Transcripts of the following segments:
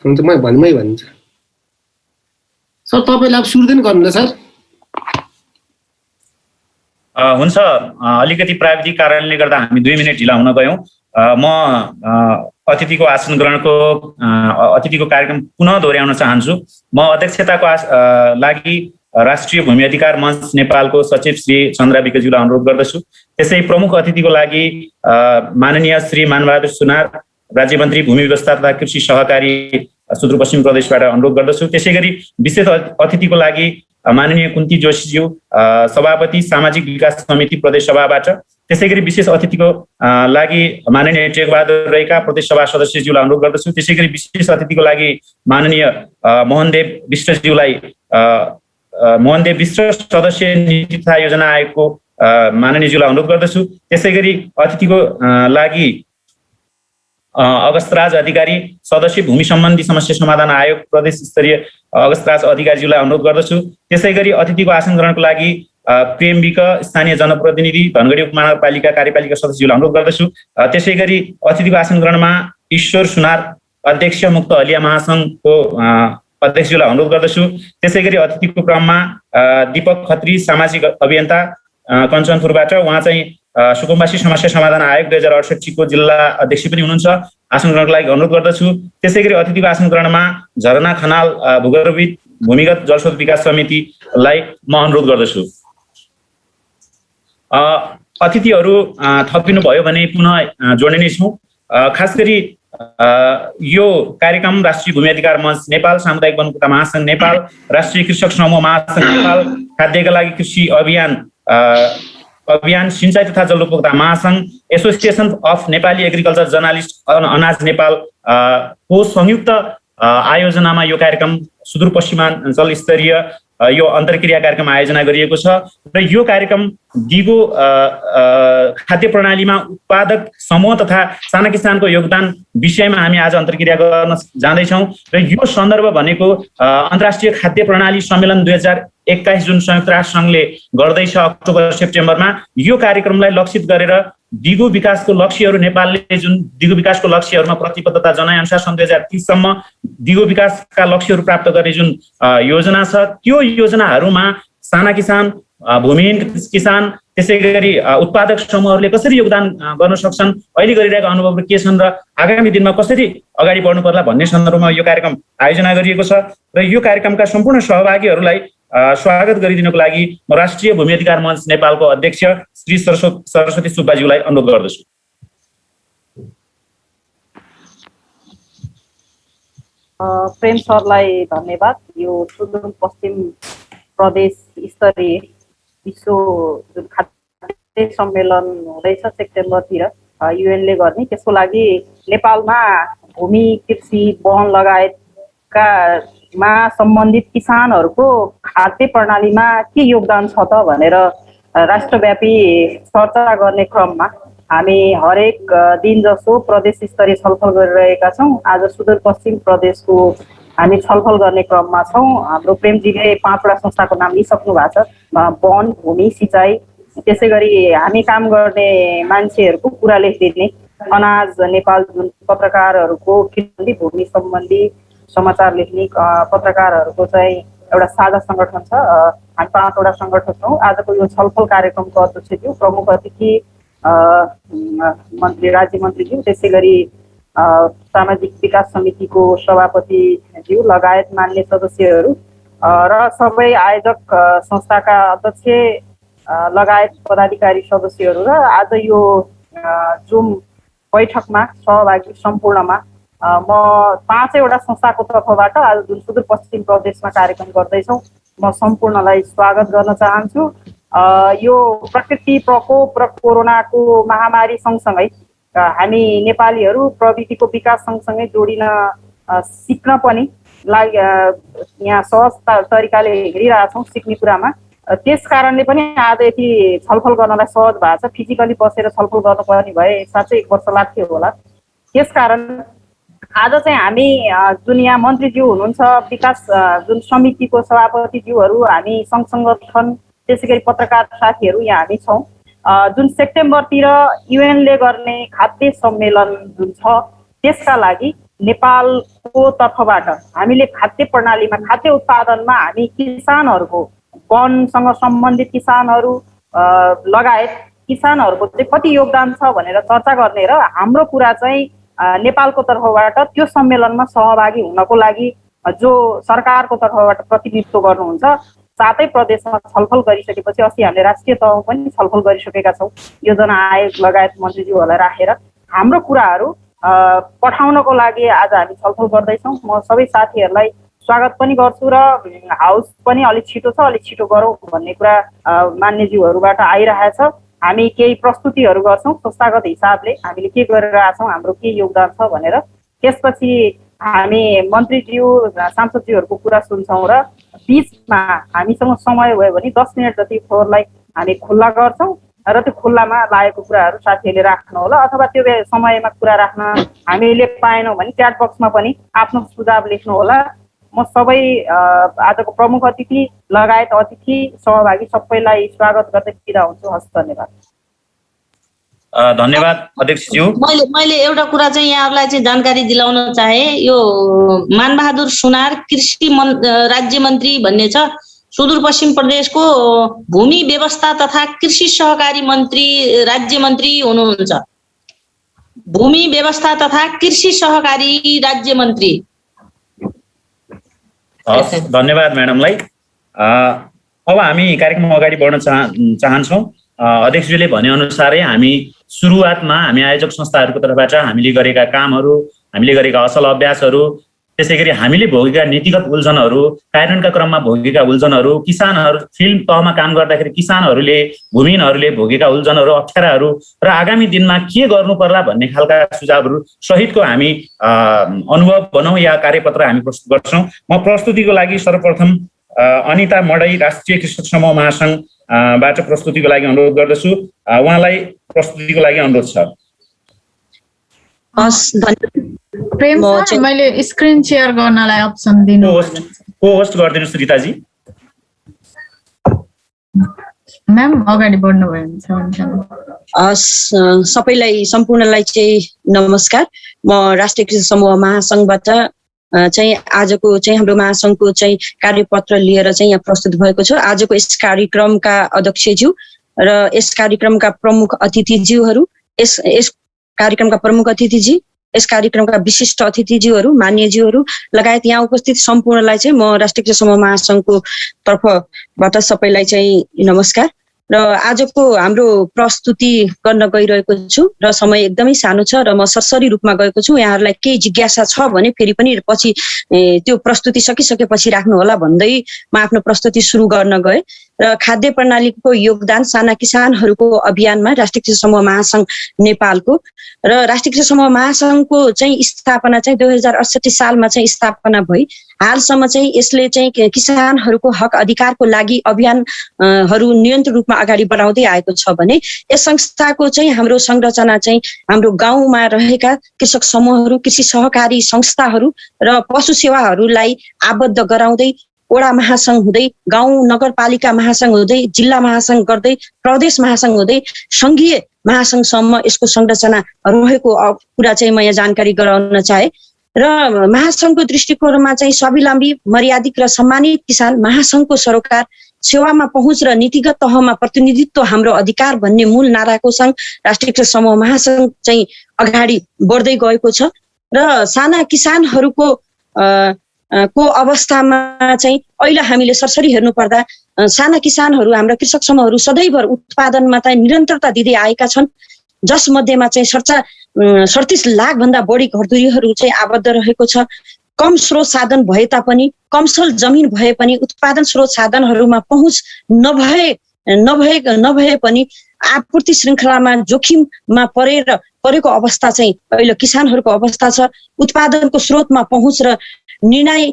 हुन्छ म भन्मै भन्छ सर तपाईले अब सुरुदेखि गर्नु सर हुन्छ अलिकति प्राविधिक कारणले गर्दा हामी 2 मिनेट ढिला हुन गयौं म अतिथिको आसन ग्रहणको अतिथिको कार्यक्रम पुनः दोहोर्याउन चाहन्छु म अध्यक्षताको लागि राष्ट्रिय भूमि अधिकार मञ्च नेपालको सचिव श्री चन्द्रा विकेज्यूलाई अनुरोध गर्दछु त्यसै प्रमुख अतिथिको लागि माननीय श्री मानबहादुर सुनार राज्य मन्त्री भूमि व्यवस्था तथा कृषि सहकारी सुदूरपश्चिम प्रदेशबाट अनुरोध गर्दछु त्यसैगरी विशेष अतिथिको लागि माननीय कुन्ती जोशीज्यू सभापति सामाजिक विकास समिति प्रदेश सभाबाट त्यसैगरी विशेष अतिथिको लागि माननीय टेकबहादुर रैका प्रदेश सभा सदस्यज्यूलाई अनुरोध गर्दछु त्यसैगरी विशेष अतिथिको लागि माननीय मोहनदेव विष्टज्यूलाई मोहनदेव विष्ट सदस्य नीति तथा योजना आयोगको माननीयज्यूलाई अनुरोध गर्दछु त्यसैगरी अतिथिको लागि अगस्तराज अधिकारी सदस्य भूमि सम्बन्धी समस्या समाधान आयोग प्रदेश स्तरीय अगस्तराज अधिकारीज्यूलाई अनुरोध गर्दछु त्यसैगरी अतिथिको आसन ग्रहणको लागि प्रेम विक स्थानीय जनप्रतिनिधि धनगढी उपमहानगरपालिका कार्यपालिका सदस्यज्यूलाई अनुरोध गर्दछु त्यसैगरी अतिथिको आसन ग्रहणमा ईश्वर सुनार अध्यक्ष मुक्त हलिया महासंघको अध्यक्षज्यूलाई अनुरोध गर्दछु त्यसैगरी अतिथिको क्रममा दीपक खत्री सामाजिक अभियन्ता कञ्चनपुरबाट उहाँ चाहिँ सुकुम्बासी समस्या समाधान आयोग 2068 को जिल्ला अध्यक्ष पनि हुनुहुन्छ आसन ग्रहणको लागि अनुरोध गर्दछु त्यसैगरी अतिथिको आसन ग्रहणमा झरना खनाल भूगर्भविद भूमिगत जलस्रोत विकास समितिलाई म अनुरोध गर्दछु अतिथिहरू थपिनु भयो भने पुनः जोड्ने नै छौं खास गरी यो कार्यक्रम राष्ट्रिय भूमि अधिकार मञ्च नेपाल सामुदायिक वनकुटा महासंघ नेपाल राष्ट्रिय कृषक समूह महासंघ नेपाल खाद्यका लागि कृषि अभियान सिंचाई तथा जल उपभोक्ता महासंघ association of Nepali agriculture journalist अनाज नेपाल को संयुक्त आयोजनामा यो कार्यक्रम सुदूरपश्चिमाञ्चल स्तरीय यो अन्तर्क्रिया कार्यक्रम आयोजना गरिएको छ र यो कार्यक्रम दिगो खाद्य प्रणालीमा उत्पादक समूह तथा साना किसानको योगदान विषयमा हामी आज अन्तर्क्रिया गर्न जाँदैछौँ र यो सन्दर्भ भनेको अन्तर्राष्ट्रिय खाद्य प्रणाली सम्मेलन 2021 जुन संयुक्त राष्ट्र संघले गर्दैछ अक्टोबर सेप्टेम्बरमा यो कार्यक्रमलाई लक्षित गरेर दिगो विकासको लक्ष्यहरू नेपालले जुन दिगो विकासको लक्ष्यहरूमा प्रतिबद्धता जनाए अनुसार सन् 2030 सम्म दिगो विकासका लक्ष्यहरू प्राप्त गर्ने जुन योजना छ त्यो योजनाहरूमा साना किसान भूमिहीन किसान त्यसैगरी उत्पादक समूहहरूले कसरी योगदान गर्न सक्छन् अहिले गरिरहेका अनुभवहरू के छन् र आगामी दिनमा कसरी अगाडि बढ्नु पर्ला भन्ने सन्दर्भमा यो कार्यक्रम आयोजना गरिएको छ र यो कार्यक्रमका सम्पूर्ण सहभागीहरूलाई स्वागत गरिदिनको लागि म राष्ट्रिय भूमि अधिकार मञ्च नेपालको अध्यक्ष श्री सरस्वती सुब्बाज्यूलाई अनुरोध गर्दछु प्रेम सरलाई धन्यवाद यो सुदूरपश्चिम प्रदेश स्तरीय विश्व जुन खाद्य सम्मेलन हुँदैछ सेप्टेम्बरतिर युएनले गर्ने त्यसको लागि नेपालमा भूमि कृषि वन लगायतका मा सम्बन्धित किसानहरूको खाद्य प्रणालीमा के योगदान छ त भनेर राष्ट्रव्यापी चर्चा गर्ने क्रममा हामी हरेक दिन जसो प्रदेश स्तरीय छलफल गरिरहेका छौँ आज सुदूरपश्चिम प्रदेशको हामी छलफल गर्ने क्रममा छौँ हाम्रो प्रेमजीले 5 वटा संस्थाको नाम लिइसक्नु भएको छ वन भूमि सिंचाई त्यसैगरी हामी काम गर्ने मान्छेहरूको कुरा लेखिदिने अनाज नेपाल जुन पत्रकारहरूको किनभने भूमि सम्बन्धी समाचार लेख्ने पत्रकारहरूको चाहिँ एउटा साझा संगठन छ हामी 5 वटा संगठन छौँ आजको यो छलफल कार्यक्रमको अध्यक्षज्यू प्रमुख अतिथि मन्त्री राज्य मन्त्रीज्यू त्यसैगरी सामाजिक विकास समितिको सभापतिज्यू लगायत मान्य सदस्यहरू र सबै आयोजक संस्थाका अध्यक्ष लगायत पदाधिकारी सदस्यहरू र आज यो जुम बैठकमा सहभागी सम्पूर्णमा म 5 वटा संस्थाको तर्फबाट आज जुन सुदूरपश्चिम प्रदेशमा कार्यक्रम गर्दैछौँ म सम्पूर्णलाई स्वागत गर्न चाहन्छु यो प्रकृति प्रकोप र कोरोनाको महामारी सँगसँगै हामी नेपालीहरू प्रविधिको विकास सँगसँगै जोडिन सिक्न पनि यहाँ सहज तरिकाले हेरिरहेछौँ सिक्ने कुरामा त्यस कारणले पनि आज यति छलफल गर्नलाई सहज भएको छ फिजिकली बसेर छलफल गर्नुपर्ने भए साँच्चै 1 वर्ष लाग्थ्यो होला त्यसकारण आज चाहिँ हामी जुन यहाँ मन्त्रीज्यू हुनुहुन्छ विकास जुन समितिको सभापतिज्यूहरू हामी सङ्घ सङ्गठन त्यसैगरी पत्रकार साथीहरू यहाँ हामी छौँ जुन सेप्टेम्बरतिर युएनले गर्ने खाद्य सम्मेलन जुन छ त्यसका लागि नेपालको तर्फबाट हामीले खाद्य प्रणालीमा खाद्य उत्पादनमा हामी किसानहरूको वनसँग सम्बन्धित किसानहरू लगायत किसानहरूको चाहिँ कति योगदान छ भनेर चर्चा गर्ने र हाम्रो कुरा चाहिँ नेपालको तर्फबाट त्यो सम्मेलनमा सहभागी हुनको लागि जो सरकारको तर्फबाट प्रतिनिधित्व गर्नुहुन्छ, सातै प्रदेशमा छलफल गरिसकेपछि अस्ति हामीले राष्ट्रिय तहमा पनि छलफल गरिसकेका छौँ योजना आयोग लगायत मन्त्रीज्यूहरूलाई राखेर हाम्रो कुराहरू पठाउनको लागि आज हामी छलफल गर्दैछौँ। म सबै साथीहरूलाई स्वागत पनि गर्छु र हाउस पनि अलिक छिटो छ, अलिक छिटो गरौँ भन्ने कुरा मान्यज्यूहरूबाट आइरहेछ। हामी केही प्रस्तुतिहरू गर्छौँ संस्थागत हिसाबले हामीले के गरिरहेछौँ, हाम्रो के योगदान छ भनेर। त्यसपछि हामी मन्त्रीज्यू सांसदज्यूहरूको कुरा सुन्छौँ र बिचमा हामीसँग समय भयो भने 10 मिनट जति फ्लोरलाई हामी खुल्ला गर्छौँ र त्यो खुल्लामा लागेको कुराहरू साथीहरूले राख्नु होला, अथवा त्यो समयमा कुरा राख्न हामीले पाएनौँ भने च्याट बक्समा पनि आफ्नो सुझाव लेख्नु होला। म सबै आजको प्रमुख अतिथि लगायत अतिथि सहभागी सबैलाई स्वागत गर्दै बिदा हुन्छु। हस्, धन्यवाद। धन्यवाद अध्यक्षज्यू। मैले एउटा कुरा चाहिँ यहाँहरूलाई चाहिँ जानकारी दिलाउन चाहे। यो मानबहादुर सुनार कृषि राज्य मन्त्री भन्ने छ, सुदूरपश्चिम प्रदेशको भूमि व्यवस्था तथा कृषि सहकारी मन्त्री राज्य मन्त्री हुनुहुन्छ। भूमि व्यवस्था तथा कृषि सहकारी राज्य मन्त्री। धन्यवाद म्याडमलाई। अब हामी कार्यक्रम अगाडि बढ्न चाहन्छौँ। अध्यक्षज्यूले भनेअनुसारै हामी सुरुवातमा हामी आयोजक संस्थाहरूको तर्फबाट हामीले गरेका कामहरू, हामीले गरेका असल अभ्यासहरू, त्यसै गरी हामीले भोगेका नीतिगत उल्झनहरू, कार्यान्वयनका क्रममा भोगेका उल्झनहरू, किसानहरू फिल्ड तहमा काम गर्दाखेरि किसानहरूले भूमिहीनहरूले भोगेका उल्झनहरू, अप्ठ्याराहरू र आगामी दिनमा के गर्नु पर्ला भन्ने खालका सुझावहरू सहितको हामी अनुभव भनौँ या कार्यपत्र हामी प्रस्तुत गर्छौँ। म प्रस्तुतिको लागि सर्वप्रथम अनिता मडै राष्ट्रिय कृषक समूह महासङ्घबाट प्रस्तुतिको लागि अनुरोध गर्दछु। उहाँलाई प्रस्तुतिको लागि अनुरोध छ। प्रेम सर, मैले स्क्रिन शेयर गर्नलाई अप्सन दिनु। को होस्ट गरिदिनुहोस् रिताजी। म्याम अगाडि बढ्नु भयो भने। सबैलाई सम्पूर्णलाई चाहिँ नमस्कार। म राष्ट्रिय कृषक समूह महासङ्घबाट चाहिँ आजको चाहिँ हाम्रो महासङ्घको चाहिँ कार्यपत्र लिएर चाहिँ यहाँ प्रस्तुत भएको छु। आजको यस कार्यक्रमका अध्यक्षज्यू र यस कार्यक्रमका प्रमुख अतिथिज्यूहरू, यस कार्यक्रमका प्रमुख अतिथिजी, यस कार्यक्रमका विशिष्ट अतिथिज्यूहरू, मान्यज्यूहरू लगायत यहाँ उपस्थित सम्पूर्णलाई चाहिँ म राष्ट्रिय कृषक समूह महासङ्घको तर्फबाट सबैलाई चाहिँ नमस्कार। र आजको हाम्रो प्रस्तुति गर्न गइरहेको छु र समय एकदमै सानो छ र म सरसरी रूपमा गएको छु। यहाँहरूलाई केही जिज्ञासा छ भने फेरि पनि पछि त्यो प्रस्तुति सकिसकेपछि राख्नु होला भन्दै म आफ्नो प्रस्तुति सुरु गर्न गएँ। र खाद्य प्रणालीको योगदान साना किसानहरूको अभियानमा राष्ट्रिय कृषक समूह महासङ्घ नेपालको र राष्ट्रिय कृषक समूह महासङ्घको चाहिँ स्थापना चाहिँ 2068 सालमा चाहिँ स्थापना भई हालसम्म चाहिँ यसले चाहिँ किसानहरूको हक अधिकारको लागि अभियानहरू निरन्तर रूपमा अगाडि बढाउँदै आएको छ भने यस संस्थाको चाहिँ हाम्रो संरचना चाहिँ हाम्रो गाउँमा रहेका कृषक समूहहरू, कृषि सहकारी संस्थाहरू र पशु सेवाहरूलाई आबद्ध गराउँदै वडा महासङ्घ हुँदै गाउँ नगरपालिका महासङ्घ हुँदै जिल्ला महासङ्घ गर्दै प्रदेश महासङ्घ हुँदै सङ्घीय महासङ्घसम्म यसको संरचना रहेको कुरा चाहिँ म यहाँ जानकारी गराउन चाहे। र महासङ्घको दृष्टिकोणमा चाहिँ स्वावलम्बी, मर्यादित र सम्मानित किसान, महासङ्घको सरोकार, सेवामा पहुँच र नीतिगत तहमा प्रतिनिधित्व हाम्रो अधिकार भन्ने मूल नाराको सङ्घ राष्ट्रिय कृषक समूह महासङ्घ चाहिँ अगाडि बढ्दै गएको छ। र साना किसानहरूको को अवस्थामा चाहिँ अहिले हामीले सरसरी हेर्नु पर्दा साना किसानहरू, हाम्रा कृषक समूहहरू सधैँभर उत्पादनमा चाहिँ निरन्तरता दिँदै आएका छन्, जसमध्येमा चाहिँ 37 लाख भन्दा बढी घरधुरीहरू चाहिँ आबद्ध रहेको छ। कम स्रोत साधन भए तापनि, कमसल जमिन भए पनि, उत्पादन स्रोत साधनहरूमा पहुँच नभए पनि आपूर्ति श्रृङ्खलामा जोखिममा परेको अवस्था चाहिँ अहिले किसानहरूको अवस्था छ। उत्पादनको स्रोतमा पहुँच र निर्णय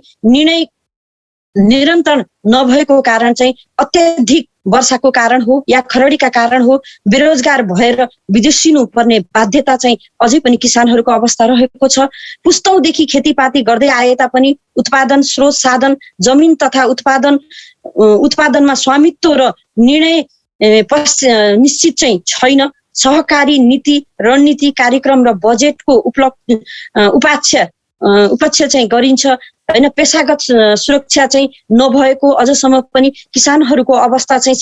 निरन्तर नभएको कारण चाहिँ अत्यधिक वर्षाको कारण हो या खरडीका कारण हो, बेरोजगार भएर विदेशिनु पर्ने बाध्यता चाहिँ अझै पनि किसानहरूको अवस्था रहेको छ। पुस्तौदेखि खेतीपाती गर्दै आए तापनि उत्पादन स्रोत साधन, जमिन तथा उत्पादनमा स्वामित्व र निर्णय निश्चित चाहिँ छैन। सहकारी नीति, रणनीति, कार्यक्रम र बजेटको उपाक्ष उपेक्षा चाहिँ गरिन्छ हैन। पेशागत सुरक्षा चाहिँ नभएको अझसम्म पनि किसानहरूको अवस्था चाहिँ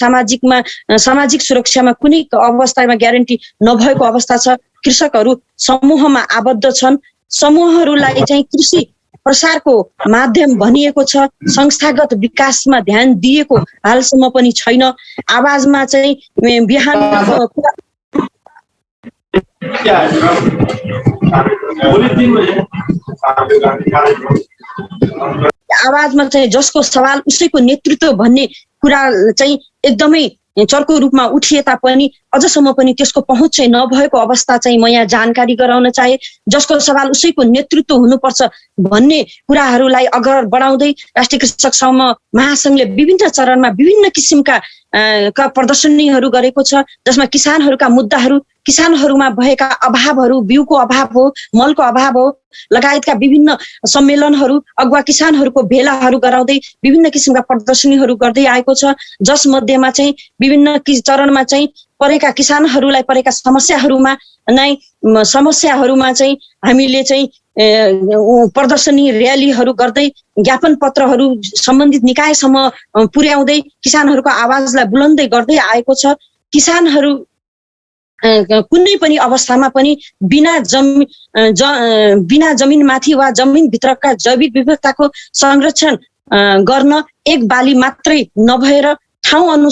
सामाजिक सुरक्षामा कुनै अवस्थामा ग्यारेन्टी नभएको अवस्था छ। कृषकहरू समूहमा आबद्ध छन्। समूहहरूलाई चाहिँ कृषि प्रसारको माध्यम भनिएको छ, संस्थागत विकासमा ध्यान दिएको हालसम्म पनि छैन। आवाजमा चाहिँ आवाजमा चाहिँ जसको सवाल उसैको नेतृत्व भन्ने कुरा चाहिँ एकदमै चर्को रूपमा उठिए तापनि अझसम्म पनि त्यसको पहुँच चाहिँ नभएको अवस्था चाहिँ म यहाँ जानकारी गराउन चाहे। जसको सवाल उसैको नेतृत्व हुनुपर्छ भन्ने कुराहरूलाई अगाडि बढाउँदै राष्ट्रिय कृषक समूह महासंघले विभिन्न चरणमा विभिन्न किसिमका प्रदर्शनीहरू गरेको छ, जसमा किसानहरूका मुद्दाहरू, किसानहरूमा भएका अभावहरू, बिउको अभाव हो, मलको अभाव हो लगायतका विभिन्न सम्मेलनहरू, अगुवा किसानहरूको भेलाहरू गराउँदै विभिन्न किसिमका प्रदर्शनीहरू गर्दै आएको छ। जस मध्येमा चाहिँ विभिन्न चरणमा चाहिँ परेका किसानहरूलाई परेका समस्याहरूमा चाहिँ हामीले चाहिँ प्रदर्शनी र्यालीहरू गर्दै ज्ञापन पत्रहरू सम्बन्धित निकायसम्म पुर्याउँदै किसानहरूको आवाजलाई बुलन्दै गर्दै आएको छ। किसानहरू कुनै पनि अवस्थामा पनि बिना जमिनमाथि वा जमिनभित्रका जैविक विविधताको संरक्षण गर्न एक बाली मात्रै नभएर ठाउँ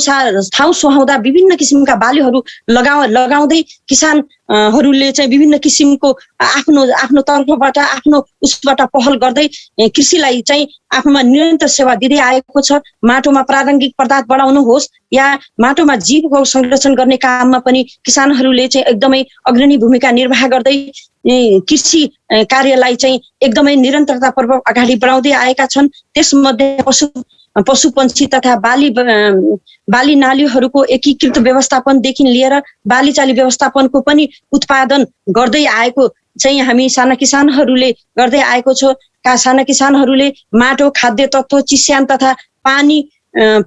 सुहाउँदा विभिन्न किसिमका बालीहरू लगाउँदै किसानहरूले चाहिँ विभिन्न किसिमको आफ्नो तर्फबाट आफ्नो उसबाट पहल गर्दै कृषिलाई चाहिँ आफूमा निरन्तर सेवा दिँदै आएको छ। माटोमा प्रारङ्गिक पदार्थ बढाउनु होस् या माटोमा जीवको संरक्षण गर्ने काममा पनि किसानहरूले चाहिँ एकदमै अग्रणी भूमिका निर्वाह गर्दै कृषि कार्यलाई चाहिँ एकदमै निरन्तरतापूर्वक अगाडि बढाउँदै आएका छन्। त्यसमध्ये पशु पंक्षी तथा बाली नालीहरूको एकीकृत व्यवस्थापनदेखि लिएर बाली चाली व्यवस्थापनको पनि उत्पादन गर्दै आएको चाहिँ हामी साना किसानहरूले गर्दै आएको छ। साना किसानहरूले माटो, खाद्य तत्त्व, चिस्यान तथा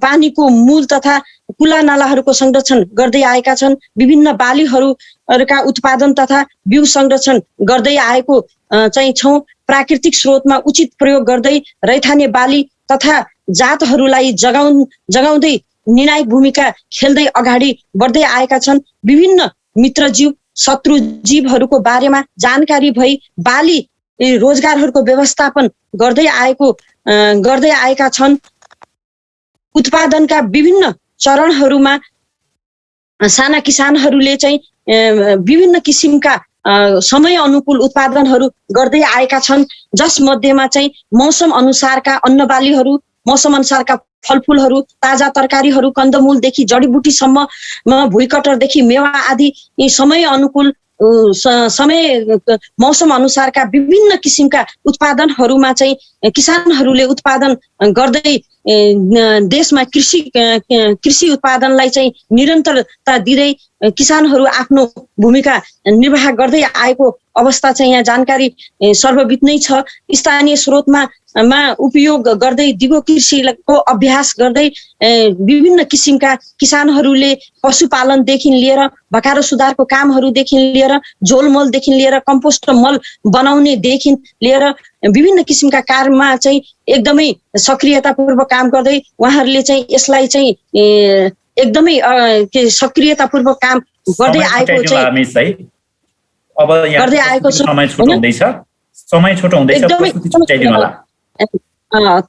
पानीको मूल तथा कुला नालाहरूको संरक्षण गर्दै आएका छन्। विभिन्न बालीहरूका उत्पादन तथा बिउ संरक्षण गर्दै आएको चाहिँ छौँ। प्राकृतिक स्रोतमा उचित प्रयोग गर्दै रैथाने बाली तथा जातहरूलाई जगाउँदै निर्णायक भूमिका खेल्दै अगाडि बढ्दै आएका छन्। विभिन्न मित्रजीव, शत्रु जीवहरूको बारेमा जानकारी भई बाली रोजगारहरूको व्यवस्थापन गर्दै आएका छन्। उत्पादनका विभिन्न चरणहरूमा साना किसानहरूले चाहिँ विभिन्न किसिमका समय अनुकूल उत्पादनहरू गर्दै आएका छन्। जस मध्येमा चाहिँ मौसम अनुसारका अन्नबालीहरू, मौसम अनुसारका फलफुलहरू, ताजा तरकारीहरू, कन्दमूलदेखि जडीबुटीसम्म, भुइँकटरदेखि मेवा आदि यी समय अनुकूल मौसम अनुसारका विभिन्न किसिमका उत्पादनहरूमा चाहिँ किसानहरूले उत्पादन गर्दै देशमा कृषि उत्पादनलाई चाहिँ निरन्तरता दिँदै किसानहरू आफ्नो भूमिका निर्वाह गर्दै आएको अवस्था चाहिँ यहाँ जानकारी सर्वविदित नै छ। स्थानीय स्रोतमा उपयोग गर्दै दिगो कृषिको अभ्यास गर्दै विभिन्न किसिमका किसानहरूले पशुपालनदेखि लिएर भकारो सुधारको कामहरूदेखि लिएर झोलमलदेखि लिएर कम्पोस्ट मल बनाउनेदेखि लिएर विभिन्न किसिमका कार्यमा चाहिँ एकदमै सक्रियतापूर्वक काम गर्दै उहाँहरूले चाहिँ यसलाई चाहिँ एकदमै सक्रियतापूर्वक काम गर्दै आएको चाहिँ अब यहाँ गर्दै आएको छ। समय छोटो हुँदैछ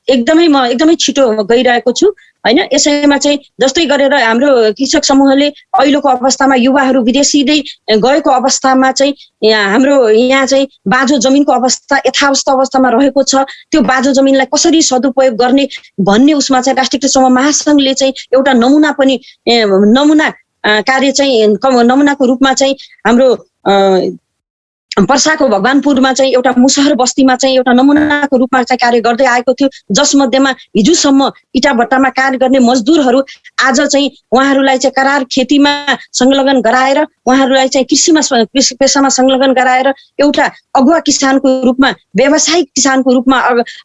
एकदमै छिटो गइरहेको छु हैन। यसैमा चाहिँ जस्तै गरेर हाम्रो कृषक समूहले अहिलेको अवस्थामा युवाहरू विदेशिँदै गएको अवस्थामा चाहिँ हाम्रो यहाँ चाहिँ बाँझो जमिनको अवस्था यथावस्थ अवस्थामा रहेको छ। त्यो बाँझो जमिनलाई कसरी सदुपयोग गर्ने भन्ने उसमा चाहिँ राष्ट्रिय कृषक समूह महासंघले चाहिँ एउटा नमुना कार्य चाहिँ नमुनाको रूपमा चाहिँ हाम्रो पर्साको भगवानपुरमा चाहिँ एउटा मुसहर बस्तीमा चाहिँ एउटा नमुनाको रूपमा चाहिँ कार्य गर्दै आएको थियो। जस मध्येमा हिजोसम्म इटा भट्टामा कार्य गर्ने मजदुरहरू आज चाहिँ उहाँहरूलाई चाहिँ करार खेतीमा संलग्न गराएर उहाँहरूलाई चाहिँ कृषि पेसामा संलग्न गराएर एउटा अगुवा किसानको रूपमा व्यावसायिक किसानको रूपमा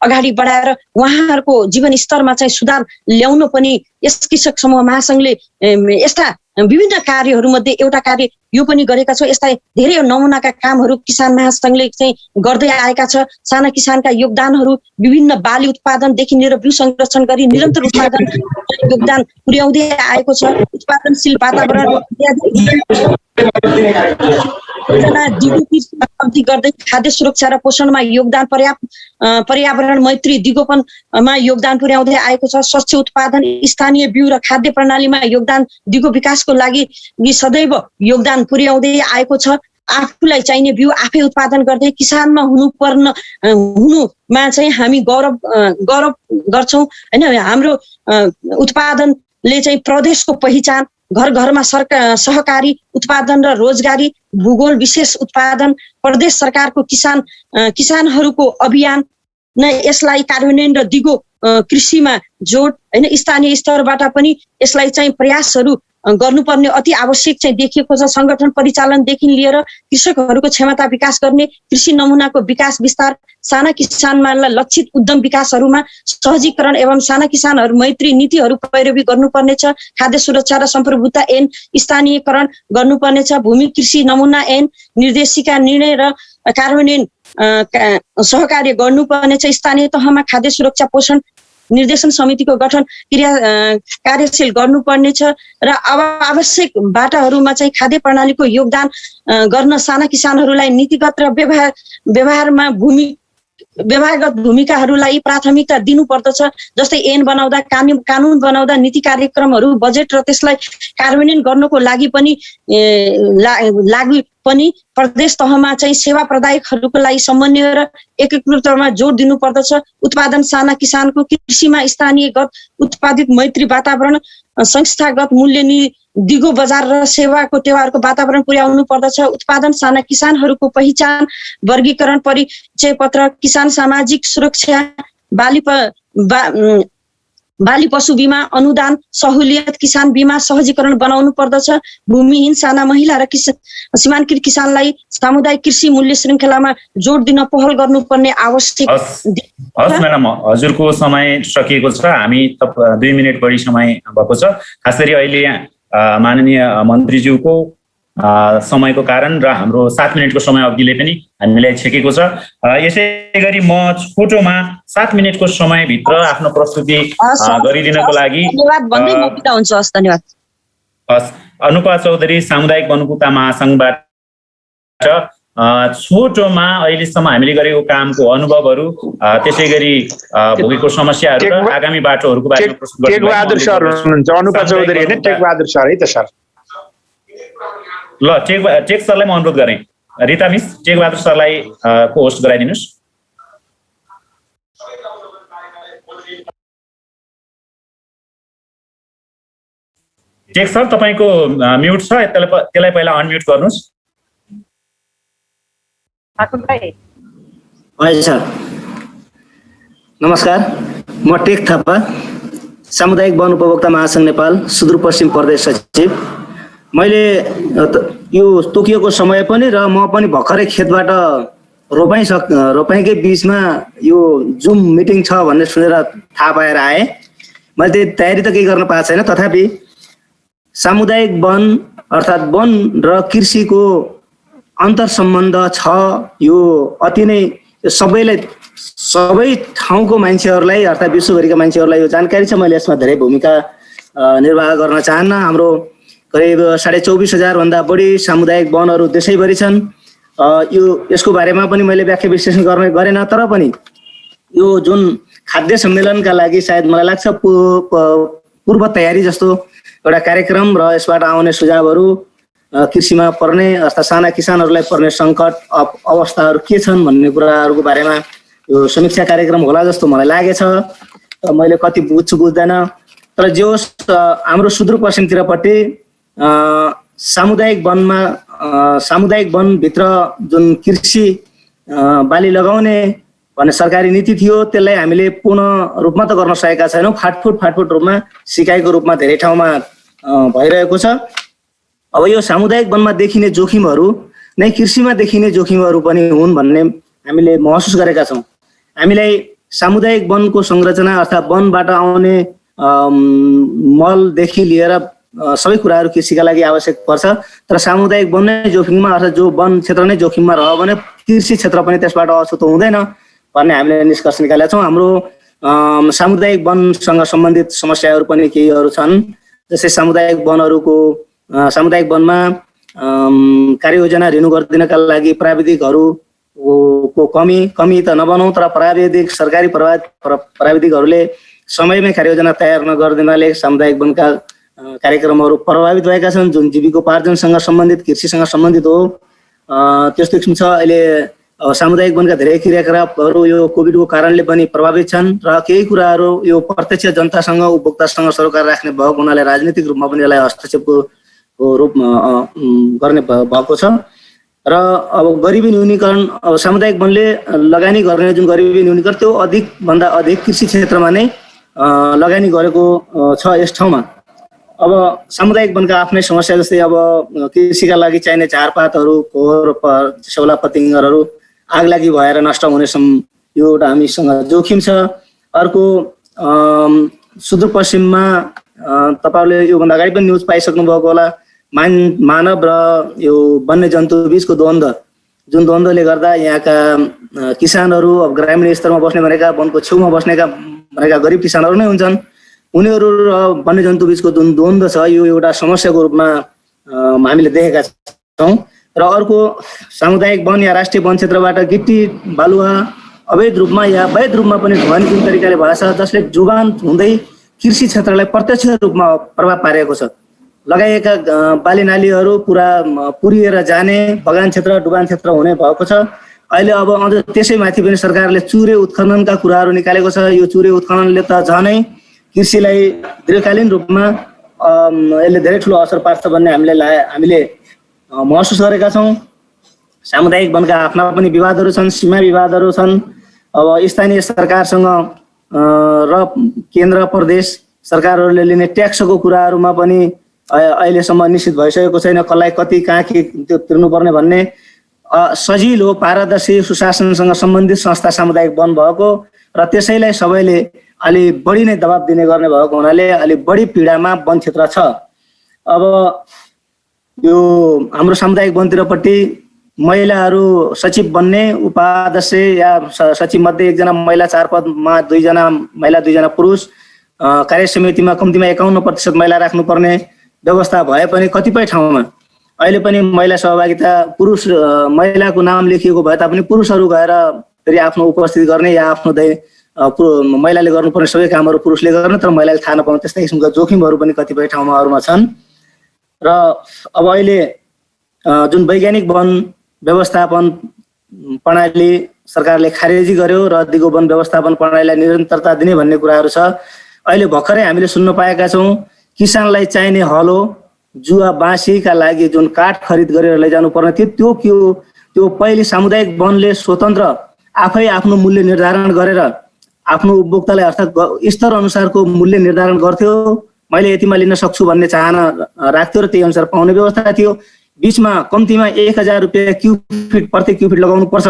अगाडि बढाएर उहाँहरूको जीवन स्तरमा चाहिँ सुधार ल्याउन पनि यस कृषक समूह महासंघले यस्ता विभिन्न कार्यहरूमध्ये एउटा कार्य यो पनि गरेका छौँ। यस्ता धेरै नमुनाका कामहरू किसान महासङ्घले चाहिँ गर्दै आएका छ। साना किसानका योगदानहरू विभिन्न बाली उत्पादनदेखि लिएर बिउ संरक्षण गरी निरन्तर उत्पादन योगदान पुर्याउँदै आएको छ। उत्पादनशील वातावरण गर्दै खाद्य सुरक्षा र पोषणमा योगदान, पर्यावरण मैत्री दिगोपनमा योगदान पुर्याउँदै आएको छ। स्वच्छ उत्पादन, स्थानीय बिउ र खाद्य प्रणालीमा योगदान, दिगो विकासको लागि सदैव योगदान पुर्याउँदै आएको छ। आफूलाई चाहिने बिउ आफै उत्पादन गर्दै किसानमा हुनुमा चाहिँ हामी गौरव गर्छौँ हैन। हाम्रो उत्पादनले चाहिँ प्रदेशको पहिचान, घर घरमा सहकारी उत्पादन र रोजगारी, भूगोल विशेष उत्पादन, प्रदेश सरकारको किसानहरूको अभियान नै यसलाई कार्यान्वयन र दिगो कृषिमा जोड हैन। स्थानीय स्तरबाट पनि यसलाई चाहिँ प्रयासहरू गर्नुपर्ने अति आवश्यक चाहिँ देखिएको छ। संगठन परिचालनदेखि लिएर कृषकहरूको क्षमता विकास गर्ने, कृषि नमुनाको विकास विस्तार, साना किसानमा लक्षित उद्यम विकासहरूमा सहजीकरण एवं साना किसानहरू मैत्री नीतिहरू पैरवी गर्नुपर्नेछ। खाद्य सुरक्षा र सम्प्रभुता ऐन स्थानीयकरण गर्नुपर्नेछ। भूमि कृषि नमुना ऐन निर्देशिका निर्णय र कार्यान्वयन सहकार्य गर्नुपर्नेछ। स्थानीय तहमा खाद्य सुरक्षा पोषण निर्देशन समितिको गठन कार्यशील गर्नुपर्नेछ र अब आवश्यक बाटाहरूमा चाहिँ खाद्य प्रणालीको योगदान गर्न साना किसानहरूलाई नीतिगत र व्यवहारगत भूमिकाहरूलाई प्राथमिकता दिनुपर्दछ। जस्तै ऐन बनाउँदा, कानुन बनाउँदा, नीति कार्यक्रमहरू, बजेट र त्यसलाई कार्यान्वयन गर्नको लागि पनि प्रदेश तहमा चाहिँ सेवा प्रदायकहरूको लागि समन्वय र एकीकृतमा जोड दिनुपर्दछ। उत्पादन साना किसानको कृषिमा स्थानीयगत उत्पादित मैत्री वातावरण, संस्थागत मूल्य दिगो बजार र सेवाको टेवाहरूको वातावरण पुर्याउनु पर्दछ। उत्पादन साना किसानहरूको पहिचान, वर्गीकरण, परिचय पत्र, किसान सामाजिक सुरक्षा, बाली पशु बिमा अनुदान सहुलियत, किसान बिमा सहजीकरण बनाउनु पर्दछ। भूमिहीन साना महिला र सीमान्तकृत किसानलाई सामुदायिक कृषि मूल्य श्रृङ्खलामा जोड दिन पहल गर्नुपर्ने आवश्यक। हस् म्याडम, हजुरको समय सकिएको छ। हामी 2 मिनट बढी समय भएको छ। खास गरी अहिले माननीय मन्त्रीज्यूको समयको कारण र हाम्रो 7 मिनटको समय अवधिले पनि हामीलाई छेकेको छ। यसै गरी म छोटोमा 7 मिनटको समयभित्र आफ्नो प्रस्तुति गरिदिनको लागि धन्यवाद। अनुपा चौधरी, सामुदायिक वनकुता महासङ्घबाट छोटोमा अहिलेसम्म हामीले गरेको कामको अनुभवहरू, त्यसै गरी भोगेको समस्याहरू र आगामी बाटोहरूको बारेमा प्रस्तुत गर्नु। टेकबहादुर सर हुनुहुन्छ, अनुपा चौधरी हैन, टेकबहादुर सर है त सर। ल, टेक सरलाई म अनुरोध गरेँ। रिता मिस, टेकबहादुर सरलाई को होस्ट गराइदिनुहोस्। टेक सर, तपाईँको म्युट छ, त्यसलाई पहिला अनम्युट गर्नुहोस्। हजुर सर, नमस्कार। म टेक थापा, सामुदायिक वन उपभोक्ता महासङ्घ नेपाल सुदूरपश्चिम प्रदेश सचिव। मैले यो तोकिएको समय पनि र म पनि भर्खरै खेतबाट रोपाइँकै बिचमा यो जुम मिटिङ छ भन्ने सुनेर थाहा पाएर आएँ। मैले त्यो तयारी त केही गर्न पाएको छैन, तथापि सामुदायिक वन अर्थात् वन र कृषिको अन्तर सम्बन्ध छ। यो अति नै सबै ठाउँको मान्छेहरूलाई अर्थात् विश्वभरिका मान्छेहरूलाई यो जानकारी छ। मैले यसमा धेरै भूमिका निर्वाह गर्न चाहन्न। हाम्रो करिब 24,500 भन्दा बढी सामुदायिक वनहरू देशैभरि छन्। यसको बारेमा पनि मैले व्याख्या विश्लेषण गरेन, तर पनि यो जुन खाद्य सम्मेलनका लागि सायद मलाई लाग्छ पूर्व तयारी जस्तो एउटा कार्यक्रम र यसबाट आउने सुझावहरू, कृषिमा पर्ने अर्थात् साना किसानहरूलाई पर्ने सङ्कट अवस्थाहरू के छन् भन्ने कुराहरूको बारेमा यो समीक्षा कार्यक्रम होला जस्तो मलाई लागेछ। मैले कति बुझ्दैन, तर जे होस् हाम्रो सुदूरपश्चिमतिरपट्टि सामुदायिक वनभित्र जुन कृषि बाली लगाउने भन्ने सरकारी नीति थियो, त्यसलाई हामीले पूर्ण रूपमा त गर्न सकेका छैनौँ। फाटफुट रूपमा सिकाइको रूपमा धेरै ठाउँमा भइरहेको छ। अब यो सामुदायिक वनमा देखिने जोखिमहरू नै कृषिमा देखिने जोखिमहरू पनि हुन् भन्ने हामीले महसुस गरेका छौँ। हामीलाई सामुदायिक वनको संरचना अर्थात् वनबाट आउने मलदेखि लिएर सबै कुराहरू कृषिका लागि आवश्यक पर्छ। तर सामुदायिक वन नै जोखिममा अर्थात् जो वन क्षेत्र नै जोखिममा रह्यो भने कृषि क्षेत्र पनि त्यसबाट अछुतो हुँदैन भन्ने हामीले निष्कर्ष निकालेका छौँ। हाम्रो सामुदायिक वनसँग सम्बन्धित समस्याहरू पनि केहीहरू छन्। जस्तै सामुदायिक वनमा कार्ययोजना रिन्यू गरिदिनका लागि प्राविधिकहरूको कमी त नबनाउँ, तर सरकारी प्राविधिकहरूले समयमै कार्ययोजना तयार नगरिदिनाले सामुदायिक वनका कार्यक्रमहरू प्रभावित भएका छन्। जुन जीविकोपार्जनसँग सम्बन्धित कृषिसँग सम्बन्धित हो त्यस्तो किसिम छ। अहिले सामुदायिक वनका धेरै क्रियाकलापहरू यो कोभिडको कारणले पनि प्रभावित छन् र केही कुराहरू यो प्रत्यक्ष जनतासँग उपभोक्तासँग सरोकार राख्ने भएको हुनाले राजनीतिक रूपमा पनि यसलाई हस्तक्षेपको रूपमा गर्ने भएको छ। र अब गरिबी न्यूनीकरण, अब सामुदायिक वनले लगानी गर्ने जुन गरिबी न्यूनीकरण त्यो अधिकभन्दा अधिक कृषि क्षेत्रमा नै लगानी गरेको छ यस ठाउँमा। अब सामुदायिक वनका आफ्नै समस्या जस्तै अब कृषिका लागि चाहिने झारपातहरू, फोहोर शौला पतिङ्गरहरू आगलागी भएर नष्ट हुने यो एउटा हामीसँग जोखिम छ। अर्को सुदूरपश्चिममा तपाईँहरूले योभन्दा अगाडि पनि न्युज पाइसक्नु भएको होला, मानव र यो वन्यजन्तु बिचको द्वन्द्व, जुन द्वन्द्वले गर्दा यहाँका किसानहरू अब ग्रामीण स्तरमा बस्ने भनेका वनको छेउमा बस्नेका भनेका गरिब किसानहरू नै हुन्छन्। उनीहरू र वन्यजन्तु बिचको जुन द्वन्द्व छ यो एउटा समस्याको रूपमा हामीले देखेका छौँ। र अर्को सामुदायिक वन या राष्ट्रिय वन क्षेत्रबाट गिट्टी बालुवा अवैध रूपमा या वैध रूपमा पनि ढुवानी जुन तरिकाले भएछ जसले जुबान हुँदै कृषि क्षेत्रलाई प्रत्यक्ष रूपमा प्रभाव पारेको छ। लगाइएका बालीनालीहरू पुरा पुरिएर जाने, बगान क्षेत्र डुबान क्षेत्र हुने भएको छ। अहिले अब अझ त्यसैमाथि पनि सरकारले चुरे उत्खननका कुराहरू निकालेको छ। यो चुरे उत्खननले त झनै कृषिलाई दीर्घकालीन रूपमा यसले धेरै ठुलो असर पार्छ भन्ने हामीले महसुस गरेका छौँ। सामुदायिक वनका आफ्ना पनि विवादहरू छन्, सीमा विवादहरू छन्। अब स्थानीय सरकारसँग र केन्द्र प्रदेश सरकारहरूले लिने ट्याक्सको कुराहरूमा पनि अहिलेसम्म निश्चित भइसकेको छैन, कसलाई कति कहाँ के त्यो तिर्नुपर्ने भन्ने। सजिलो पारदर्शी सुशासनसँग सम्बन्धित संस्था सामुदायिक वन भएको र त्यसैलाई सबैले अलि बढी नै दबाब दिने गर्ने भएको हुनाले अलि बढी पीडामा वन क्षेत्र छ। अब यो हाम्रो सामुदायिक वनतिरपट्टि महिलाहरू सचिव बन्ने, उपाध्यक्ष या सचिव मध्ये 1 जना महिला, 4 पदमा 2 जना महिला 2 जना पुरुष, कार्य समितिमा कम्तीमा 51% महिला राख्नुपर्ने व्यवस्था भए पनि कतिपय ठाउँमा अहिले पनि महिला सहभागिता महिलाको नाम लेखिएको भए तापनि पुरुषहरू गएर फेरि आफ्नो उपस्थिति गर्ने या आफ्नो महिलाले गर्नुपर्ने सबै कामहरू पुरुषले गर्ने, तर महिलाले थाहा नपाउने त्यस्तै किसिमका जोखिमहरू पनि कतिपय ठाउँमा छन्। र अब अहिले जुन वैज्ञानिक वन व्यवस्थापन प्रणाली सरकारले खारेजी गर्यो र दिगो वन व्यवस्थापन प्रणालीलाई निरन्तरता दिने भन्ने कुराहरू छ। अहिले भर्खरै हामीले सुन्न पाएका छौँ किसानलाई चाहिने हलो, जुवा, बाँसीका लागि जुन काठ खरिद गरेर लैजानु पर्ने थियो त्यो पहिले सामुदायिक वनले स्वतन्त्र आफै आफ्नो मूल्य निर्धारण गरेर आफ्नो उपभोक्तालाई अर्थात् स्तर अनुसारको मूल्य निर्धारण गर्थ्यो। मैले यतिमा लिन सक्छु भन्ने चाहना राख्थ्यो र त्यही अनुसार पाउने व्यवस्था थियो। बिचमा कम्तीमा 1000 रुपियाँ प्रति क्युफिट लगाउनु पर्छ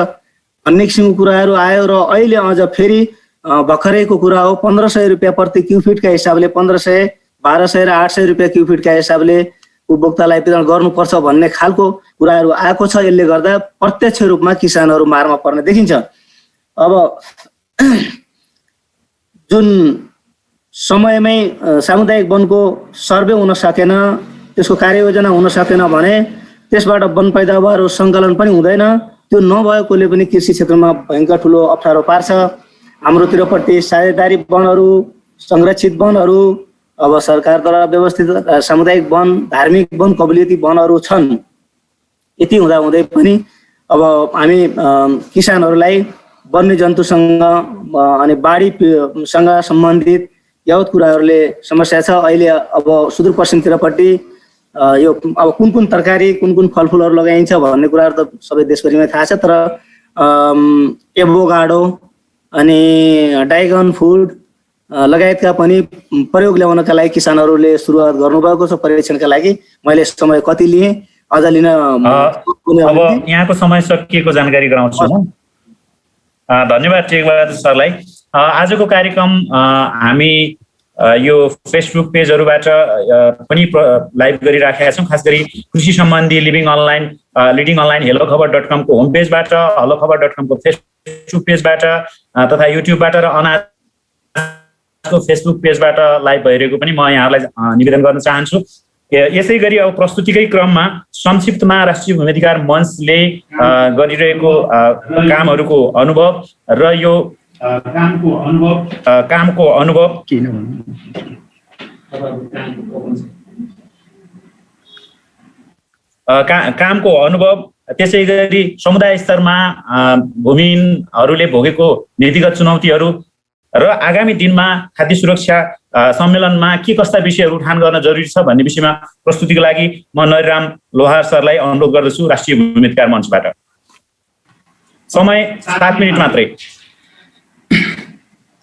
भन्ने किसिमको कुराहरू आयो र अहिले अझ फेरि भर्खरैको कुरा हो 1500 रुपियाँ प्रति क्युफिटका हिसाबले 1500, 1200 र 800 रुपियाँ क्युफिटका हिसाबले उपभोक्तालाई वितरण गर्नुपर्छ भन्ने खालको कुराहरू आएको छ। यसले गर्दा प्रत्यक्ष रूपमा किसानहरू मारमा पर्ने देखिन्छ। अब जुन समयमै सामुदायिक वनको सर्वे हुन सकेन, त्यसको कार्ययोजना हुन सकेन भने त्यसबाट वन पैदावार सङ्कलन पनि हुँदैन। त्यो नभएकोले पनि कृषि क्षेत्रमा भयङ्कर ठुलो अप्ठ्यारो पार्छ। हाम्रोतिरपट्टि साझेदारी वनहरू, संरक्षित वनहरू, अब सरकारद्वारा व्यवस्थित सामुदायिक वन, धार्मिक वन, कबलियती वनहरू छन्। यति हुँदाहुँदै पनि अब हामी किसानहरूलाई वन्यजन्तुसँग अनि बाढीसँग सम्बन्धित यावत कुराहरूले समस्या छ। अहिले अब सुदूरपश्चिमतिरपट्टि यो अब कुन तरकारी, कुन फलफुलहरू लगाइन्छ भन्ने कुराहरू त सबै देशभरिमै थाहा छ, तर एभोकाडो अनि ड्रागन फ्रुट लगायतका पनि प्रयोग ल्याउनका लागि किसानहरूले सुरुवात गर्नुभएको छ परीक्षणका लागि। मैले समय कति लिएँ अझ लिन अब यहाँको समय सकिएको जानकारी गराउँछु म। धन्यवाद टेकबहादुर सरलाई। आजको कार्यक्रम हामी यो फेसबुक पेजहरूबाट पनि लाइभ गरिराखेका छौँ। खास गरी कृषि सम्बन्धी लिडिङ अनलाइन hellokhbar.com को होम पेजबाट, hellokhbar.com को फेसबुक पेजबाट तथा युट्युबबाट र अनाजको फेसबुक पेजबाट लाइभ भइरहेको पनि म यहाँहरूलाई निवेदन गर्न चाहन्छु। यसै गरी अब प्रस्तुतिकै क्रममा संक्षिप्तमा राष्ट्रिय भूमि अधिकार मञ्चले गरिरहेको कामहरूको अनुभव र यो कामको अनुभव त्यसै गरी समुदाय स्तरमा भूमिहीनहरूले भोगेको नीतिगत चुनौतीहरू र आगामी दिनमा खाद्य सुरक्षा सम्मेलनमा के कस्ता विषयहरू उठान गर्न जरुरी छ भन्ने विषयमा प्रस्तुतिको लागि म नरिराम लोहार सरलाई अनुरोध गर्दछु राष्ट्रिय भूमि अधिकार मञ्चबाट। समय 7 मिनेट मात्रै।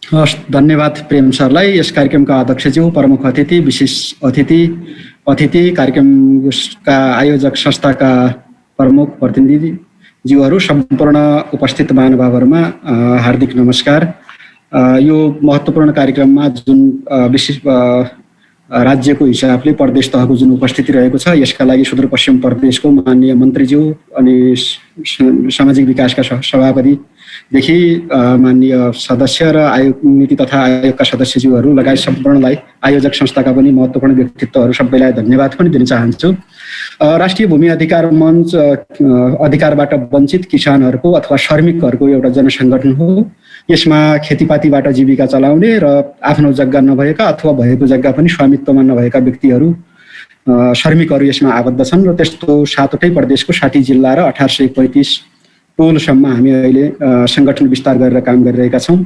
हस्, धन्यवाद प्रेम सरलाई। यस कार्यक्रमका अध्यक्षज्यू, प्रमुख अतिथि, विशेष अतिथि कार्यक्रमका आयोजक संस्थाका प्रमुख प्रतिनिधिज्यूहरू, सम्पूर्ण उपस्थित महानुभावहरूमा हार्दिक नमस्कार। यो महत्त्वपूर्ण कार्यक्रममा जुन विशेष राज्यको हिसाबले प्रदेश तहको जुन उपस्थिति रहेको छ, यसका लागि सुदूरपश्चिम प्रदेशको माननीय मन्त्रीज्यू अनि सामाजिक विकासका सभापतिदेखि माननीय सदस्य र आयोग नीति तथा आयोगका सदस्यज्यूहरू लगायत सम्पूर्णलाई, आयोजक संस्थाका पनि महत्त्वपूर्ण व्यक्तित्वहरू सबैलाई धन्यवाद पनि दिन चाहन्छु। राष्ट्रिय भूमि अधिकार मञ्च अधिकारबाट वञ्चित किसानहरूको अथवा श्रमिकहरूको एउटा जनसङ्गठन हो। यसमा खेतीपातीबाट जीविका चलाउने र आफ्नो जग्गा नभएका अथवा भएको जग्गा पनि स्वामित्वमा नभएका व्यक्तिहरू, श्रमिकहरू यसमा आबद्ध छन् र त्यस्तो 7वटै प्रदेशको 60 जिल्ला र 1835 टोलसम्म हामी अहिले सङ्गठन विस्तार गरेर काम गरिरहेका छौँ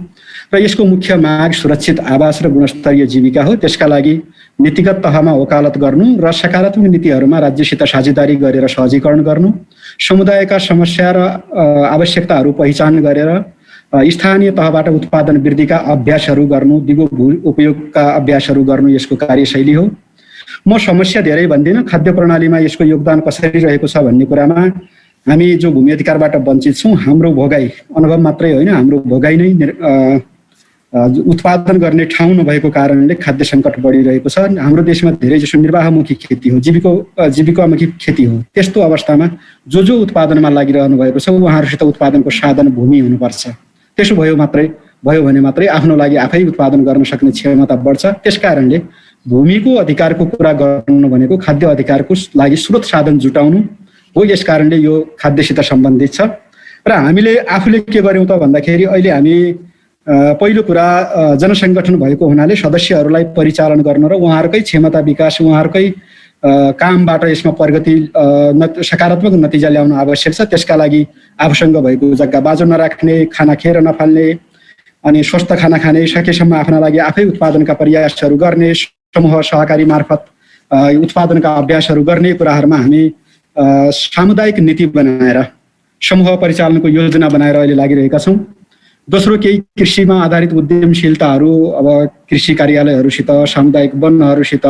र यसको मुख्य माग सुरक्षित आवास र गुणस्तरीय जीविका हो। त्यसका लागि नीतिगत तहमा वकालत गर्नु र सकारात्मक नीतिहरूमा राज्यसित साझेदारी गरेर सहजीकरण गर्नु, समुदायका समस्या र आवश्यकताहरू पहिचान गरेर स्थानीय तहबाट उत्पादन वृद्धिका अभ्यासहरू गर्नु, दिगो भू उपयोगका अभ्यासहरू गर्नु यसको कार्यशैली हो। म समस्या धेरै भन्दिनँ, खाद्य प्रणालीमा यसको योगदान कसरी रहेको छ भन्ने कुरामा हामी जो भूमि अधिकारबाट वञ्चित छौँ, हाम्रो भोगाई अनुभव मात्रै होइन, हाम्रो भोगाई नै उत्पादन गर्ने ठाउँ नभएको कारणले खाद्य सङ्कट बढिरहेको छ। हाम्रो देशमा धेरै जसो निर्वाहमुखी खेती हो, जीविकामुखी खेती हो। त्यस्तो अवस्थामा जो उत्पादनमा लागिरहनु भएको छ उहाँहरूसित उत्पादनको साधन भूमि हुनुपर्छ। त्यसो भयो भने मात्रै आफ्नो लागि आफै उत्पादन गर्न सक्ने क्षमता बढ्छ। त्यसकारणले भूमिको अधिकारको कुरा गर्नु भनेको खाद्य अधिकारको लागि स्रोत साधन जुटाउनु हो। यस कारणले यो खाद्यसित सम्बन्धित छ र हामीले आफूले के गर्यौँ त भन्दाखेरि अहिले हामी पहिलो कुरा जनसङ्गठन भएको हुनाले सदस्यहरूलाई परिचालन गर्न र उहाँहरूकै क्षमता विकास, उहाँहरूकै कामबाट यसमा प्रगति सकारात्मक नतिजा ल्याउन आवश्यक छ। त्यसका लागि आफूसँग भएको जग्गा बाँझो नराख्ने, खाना खेर नफाल्ने अनि स्वस्थ खाना खाने, सकेसम्म आफ्ना लागि आफै उत्पादनका प्रयासहरू गर्ने, समूह सहकारी मार्फत उत्पादनका अभ्यासहरू गर्ने कुराहरूमा हामी सामुदायिक नीति बनाएर समूह परिचालनको योजना बनाएर अहिले लागिरहेका छौँ। दोस्रो, केही कृषिमा आधारित उद्यमशीलताहरू अब कृषि कार्यालयहरूसित, सामुदायिक वनहरूसित,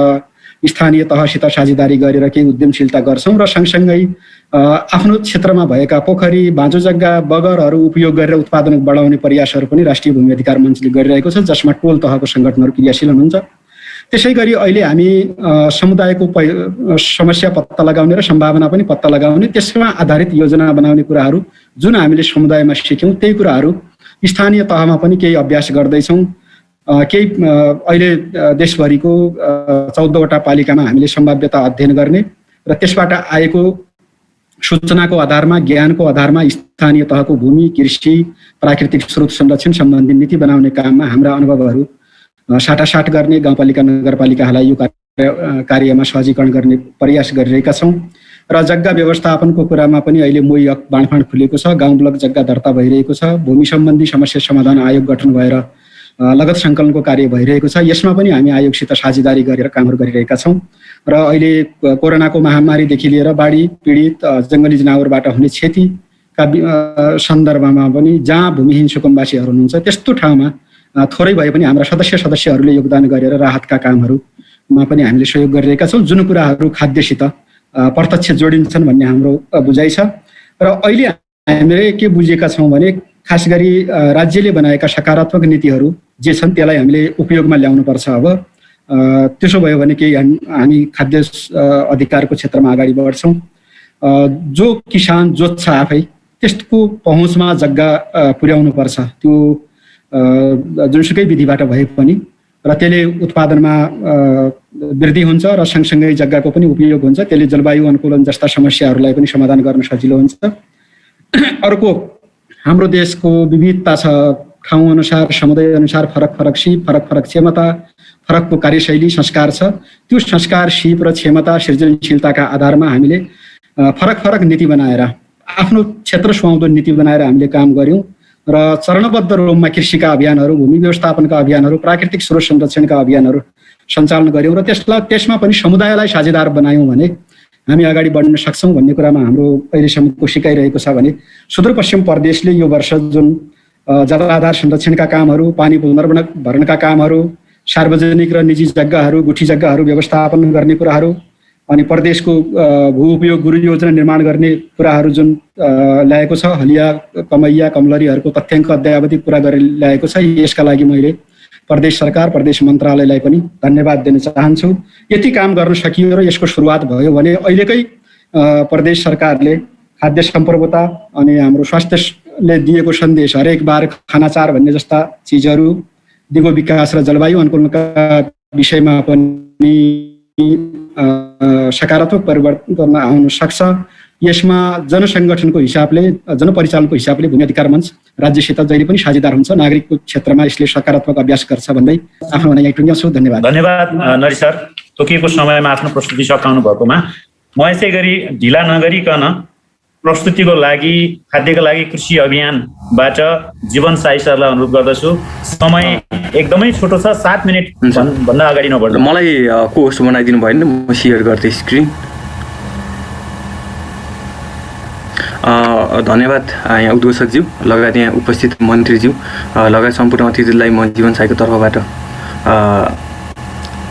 स्थानीय तहसित साझेदारी गरेर केही उद्यमशीलता गर्छौँ र सँगसँगै आफ्नो क्षेत्रमा भएका पोखरी, बाँझो जग्गा, बगरहरू उपयोग गरेर उत्पादन बढाउने प्रयासहरू पनि राष्ट्रिय भूमि अधिकार मञ्चले गरिरहेको छ, जसमा टोल तहको सङ्गठनहरू क्रियाशील हुनुहुन्छ। त्यसै गरी अहिले हामी समुदायको समस्या पत्ता लगाउने र सम्भावना पनि पत्ता लगाउने, त्यसमा आधारित योजना बनाउने कुराहरू जुन हामीले समुदायमा सिक्यौँ त्यही कुराहरू स्थानीय तहमा पनि केही अभ्यास गर्दैछौँ। केही अहिले देशभरिको 14वटा पालिकामा हामीले सम्भाव्यता अध्ययन गर्ने र त्यसबाट आएको सूचनाको आधारमा, ज्ञानको आधारमा स्थानीय तहको भूमि, कृषि, प्राकृतिक स्रोत संरक्षण सम्बन्धी नीति बनाउने काममा हाम्रा अनुभवहरू साटासाट गर्ने, गाउँपालिका नगरपालिकाहरूलाई यो कार्यमा सहजीकरण गर्ने प्रयास गरिरहेका छौँ र जग्गा व्यवस्थापनको कुरामा पनि अहिले मोही बाँडफाँड खुलेको छ, गाउँ ब्लक जग्गा दर्ता भइरहेको छ, भूमि सम्बन्धी समस्या समाधान आयोग गठन भएर लगत सङ्कलनको कार्य भइरहेको छ। यसमा पनि हामी आयोगसित साझेदारी गरेर कामहरू गरिरहेका छौँ र अहिले कोरोनाको महामारीदेखि लिएर बाढी पीडित जङ्गली जनावरबाट हुने क्षतिका सन्दर्भमा पनि जहाँ भूमिहीन सुकुम्बासीहरू हुनुहुन्छ त्यस्तो ठाउँमा थोरै भए पनि हाम्रा सदस्यहरूले योगदान गरेर राहतका कामहरूमा पनि हामीले सहयोग गरिरहेका छौँ, जुन कुराहरू खाद्यसित प्रत्यक्ष जोडिन्छन् भन्ने हाम्रो बुझाइ छ। र अहिले हामीले के बुझेका छौँ भने खास गरी राज्यले बनाएका सकारात्मक नीतिहरू जे छन् त्यसलाई हामीले उपयोगमा ल्याउनुपर्छ। अब त्यसो भयो भने केही हामी खाद्य अधिकारको क्षेत्रमा अगाडि बढ्छौँ। जो किसान जोत्छ आफै त्यसको पहुँचमा जग्गा पुर्याउनुपर्छ, त्यो जुनसुकै विधिबाट भए पनि, र त्यसले उत्पादनमा वृद्धि हुन्छ र सँगसँगै जग्गाको पनि उपयोग हुन्छ। त्यसले जलवायु अनुकूलन जस्ता समस्याहरूलाई पनि समाधान गर्न सजिलो हुन्छ। अर्को, हाम्रो देशको विविधता छ, ठाउँ अनुसार समुदाय अनुसार फरक फरक सिप, फरक फरक क्षमता, फरकको कार्यशैली, संस्कार छ। त्यो संस्कार, सिप र क्षमता, सृजनशीलताका आधारमा हामीले फरक फरक नीति बनाएर, आफ्नो क्षेत्र सुहाउँदो नीति बनाएर हामीले काम गऱ्यौँ र चरणबद्ध रूपमा कृषिका अभियानहरू, भूमि व्यवस्थापनका अभियानहरू, प्राकृतिक स्रोत संरक्षणका अभियानहरू सञ्चालन गऱ्यौँ र त्यसमा पनि समुदायलाई साझेदार बनायौँ भने हामी अगाडि बढ्न सक्छौँ भन्ने कुरामा हाम्रो अहिलेसम्मको सिकाइरहेको छ। भने सुदूरपश्चिम प्रदेशले यो वर्ष जुन जलाधार संरक्षणका कामहरू, पानी पुनर्भरणका कामहरू, सार्वजनिक र निजी जग्गाहरू, गुठी जग्गाहरू व्यवस्थापन गर्ने कुराहरू, अनि प्रदेशको भू उपयोग गुरु योजना निर्माण गर्ने कुराहरू जुन ल्याएको छ, हलिया, कमैया, कमलरीहरूको तथ्याङ्क अद्यावधि पुरा गरेर ल्याएको छ। यसका लागि मैले प्रदेश सरकार, प्रदेश मन्त्रालयलाई पनि धन्यवाद दिन चाहन्छु। यति काम गर्न सकियो र यसको सुरुवात भयो भने अहिलेकै प्रदेश सरकारले खाद्य सम्प्रभुता अनि हाम्रो स्वास्थ्यले दिएको सन्देश, हरेक बार खाना चार भन्ने जस्ता चिजहरू, दिगो विकास र जलवायु अनुकूलनका विषयमा पनि सकारात्मक परिवर्तन आउन सक्छ। यसमा जनसङ्गठनको हिसाबले, जनपरिचालनको हिसाबले भूमि अधिकार मञ्च राज्यसित जहिले पनि साझेदार हुन्छ। नागरिकको क्षेत्रमा यसले सकारात्मक अभ्यास गर्छ भन्दै आफ्नो भनाइ टुङ्ग्याउँछु। धन्यवाद। धन्यवाद नरी सर, तोकिएको समयमा आफ्नो प्रस्तुति सकाउनु भएकोमा। म यसै गरी ढिला नगरिकन प्रस्तुतिको लागि, खाद्यको लागि कृषि अभियानबाट जीवन साई सरलाई अनुरोध गर्दछु। समय एकदमै छोटो छ, 7 मिनट भन्दा अगाडि नबढ्नु। मलाई को होस्ट बनाइदिनु भयो भने म सेयर गर्दै स्क्रिन। धन्यवाद यहाँ उद्घोषकज्यू, लगायत यहाँ उपस्थित मन्त्रीज्यू, लगायत सम्पूर्ण अतिथिलाई म जीवन साईको तर्फबाट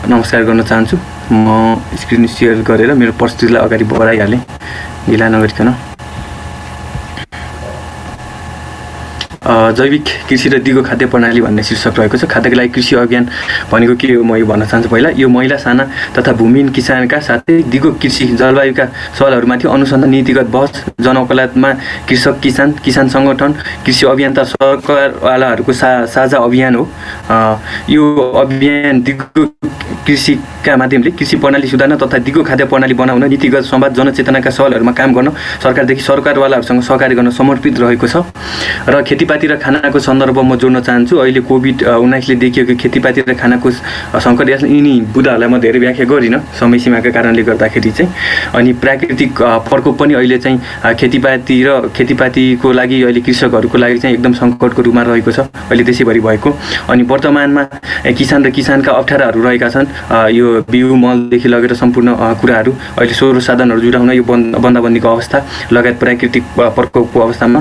नमस्कार गर्न चाहन्छु। म स्क्रिन सेयर गरेर मेरो प्रस्तुतिलाई अगाडि बढाइहालेँ ढिला नगरिकन। जैविक कृषि र दिगो खाद्य प्रणाली भन्ने शीर्षक रहेको छ। खाद्यको लागि कृषि अभियान भनेको के हो म यो भन्न चाहन्छु। पहिला यो महिला, साना तथा भूमिहीन किसानका साथै दिगो कृषि, जलवायुका सवालहरूमाथि अनुसन्धान, नीतिगत बहस, जनअदालतमा कृषक, किसान सङ्गठन, कृषि अभियन्ता, सरकारवालाहरूको साझा अभियान हो। यो अभियान दिगो कृषिका माध्यमले कृषि प्रणाली सुधार्न तथा दिगो खाद्य प्रणाली बनाउन, नीतिगत संवाद, जनचेतनाका सवालहरूमा काम गर्न, सरकारदेखि सरकारवालाहरूसँग सहकार्य गर्न समर्पित रहेको छ। र खेतीपाती र खानाको सन्दर्भ म जोड्न चाहन्छु। अहिले कोभिड-19ले देखिएको खेतीपाती र खानाको सङ्कट, यिनी बुदाहरूलाई म धेरै व्याख्या गरिनँ समय सीमाका कारणले गर्दाखेरि चाहिँ। अनि प्राकृतिक प्रकोप पनि अहिले चाहिँ खेतीपातीको लागि, अहिले कृषकहरूको लागि चाहिँ एकदम सङ्कटको रूपमा रहेको छ अहिले देशैभरि भएको। अनि वर्तमानमा किसान र किसानका अप्ठ्याराहरू रहेका छन्। यो बिउ, मलदेखि लगेर सम्पूर्ण कुराहरू, अहिले स्रोत साधनहरू जुटाउन, यो बन्दाबन्दीको अवस्था, लगायत प्राकृतिक प्रकोपको अवस्थामा,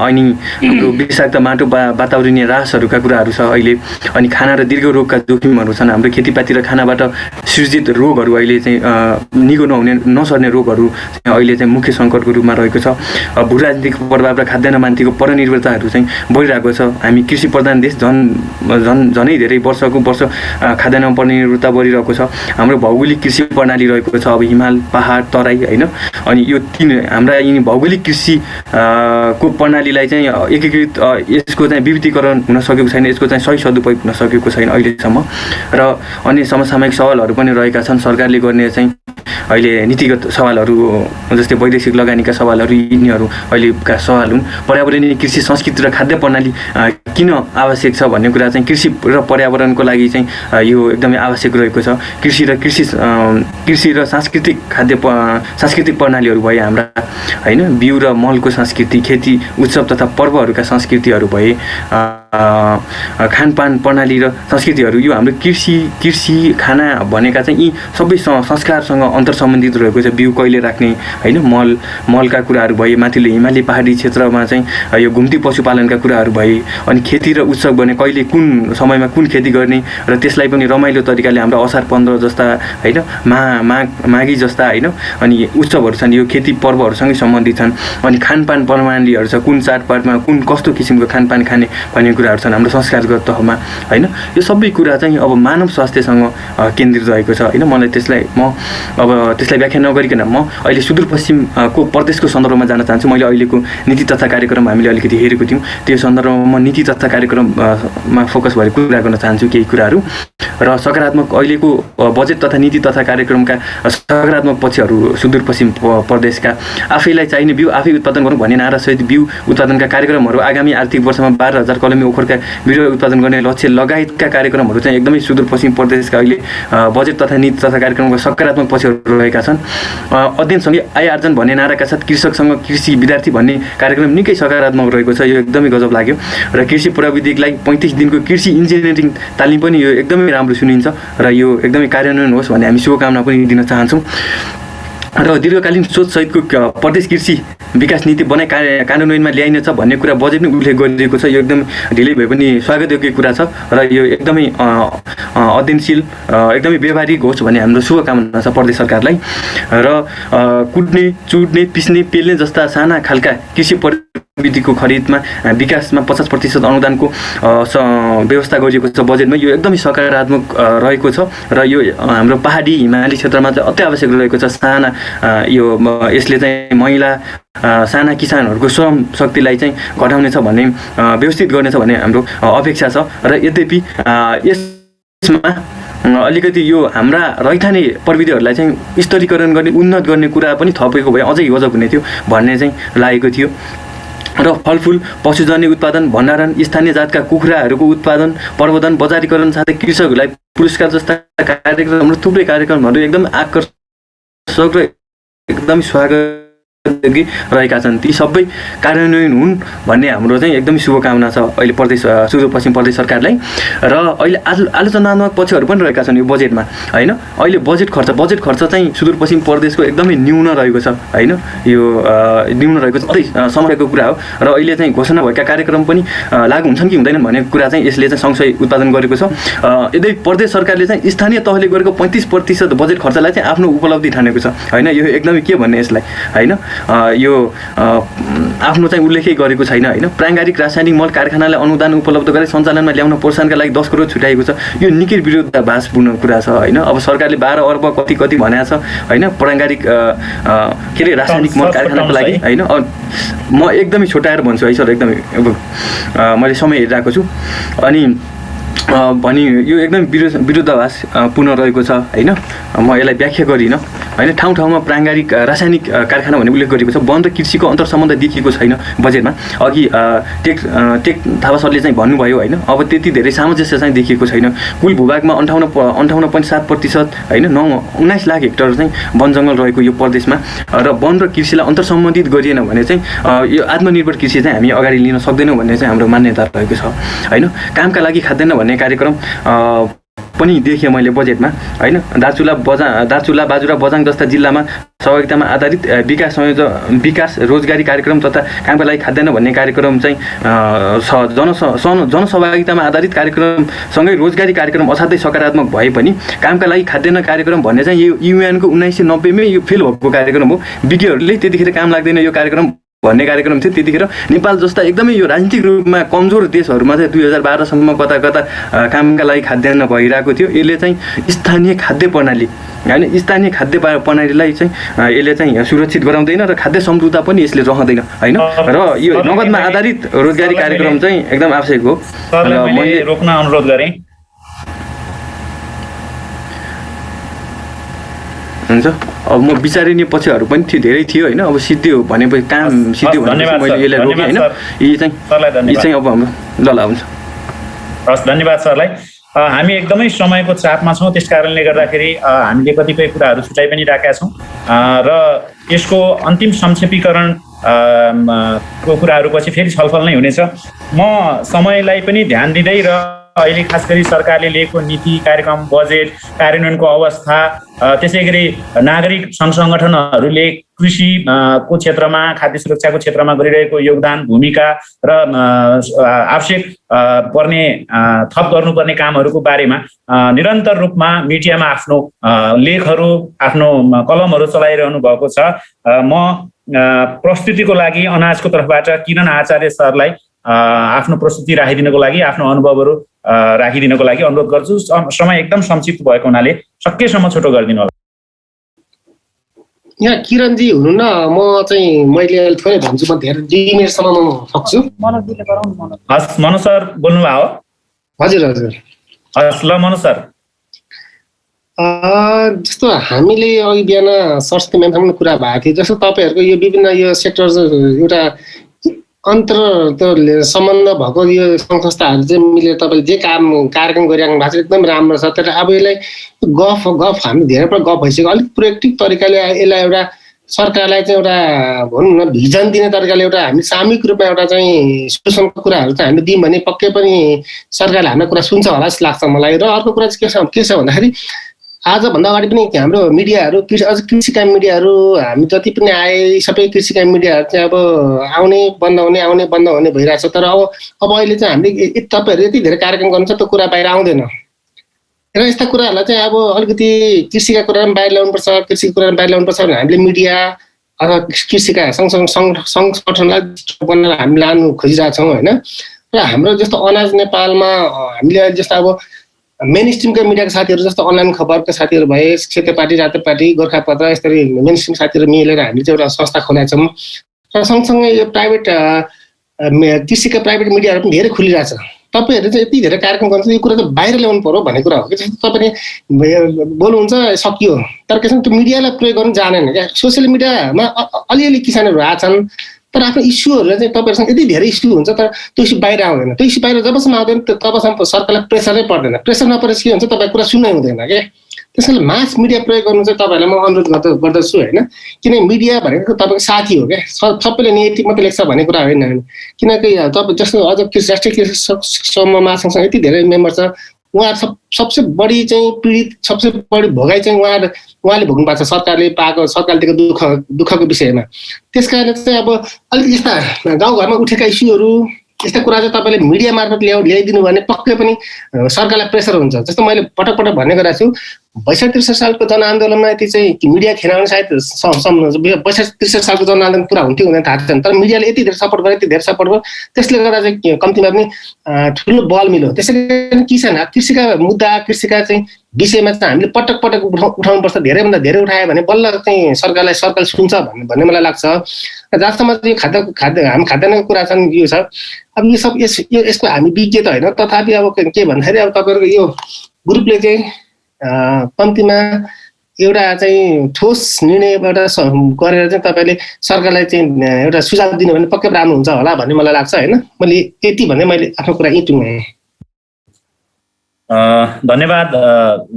अनि हाम्रो विषाक्त माटो, वातावरणीय रासहरूका कुराहरू छ अहिले। अनि खाना र दीर्घ रोगका जोखिमहरू छन्। हाम्रो खेतीपाती र खानाबाट सृजित रोगहरू अहिले चाहिँ निको नसर्ने रोगहरू अहिले चाहिँ मुख्य सङ्कटको रूपमा रहेको छ। भूराजनीतिक प्रभाव र खाद्यान्न मान्तीको परनिर्भरताहरू चाहिँ बढिरहेको छ। हामी कृषि प्रधान देश, झनै धेरै वर्षको वर्ष खाद्यान्नमा परनिर्भरता बढिरहेको छ। हाम्रो भौगोलिक कृषि प्रणाली रहेको छ, अब हिमाल, पहाड, तराई होइन। अनि यो हाम्रा यिनी भौगोलिक कृषि को प्रणालीलाई चाहिँ एकीकृत, यसको चाहिँ विविधीकरण हुन सकेको छैन, यसको चाहिँ सही सदुपयोग हुन सकेको छैन अहिलेसम्म। र अन्य समसामयिक सवालहरू पनि रहेका छन्। सरकारले गर्ने चाहिँ अहिले नीतिगत सवालहरू, जस्तै वैदेशिक लगानीका सवालहरू, यिनीहरू अहिलेका सवाल हुन्। पर्यावरणीय कृषि, संस्कृति र खाद्य प्रणाली किन आवश्यक छ भन्ने कुरा चाहिँ कृषि र पर्यावरणको लागि चाहिँ यो एकदमै आवश्यक रहेको छ। कृषि र सांस्कृतिक प्रणालीहरू भए हाम्रा होइन, बिउ र मलको संस्कृति, खेती उत्सव तथा पर्वहरूका संस्कृतिहरू भए, खानपान प्रणाली र संस्कृतिहरू यो हाम्रो कृषि खाना भनेका चाहिँ यी सबै संस्कारसँग अन्तर सम्बन्धित रहेको छ। बिउ कहिले राख्ने होइन, मलका कुराहरू भए, माथिल्लो हिमाली पहाडी क्षेत्रमा चाहिँ यो घुम्ती पशुपालनका कुराहरू भए, अनि खेती र उत्सव भने कहिले कुन समयमा कुन खेती गर्ने र त्यसलाई पनि रमाइलो तरिकाले हाम्रो असार 15 जस्ता होइन, माघी जस्ता होइन, अनि उत्सवहरू छन् यो खेती पर्वहरूसँगै सम्बन्धित छन्। अनि खानपान प्रणालीहरू छ, कुन चाडपर्वमा कुन कस्तो किसिमको खानपान खाने भन्ने कुराहरू छन् हाम्रो संस्कारगत तहमा होइन। यो सबै कुरा चाहिँ अब मानव स्वास्थ्यसँग केन्द्रित रहेको छ होइन। मलाई त्यसलाई व्याख्या नगरिकन म अहिले सुदूरपश्चिमको प्रदेशको सन्दर्भमा जान चाहन्छु। मैले अहिलेको नीति तथा कार्यक्रम हामीले अलिकति हेरेको थियौँ, त्यो सन्दर्भमा म नीति तथा कार्यक्रममा फोकस भएर कुरा गर्न चाहन्छु केही कुराहरू र सकारात्मक अहिलेको बजेट तथा नीति तथा कार्यक्रमका सकारात्मक पक्षहरू सुदूरपश्चिम प्रदेशका आफैलाई चाहिने बिउ आफै उत्पादन गरौँ भन्ने नारासहित बिउ उत्पादनका कार्यक्रमहरू आगामी आर्थिक वर्षमा 12,000 कलमी ओखरका बिरुवा उत्पादन गर्ने लक्ष्य लगायतका कार्यक्रमहरू चाहिँ एकदमै सुदूरपश्चिम प्रदेशका अहिले बजेट तथा नीति तथा कार्यक्रमका सकारात्मक पक्षहरू रहेका छन्। अध्ययनसँगै आय आर्जन भन्ने नाराका साथ कृषकसँग कृषि विद्यार्थी भन्ने कार्यक्रम निकै सकारात्मक रहेको छ, यो एकदमै गजब लाग्यो। र कृषि प्रविधिलाई 35 दिनको कृषि इन्जिनियरिङ तालिम पनि यो एकदमै राम्रो सुनिन्छ र यो एकदमै कार्यान्वयन होस् भन्ने हामी शुभकामना पनि दिन चाहन्छौँ। र दीर्घकालीन सोचसहितको प्रदेश कृषि विकास नीति बनाइ कार्यान्वयनमा ल्याइनेछ भन्ने कुरा बजेटमै उल्लेख गरिएको छ। यो एकदम ढिलै भए पनि स्वागतयोग्य कुरा छ र यो एकदमै अध्ययनशील एकदमै व्यवहारिक होस् भन्ने हाम्रो शुभकामना छ प्रदेश सरकारलाई। र कुट्ने चुट्ने पिस्ने पेल्ने जस्ता साना खालका कृषि प्रविधिको खरिदमा विकासमा 50% अनुदानको व्यवस्था गरिएको छ बजेटमा। यो एकदमै सकारात्मक रहेको छ र यो हाम्रो पहाडी हिमाली क्षेत्रमा चाहिँ अति आवश्यक रहेको छ। साना यो यसले चाहिँ महिला साना किसानहरूको श्रम शक्तिलाई चाहिँ घटाउनेछ भन्ने व्यवस्थित गर्नेछ भन्ने हाम्रो अपेक्षा छ। र यद्यपि यसमा अलिकति यो हाम्रा रैथाने प्रविधिहरूलाई चाहिँ स्तरीकरण गर्ने उन्नत गर्ने कुरा पनि थपेको भए अझै गजब हुने थियो भन्ने चाहिँ लागेको थियो। र फलफुल पशुजन्य उत्पादन भण्डारण स्थानीय जातका कुखुराहरूको उत्पादन प्रवर्धन बजारीकरण साथै कृषकहरूलाई पुरस्कार जस्ता कार्यक्रमहरू थुप्रै कार्यक्रमहरू एकदम आकर्षक र एकदम स्वागत रहेका छन्। ती सबै कार्यान्वयन हुन् भन्ने हाम्रो चाहिँ एकदमै शुभकामना छ अहिले सुदूरपश्चिम प्रदेश सरकारलाई। र अहिले आलोचनात्मक पक्षहरू पनि रहेका छन् यो बजेटमा होइन। अहिले बजेट खर्च चाहिँ सुदूरपश्चिम प्रदेशको एकदमै न्यून रहेको छ होइन। यो न्यून रहेको छ अझै समयको कुरा हो र अहिले चाहिँ घोषणा भएका कार्यक्रम पनि लागू हुन्छन् कि हुँदैनन् भन्ने कुरा चाहिँ यसले चाहिँ सँगसँगै उत्पादन गरेको छ। यद्यपि प्रदेश सरकारले चाहिँ स्थानीय तहले गरेको 35% बजेट खर्चलाई चाहिँ आफ्नो उपलब्धि ठानेको छ होइन। यो एकदमै के भन्ने यसलाई होइन, यो आफ्नो चाहिँ उल्लेखै गरेको छैन होइन। प्राङ्गारिक रासायनिक मल कारखानालाई अनुदान उपलब्ध गरी सञ्चालनमा ल्याउन प्रोत्साहनका लागि 10 करोड छुट्याएको छ। यो निकै विरोधाभासपूर्ण कुरा छ होइन। अब सरकारले 12 अर्ब कति भनेको छ होइन प्राङ्गारिक के अरे रासायनिक मल कारखानाको लागि होइन। म एकदमै छोटाएर भन्छु है सर, एकदमै मैले समय हेरिरहेको छु। अनि यो एकदम विरोधाभास पूर्ण रहेको छ होइन। म यसलाई व्याख्या गरिनँ होइन। ठाउँ ठाउँमा प्राङ्गारिक रासायनिक कारखाना भन्ने उल्लेख गरिएको छ। वन र कृषिको अन्तर सम्बन्ध देखिएको छैन बजेटमा। अघि टेक थापा सरले चाहिँ भन्नुभयो होइन। अब त्यति धेरै सामञ्जस्य चाहिँ देखिएको छैन। कुल भूभागमा 58.7% होइन 19 लाख हेक्टर चाहिँ वन जङ्गल रहेको यो प्रदेशमा र वन र कृषिलाई अन्तर सम्बन्धित गरिएन भने चाहिँ यो आत्मनिर्भर कृषि चाहिँ हामी अगाडि लिन सक्दैनौँ भन्ने चाहिँ हाम्रो मान्यता रहेको छ होइन। कामका लागि खाद्यान्न भन्ने कार्यक्रम पनि देखेँ मैले बजेटमा होइन। दार्चुला बाजुरा बझाङ जस्ता जिल्लामा सहभागितामा आधारित विकास रोजगारी कार्यक्रम तथा कामका लागि खाद्यान्न भन्ने कार्यक्रम चाहिँ जनसहभागितामा आधारित कार्यक्रमसँगै रोजगारी कार्यक्रम असाध्यै सकारात्मक भए पनि कामका लागि खाद्यान्न कार्यक्रम भन्ने चाहिँ यो युएनको 1990मै यो फेल भएको कार्यक्रम हो। विज्ञहरूले त्यतिखेर काम लाग्दैन यो कार्यक्रम भन्ने कार्यक्रम थियो। त्यतिखेर नेपाल जस्ता एकदमै यो राजनीतिक रूपमा कमजोर देशहरूमा चाहिँ 2012 सम्म कता कामका लागि खाद्यान्न भइरहेको थियो। यसले चाहिँ स्थानीय खाद्य प्रणाली होइन, स्थानीय खाद्य प्रणालीलाई चाहिँ यसले चाहिँ सुरक्षित गराउँदैन र खाद्य समृद्धता पनि यसले रहँदैन होइन। र यो नगदमा आधारित रोजगारी कार्यक्रम चाहिँ एकदम आवश्यक हो। मैले रोक्न अनुरोध गरेँ हुन्छ। अब म विचारिने पक्षहरू पनि धेरै थियो होइन। अब सिद्धियो भनेपछि काम सिद्धियो भनेपछि मैले यसलाई रोकेँ होइन। यी चाहिँ अब हाम्रो ल हुन्छ। हस्, धन्यवाद सरलाई। हामी एकदमै समयको चापमा छौँ, त्यस कारणले गर्दाखेरि हामीले कतिपय कुराहरू छुट्याइ पनि राखेका छौँ र यसको अन्तिम संक्षेपीकरण को कुराहरू पछि फेरि छलफल नै हुनेछ। म समयलाई पनि ध्यान दिँदै र अहिले खास गरी सरकारले लिएको नीति कार्यक्रम बजेट कार्यान्वयनको अवस्था त्यसै गरी नागरिक सङ्घ सङ्गठनहरूले कृषि को क्षेत्रमा खाद्य सुरक्षाको क्षेत्रमा गरिरहेको योगदान भूमिका र आवश्यक पर्ने थप गर्नुपर्ने कामहरूको बारेमा निरन्तर रूपमा मिडियामा आफ्नो लेखहरू आफ्नो कलमहरू चलाइरहनु भएको छ। म प्रस्तुतिको लागि अनाजको तर्फबाट किरण आचार्य सरलाई आफ्नो प्रस्तुति राखिदिनको लागि आफ्नो अनुभवहरू राखिदिनको लागि अनुरोध गर्छु। समय एकदम संक्षिप्त भएको हुनाले सकेसम्म छोटो गरिदिनु होला। यहाँ किरणजी हुनुहुन्न, म चाहिँ मैले थोरै भन्छु, म धेरै 2 मिनटसम्म म सक्छु। हस् मनोज सर बोल्नुभयो हो? हजुर हजुर हस् ल मनोज सर। जस्तो हामीले अघि बिहान सरस्वती म्यामसँग कुरा भएको थियो, जस्तो तपाईँहरूको यो विभिन्न यो सेक्टर एउटा अन्तर सम्बन्ध भएको यो सङ्घ संस्थाहरू चाहिँ मिलेर तपाईँले जे कार्यक्रम गरिराख्नु भएको छ एकदम राम्रो छ। तर अब यसलाई गफ हामी धेरैपल्ट गफ भइसक्यो, अलिक प्रोएक्टिभ तरिकाले यसलाई एउटा सरकारलाई चाहिँ एउटा भनौँ न भिजन दिने तरिकाले एउटा हामी सामूहिक रूपमा एउटा चाहिँ सोल्युसनको कुराहरू चाहिँ हामीले दियौँ भने पक्कै पनि सरकारले हाम्रो कुरा सुन्छ होला जस्तो लाग्छ मलाई। र अर्को कुरा चाहिँ के छ भन्दाखेरि आजभन्दा अगाडि पनि हाम्रो मिडियाहरू अझ कृषिका मिडियाहरू हामी जति पनि आए सबै कृषिका मिडियाहरू चाहिँ अब आउने बन्द हुने भइरहेछ। तर अब अहिले चाहिँ हामीले तपाईँहरू यति धेरै कार्यक्रम गर्नुहुन्छ त्यो कुरा बाहिर आउँदैन र यस्ता कुराहरूलाई चाहिँ अब अलिकति कृषिका कुरा पनि बाहिर ल्याउनुपर्छ, कृषिको कुरा पनि बाहिर ल्याउनुपर्छ भने हामीले मिडिया अथवा कृषिका सङ्घ सङ्गठनलाई बनाएर हामी लानु खोजिरहेछौँ होइन। र हाम्रो जस्तो अनाज नेपालमा हामीले जस्तो अब मेन स्ट्रिमका मिडियाका साथीहरू जस्तो अनलाइन खबरका साथीहरू भए, सेतो पार्टी रातो पार्टी गोर्खापत्र यसरी मेन स्ट्रिम साथीहरू मिलेर हामीले चाहिँ एउटा संस्था खोलेका छौँ। र सँगसँगै यो प्राइभेट कृषिका प्राइभेट मिडियाहरू पनि धेरै खुलिरहेछ। तपाईँहरू चाहिँ यति धेरै कार्यक्रम गर्नुहुन्छ, यो कुरा चाहिँ बाहिर ल्याउनु पर्यो भन्ने कुरा हो कि जस्तो तपाईँले बोल्नुहुन्छ सकियो, तर के छ त्यो मिडियालाई प्रयोग गर्नु जानेन क्या। सोसियल मिडियामा अलिअलि किसानहरू आछन् तर आफ्नो इस्युहरूलाई चाहिँ तपाईँहरूसँग यति धेरै इस्यु हुन्छ तर त्यो इस्यु बाहिर आउँदैन। त्यो इस्यु बाहिर जबसम्म आउँदैन तबसम्म सरकारलाई प्रेसरै पर्दैन। प्रेसर नपरेपछि के हुन्छ तपाईँ कुरा सुन्नै हुँदैन क्या। त्यस कारणले मास मिडिया प्रयोग गर्नु चाहिँ तपाईँहरूलाई म अनुरोध गर्दछु होइन। किन मिडिया भनेको तपाईँको साथी हो क्या, सबैले नेगेटिभ मात्रै लेख्छ भन्ने कुरा होइन। किनकि तपाईँ जस्तो अझ राष्ट्रिय कृषि समूह महासङ्घसँग यति धेरै मेम्बर छ, उहाँहरू सबसे बढी चाहिँ पीडित सबसे बढी भोगाइ चाहिँ उहाँले भोग्नु भएको छ सरकारले दिएको दुःखको विषयमा। त्यस कारण चाहिँ अब अलिकति यस्ता गाउँघरमा उठेका इस्युहरू यस्ता कुरा चाहिँ तपाईँले मिडिया मार्फत ल्याइदिनु भने पक्कै पनि सरकारलाई प्रेसर हुन्छ। जस्तो मैले पटक भन्ने गरेको छु 62-63 सालको जनआन्दोलनमा यति चाहिँ मिडिया थिएन भने सायद 62-63 सालको जनआन्दोलन पुरा हुन्थ्यो हुँदैन थाहा छैन। तर मिडियाले यति धेरै सपोर्ट गर्यो त्यसले गर्दा चाहिँ कम्तीमा पनि ठुलो बल मिल्यो। त्यसै कारण कृषिका मुद्दा कृषिका चाहिँ विषयमा चाहिँ हामीले पटक उठाउनुपर्छ। धेरैभन्दा धेरै उठायो भने बल्ल चाहिँ सरकारले सुन्छ भन्ने मलाई लाग्छ। जहाँसम्म चाहिँ हामी खाद्यान्नको कुरा छन् यो छ। अब यो सब यसको हामी विज्ञ त होइन, तथापि अब के भन्दाखेरि अब तपाईँहरूको यो ग्रुपले चाहिँ कम्तीमा एउटा चाहिँ ठोस निर्णय एउटा गरेर चाहिँ तपाईँले सरकारलाई चाहिँ एउटा सुझाव दिनु भने पक्कै राम्रो हुन्छ होला भन्ने मलाई लाग्छ होइन। मैले यति भन्दै मैले आफ्नो कुरा यहीँ टुङ्गाएँ। धन्यवाद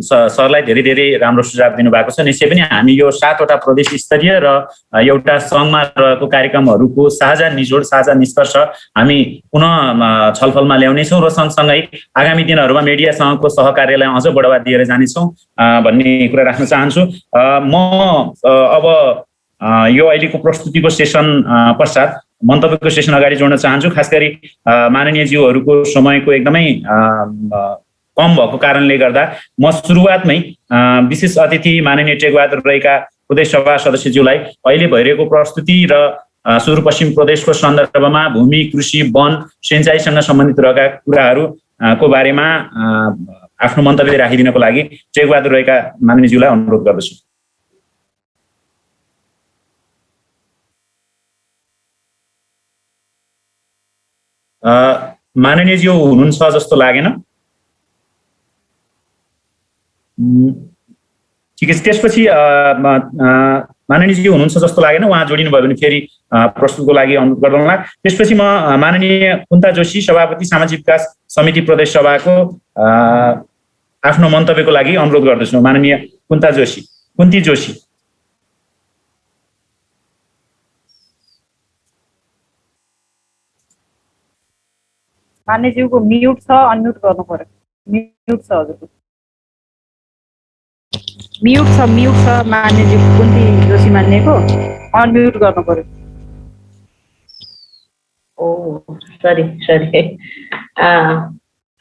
सरलाई, धेरै धेरै राम्रो सुझाव दिनुभएको छ। निश्चय पनि हामी यो 7वटा प्रदेश स्तरीय र एउटा सङ्घमा रहेको कार्यक्रमहरूको साझा निचोड साझा निष्कर्ष हामी पुनः छलफलमा ल्याउनेछौँ र सँगसँगै आगामी दिनहरूमा मिडियासँगको सहकार्यलाई अझ बढावा दिएर जानेछौँ भन्ने कुरा राख्न चाहन्छु। म अब यो अहिलेको प्रस्तुतिको सेसन पश्चात मन्तव्यको सेसन अगाडि जोड्न चाहन्छु। खास गरी माननीय ज्यूहरूको समयको एकदमै कम भएको कारणले गर्दा म सुरुवातमै विशेष अतिथि माननीय टेकबहादुर राईका प्रदेश सभा सदस्यज्यूलाई अहिले भइरहेको प्रस्तुति र सुदूरपश्चिम प्रदेशको सन्दर्भमा भूमि कृषि वन सिँचाइसँग सम्बन्धित रहेका कुराहरूको बारेमा आफ्नो मन्तव्य राखिदिनको लागि टेकबहादुर राईका माननीयज्यूलाई अनुरोध गर्दछु। माननीयज्यू हुनुहुन्छ जस्तो लागेन। ठिकै छ, त्यसपछि माननीयज्यू हुनुहुन्छ जस्तो लागेन, उहाँ जोडिनु भयो भने फेरि प्रस्तुतको लागि अनुरोध गर्दौँला। त्यसपछि म माननीय कुन्ता जोशी सभापति सामाजिक विकास समिति प्रदेश सभाको आफ्नो मन्तव्यको लागि अनुरोध गर्दछु। माननीय कुन्ती जोशी। मान्यज्यूको म्युट छ, अनम्युट गर्नु पर्यो। म्युट छ हजुरको, म्युट छ मान्यज्यू, कुन्ती जोशी मान्यको अनम्युट गर्नु पर्यो। ओ सरी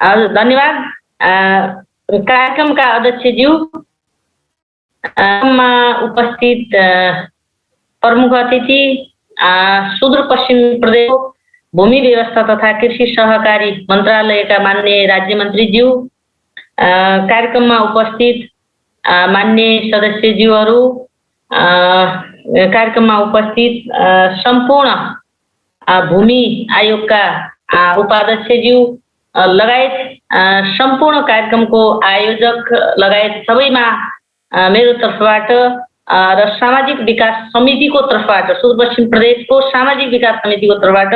हजुर धन्यवाद। कार्यक्रमका अध्यक्षज्यू, उपस्थित प्रमुख अतिथि, सुदूरपश्चिम प्रदेश भूमि व्यवस्था तथा कृषि सहकारी मन्त्रालयका मान्य राज्य मन्त्रीज्यू, कार्यक्रममा उपस्थित मान्य सदस्यज्यूहरू, कार्यक्रममा उपस्थित सम्पूर्ण भूमि आयोगका उपाध्यक्षज्यू लगायत सम्पूर्ण कार्यक्रमको आयोजक लगायत सबैमा मेरो तर्फबाट र सामाजिक विकास समितिको तर्फबाट, सुदूरपश्चिम प्रदेशको सामाजिक विकास समितिको तर्फबाट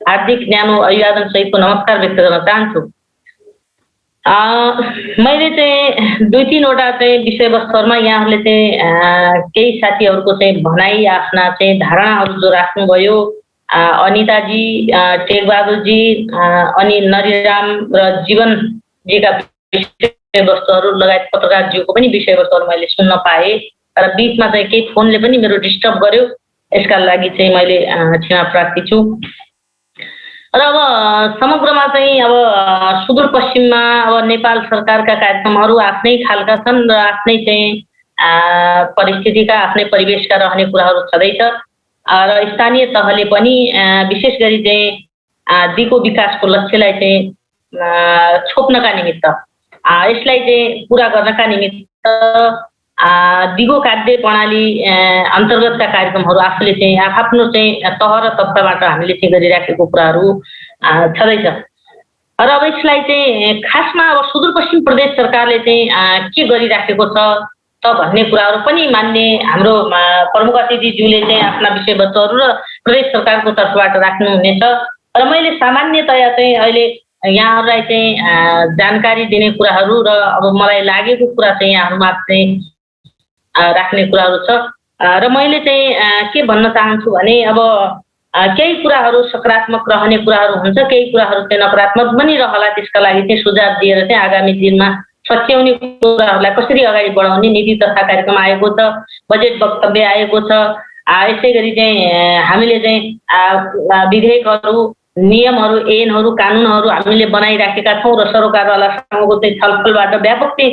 हार्दिक न्यानो अभिवादन सहितको नमस्कार व्यक्त गर्न चाहन्छु। मैले चाहिँ 2-3वटा चाहिँ विषयवस्तुहरूमा यहाँहरूले चाहिँ केही साथीहरूको चाहिँ भनाइ, आफ्ना चाहिँ धारणाहरू जो राख्नुभयो, अनिताजी, टेकबहादुरजी, अनि नरिराम र जीवनजीका विषयवस्तुहरू लगायत पत्रकारज्यूको पनि विषयवस्तुहरू मैले सुन्न पाएँ र बिचमा चाहिँ केही फोनले पनि मेरो डिस्टर्ब गर्यो, यसका लागि चाहिँ मैले क्षमा प्रार्थी छु। र अब समग्रमा चाहिँ अब सुदूरपश्चिममा अब नेपाल सरकारका कार्यक्रमहरू आफ्नै खालका छन् र आफ्नै चाहिँ परिस्थितिका, आफ्नै परिवेशका रहने कुराहरू छँदैछ र स्थानीय तहले पनि विशेष गरी चाहिँ दिगो विकासको लक्ष्यलाई चाहिँ छोप्नका निमित्त, यसलाई चाहिँ पुरा गर्नका निमित्त दिगो खाद्य प्रणाली अन्तर्गतका कार्यक्रमहरू आफूले चाहिँ आफ्नो चाहिँ तह र तब्काबाट हामीले चाहिँ गरिराखेको कुराहरू छँदैछ र अब यसलाई चाहिँ खासमा अब सुदूरपश्चिम प्रदेश सरकारले चाहिँ के गरिराखेको छ त भन्ने कुराहरू पनि मान्ने हाम्रो प्रमुख अतिथिज्यूले चाहिँ आफ्ना विषयवस्तुहरू र प्रदेश सरकारको तर्फबाट राख्नुहुनेछ र मैले सामान्यतया चाहिँ अहिले यहाँहरूलाई चाहिँ जानकारी दिने कुराहरू र अब मलाई लागेको कुरा चाहिँ यहाँहरूमा चाहिँ राख्ने कुराहरू छ र मैले चाहिँ के भन्न चाहन्छु भने अब केही कुराहरू सकारात्मक रहने कुराहरू हुन्छ, केही कुराहरू चाहिँ नकारात्मक पनि रहला। त्यसका लागि चाहिँ सुझाव दिएर चाहिँ आगामी दिनमा सच्याउने कुराहरूलाई कसरी अगाडि बढाउने नीति तथा कार्यक्रम आएको छ, बजेट वक्तव्य आएको छ। यसै गरी चाहिँ हामीले चाहिँ विधेयकहरू, नियमहरू, ऐनहरू, कानुनहरू हामीले बनाइराखेका छौँ र सरकारवालासँगको चाहिँ छलफलबाट व्यापक चाहिँ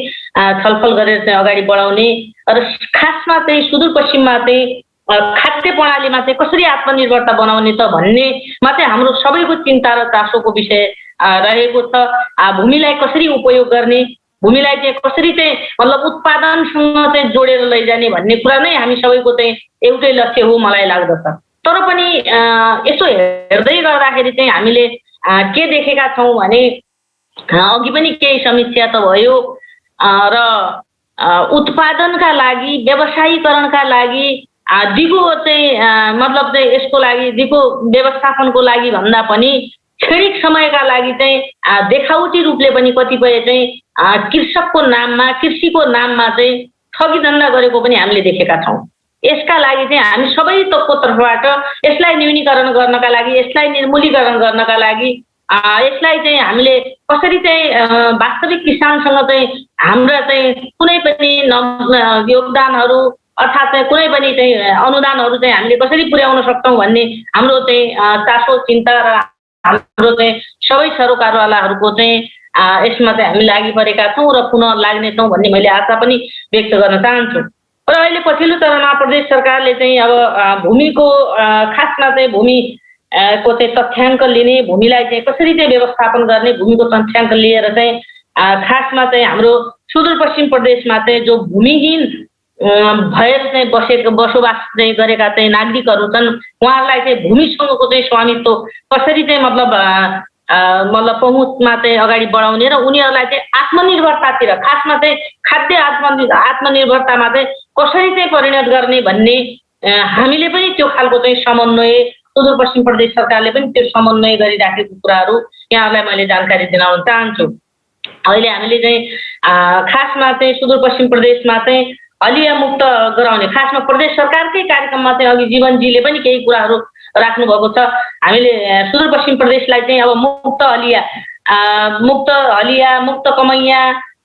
छलफल गरेर चाहिँ अगाडि बढाउने र खासमा चाहिँ सुदूरपश्चिममा चाहिँ खाद्य प्रणालीमा चाहिँ कसरी आत्मनिर्भरता बनाउने त भन्नेमा चाहिँ हाम्रो सबैको चिन्ता र चासोको विषय रहेको छ। भूमिलाई कसरी उपयोग गर्ने, भूमिलाई चाहिँ कसरी चाहिँ मतलब उत्पादनसँग चाहिँ जोडेर लैजाने भन्ने कुरा नै हामी सबैको चाहिँ एउटै लक्ष्य हो मलाई लाग्दछ। तर पनि यसो हेर्दै गर्दाखेरि चाहिँ हामीले के देखेका छौँ भने अघि पनि केही समीक्षा त भयो र उत्पादनका लागि, व्यवसायीकरणका लागि दिगो चाहिँ मतलब चाहिँ यसको लागि दिगो व्यवस्थापनको लागि भन्दा पनि क्षणिक समयका लागि चाहिँ देखावटी रूपले पनि कतिपय चाहिँ कृषकको नाममा, कृषिको नाममा चाहिँ ठगी धन्दा गरेको पनि हामीले देखेका छौँ। यसका लागि चाहिँ हामी सबै तहको तर्फबाट यसलाई न्यूनीकरण गर्नका लागि, यसलाई निर्मूलीकरण गर्नका लागि, यसलाई चाहिँ हामीले कसरी चाहिँ वास्तविक किसानसँग चाहिँ हाम्रा चाहिँ कुनै पनि योगदानहरू अर्थात् चाहिँ कुनै पनि चाहिँ अनुदानहरू चाहिँ हामीले कसरी पुर्याउन सक्छौँ भन्ने हाम्रो चाहिँ चासो, चिन्ता र हाम्रो चाहिँ सबै सरकारवालाहरूको चाहिँ यसमा चाहिँ हामी लागि परेका छौँ र पुनः लाग्नेछौँ भन्ने मैले आशा पनि व्यक्त गर्न चाहन्छु। र अहिले पछिल्लो चरणमा प्रदेश सरकारले चाहिँ अब भूमिको खासमा चाहिँ भूमिको चाहिँ तथ्याङ्क लिने, भूमिलाई चाहिँ कसरी चाहिँ व्यवस्थापन गर्ने, भूमिको तथ्याङ्क लिएर चाहिँ खासमा चाहिँ हाम्रो सुदूरपश्चिम प्रदेशमा चाहिँ जो भूमिहीन भएर चाहिँ बसोबास चाहिँ गरेका चाहिँ नागरिकहरू छन्, उहाँहरूलाई चाहिँ भूमिसँगको चाहिँ स्वामित्व कसरी चाहिँ मतलब पहुँचमा चाहिँ अगाडि बढाउने र उनीहरूलाई चाहिँ आत्मनिर्भरतातिर, खासमा चाहिँ खाद्य आत्मनिर्भरतामा चाहिँ कसरी चाहिँ परिणत गर्ने भन्ने हामीले पनि त्यो खालको चाहिँ समन्वय, सुदूरपश्चिम प्रदेश सरकारले पनि त्यो समन्वय गरिराखेको कुराहरू यहाँहरूलाई मैले जानकारी दिलाउन चाहन्छु। अहिले हामीले चाहिँ खासमा चाहिँ सुदूरपश्चिम प्रदेशमा चाहिँ हलिया मुक्त गराउने, खासमा प्रदेश सरकारकै कार्यक्रममा चाहिँ अघि जीवनजीले पनि केही कुराहरू राख्नुभएको छ। हामीले सुदूरपश्चिम प्रदेशलाई चाहिँ अब मुक्त हलिया मुक्त कमैया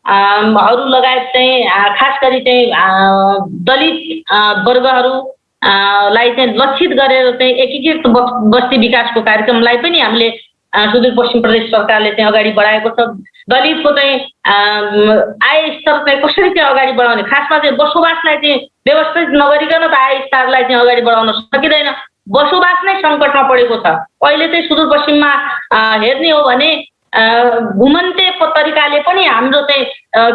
हरू लगायत चाहिँ खास गरी चाहिँ दलित वर्गहरू लाई चाहिँ लक्षित गरेर चाहिँ एकीकृत बस्ती विकासको कार्यक्रमलाई पनि हामीले सुदूरपश्चिम प्रदेश सरकारले चाहिँ अगाडि बढाएको छ। दलितको चाहिँ आय स्तर चाहिँ कसरी चाहिँ अगाडि बढाउने, खासमा चाहिँ बसोबासलाई चाहिँ व्यवस्थित नगरिकन त आय स्तरलाई चाहिँ अगाडि बढाउन सकिँदैन। बसोबास नै सङ्कटमा परेको छ। अहिले चाहिँ सुदूरपश्चिममा हेर्ने हो भने घुमन्ते तरिकाले पनि हाम्रो चाहिँ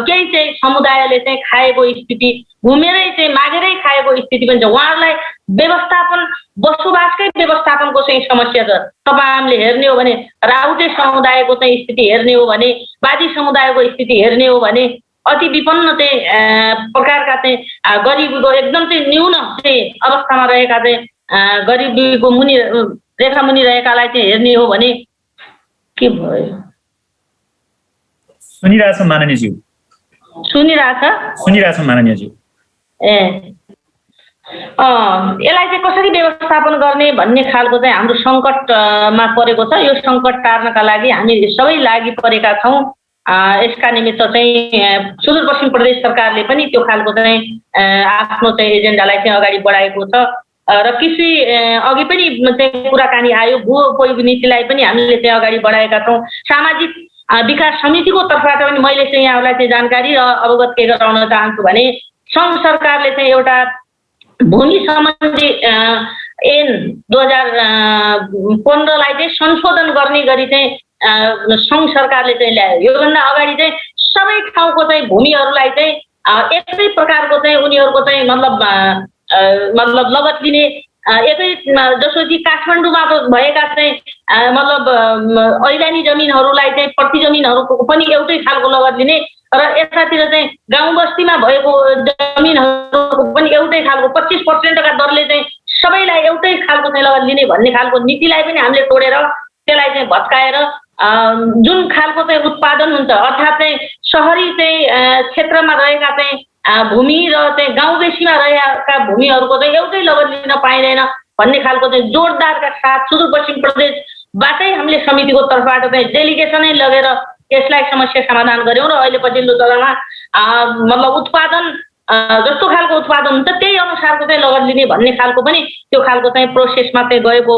केही चाहिँ समुदायले चाहिँ खाएको स्थिति, घुमेरै चाहिँ मागेरै खाएको स्थिति पनि छ। उहाँहरूलाई व्यवस्थापन, बसोबासकै व्यवस्थापनको चाहिँ समस्या छ। तपाईँ हेर्ने हो भने राउटे समुदायको चाहिँ स्थिति हेर्ने हो भने, बाजी समुदायको स्थिति हेर्ने हो भने अति विपन्न चाहिँ प्रकारका चाहिँ गरिबीको एकदम चाहिँ न्यून चाहिँ अवस्थामा रहेका चाहिँ गरिबीको मुनि रेखा मुनि रहेकालाई चाहिँ हेर्ने हो भने के भयो? सुनिरहेछ माननीयज्यू, सुनिरहेछ माननीयज्यू। यसलाई चाहिँ कसरी व्यवस्थापन गर्ने भन्ने खालको चाहिँ हाम्रो सङ्कटमा परेको छ। यो सङ्कट टार्नका लागि हामी सबै लागि परेका छौँ। यसका निमित्त चाहिँ सुदूरपश्चिम प्रदेश सरकारले पनि त्यो खालको चाहिँ आफ्नो चाहिँ एजेन्डालाई चाहिँ अगाडि बढाएको छ। र कृषि अघि पनि चाहिँ कुराकानी आयो, भू उपयोग नीतिलाई पनि हामीले चाहिँ अगाडि बढाएका छौँ। सामाजिक विकास समितिको तर्फबाट पनि मैले चाहिँ यहाँहरूलाई चाहिँ जानकारी र अवगत के गराउन चाहन्छु भने सङ्घ सरकारले चाहिँ एउटा भूमि सम्बन्धी ऐन 2015लाई चाहिँ संशोधन गर्ने गरी चाहिँ सङ्घ सरकारले चाहिँ ल्यायो। योभन्दा अगाडि चाहिँ सबै ठाउँको चाहिँ भूमिहरूलाई चाहिँ एकै प्रकारको चाहिँ उनीहरूको चाहिँ मतलब लगत लिने एकै, जसो कि काठमाडौँमा भएका चाहिँ मतलब ऐलानी जमिनहरूलाई चाहिँ प्रति जमिनहरूको पनि एउटै खालको लगत लिने र यतातिर चाहिँ गाउँ बस्तीमा भएको जमिनहरूको पनि एउटै खालको 25% का दरले चाहिँ सबैलाई एउटै खालको चाहिँ लगत लिने भन्ने खालको नीतिलाई पनि हामीले तोडेर त्यसलाई चाहिँ भत्काएर जुन खालको चाहिँ उत्पादन हुन्छ, अर्थात् चाहिँ सहरी चाहिँ क्षेत्रमा रहेका चाहिँ भूमि र चाहिँ गाउँ बेसीमा रहेका भूमिहरूको चाहिँ एउटै लगत लिन पाइँदैन भन्ने खालको चाहिँ जोडदारका साथ सुदूरपश्चिम प्रदेशबाटै हामीले समितिको तर्फबाट चाहिँ डेलिगेसनै लगेर यसलाई समस्या समाधान गऱ्यौँ र अहिले पछिल्लो चरणमा मतलब उत्पादन जस्तो खालको उत्पादन हुन्छ त्यही अनुसारको चाहिँ लगत लिने भन्ने खालको पनि त्यो खालको चाहिँ प्रोसेसमा चाहिँ गएको